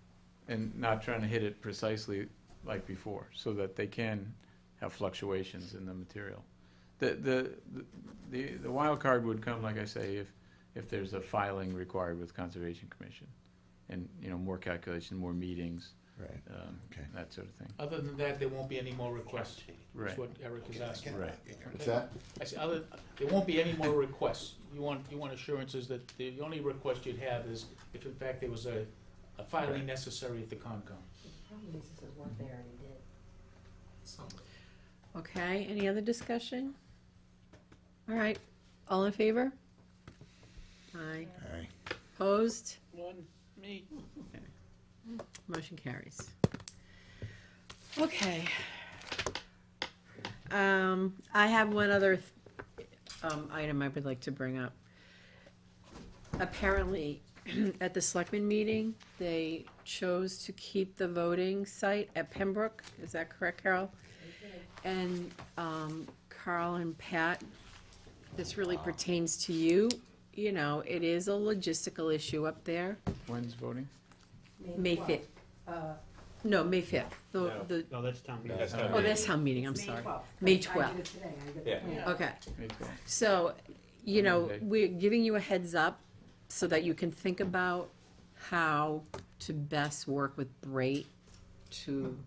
and not trying to hit it precisely like before, so that they can have fluctuations in the material. The wild card would come, like I say, if there's a filing required with Conservation Commission, and, more calculation, more meetings, Right. Okay. that sort of thing. Other than that, there won't be any more requests, Right. is what Eric is asking. Right. What's that? I said, there won't be any more requests. You want assurances that the only request you'd have is if in fact there was a filing necessary at the Concom. This is what they already did. Okay, any other discussion? All right, all in favor? Aye. All right. Opposed? One, me. Motion carries. Okay. I have one other item I would like to bring up. Apparently, at the selectmen meeting, they chose to keep the voting site at Pembroke. Is that correct, Carol? And Carl and Pat, this really pertains to you. It is a logistical issue up there. When's voting? May 5th. No, May 5th. No. No, that's town meeting. That's town Oh, meeting. that's town meeting, I'm May sorry. 12th. May I did 12th. it today. I did Yeah. it today. Okay, May 12th. so, Monday. we're giving you a heads up so that you can think about how to best work with Brate to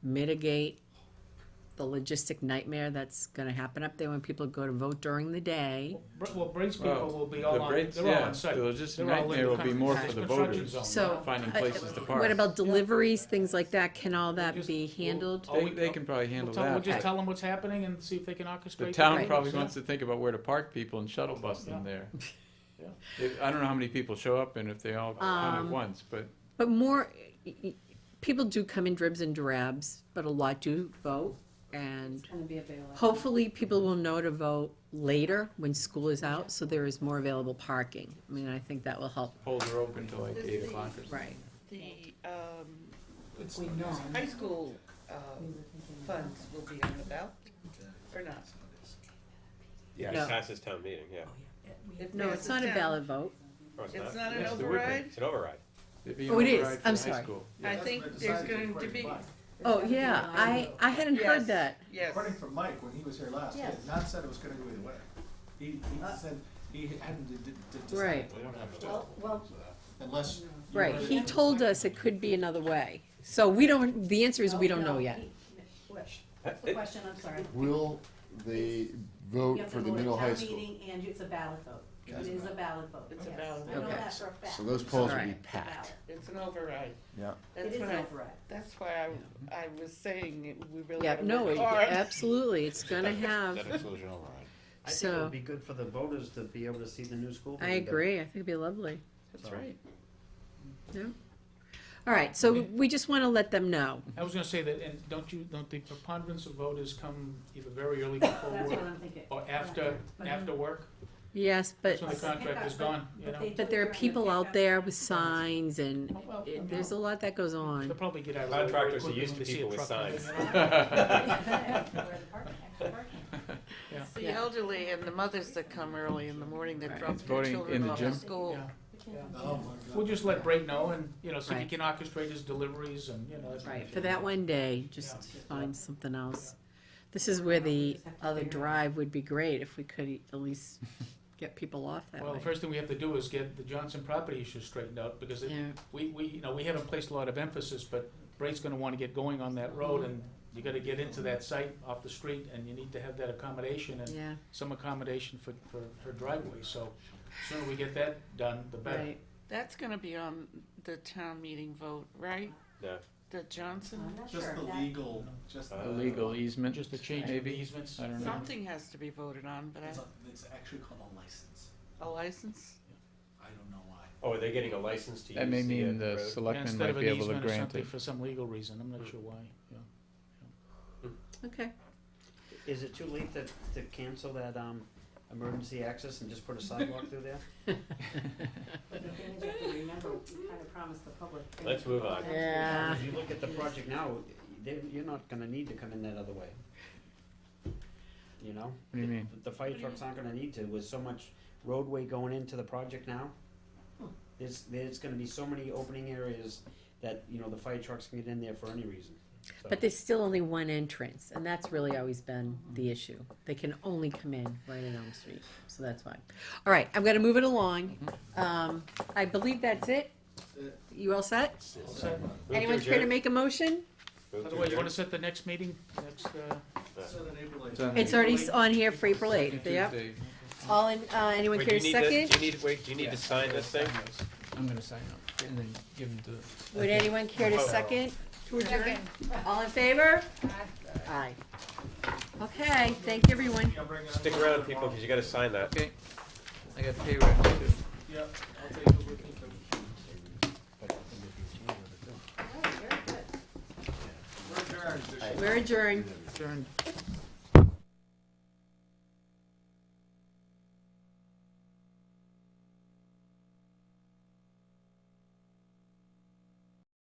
mitigate the logistic nightmare that's gonna happen up there when people go to vote during the day. Well, Brace people Well, will be the all on, Brates, they're all yeah, on site. the logistic They're all in nightmare the will be more for the construction voters. zone. So, Finding places to park. what about deliveries, things like that? Can all that Just- be handled? They can probably handle We'll that. just tell them what's happening and see if they can orchestrate. The the town Right. probably Yeah. wants to think about where to park people and shuttle bus them there. Yeah. I don't know how many people show up and if they all come at once, but But more, people do come in dribs and drabs, but a lot do vote. And It's gonna be a bailout. hopefully, people will know to vote later when school is out, so there is more available parking. I mean, I think that will help. polls are open till like 8 o'clock or something. Right. The, We know. high school, funds will be on the ballot, or not? If No. it passes town meeting, yeah. It No, it's passes not a down. ballot vote. Oh, It's not an Yes, there would be. override? It's an override. It'd be Oh, it an is. override for I'm the high sorry. school. I think there's going to be, Oh, yeah, I hadn't heard Yes. that. yes. According from Mike, when he was here last, he Yes. had not said it was gonna go either way. He said he hadn't decided. Right. We don't have to. Well, Unless. you Right, heard he it. told us it could be another way. So we don't, the answer is we don't know yet. What's the question? I'm sorry. Will they You vote have to for the vote at middle high town school? meeting, and it's a ballot vote. It is a ballot vote. It's a yes. ballot I know vote. Okay. that for a fact. So those polls will be Alright. packed. It's an override. Yeah. It That's is what an I, override. that's why I was saying we really Yeah, gotta no, work it- hard. absolutely, it's gonna That have, exclusion override. I think it So- would be good for the voters to be able to see the new school. I building better. agree, I think it'd be lovely. That's right. All right, so we just wanna let them know. I was gonna say that, and don't the preponderance of voters come either very early before That's what work I'm thinking. or after work? Yes, but, That's when the contract is gone, you know? but there are people out there with signs and Oh, well, there's a lot that goes They'll on. probably get out of the way very Contractors are quickly used when to they see a people with truck coming, signs. you know? Where the parking, extra parking. Yeah. The Yeah. elderly and the mothers that come early in the morning that Right. drop It's their voting in children the off to gym? school. Yeah. Oh, my God. We'll just let Brayton know and, see if he Right. can orchestrate his deliveries and, that's- Right, for that one day, just find something else. This is where the other drive would be great, if we could at least get people off that Well, the way. first thing we have to do is get the Johnson property issue straightened out, because Yeah, we haven't placed a lot of emphasis, but Bray's gonna wanna get going on that road, and you gotta get into that site off the street, and you need to have that accommodation, and yeah, some accommodation for her driveway, so sooner we get that done, the better. right. That's gonna be on the town meeting vote, right? No, The Johnson? I'm not Just sure. the That- legal, just Uh, The legal easement. Just the change of Maybe. easements. I don't know. Something has to be voted on, but it's actually called a license. a license? I don't know why. oh, are they getting a license to use That may mean the the road? Yeah, selectmen instead might of an be able to easement or grant something it. for some legal reason, I'm not sure why, yeah. Okay. Is it too late to cancel that, emergency access and just put a sidewalk through there? But the thing is, you have to remember, we kind of promised the public. Let's move on. Yeah. If you look at the project now, you're not gonna need to come in that other way. You know? What do you mean? The fire trucks aren't gonna need to, with so much roadway going into the project now. There's gonna be so many opening areas that, you know, the fire trucks can get in there for any reason. So- But there's still only one entrance, and that's really always been the issue. They can only come in right in Elm Street, so that's why. All right, I'm gonna move it along. I believe that's it. You all set? Move to Anyone care to adjourn? make a motion? Move to Otherwise, you wanna adjourn? set the next meeting, next, So then April It's on It's already on here for April 8th, yep. Tuesday. All in, anyone Wait, care do to you need second? do you need to sign this thing? I'm gonna sign up and then give them to. Would anyone care to Oh. second to adjourn? All in favor? Aye. Okay, thank you, everyone. Stick around, people, because you gotta sign that. Okay, I got pay reps too. Yep, I'll take it with me. Oh, very good. We're adjourned. We're adjourned. adjourned.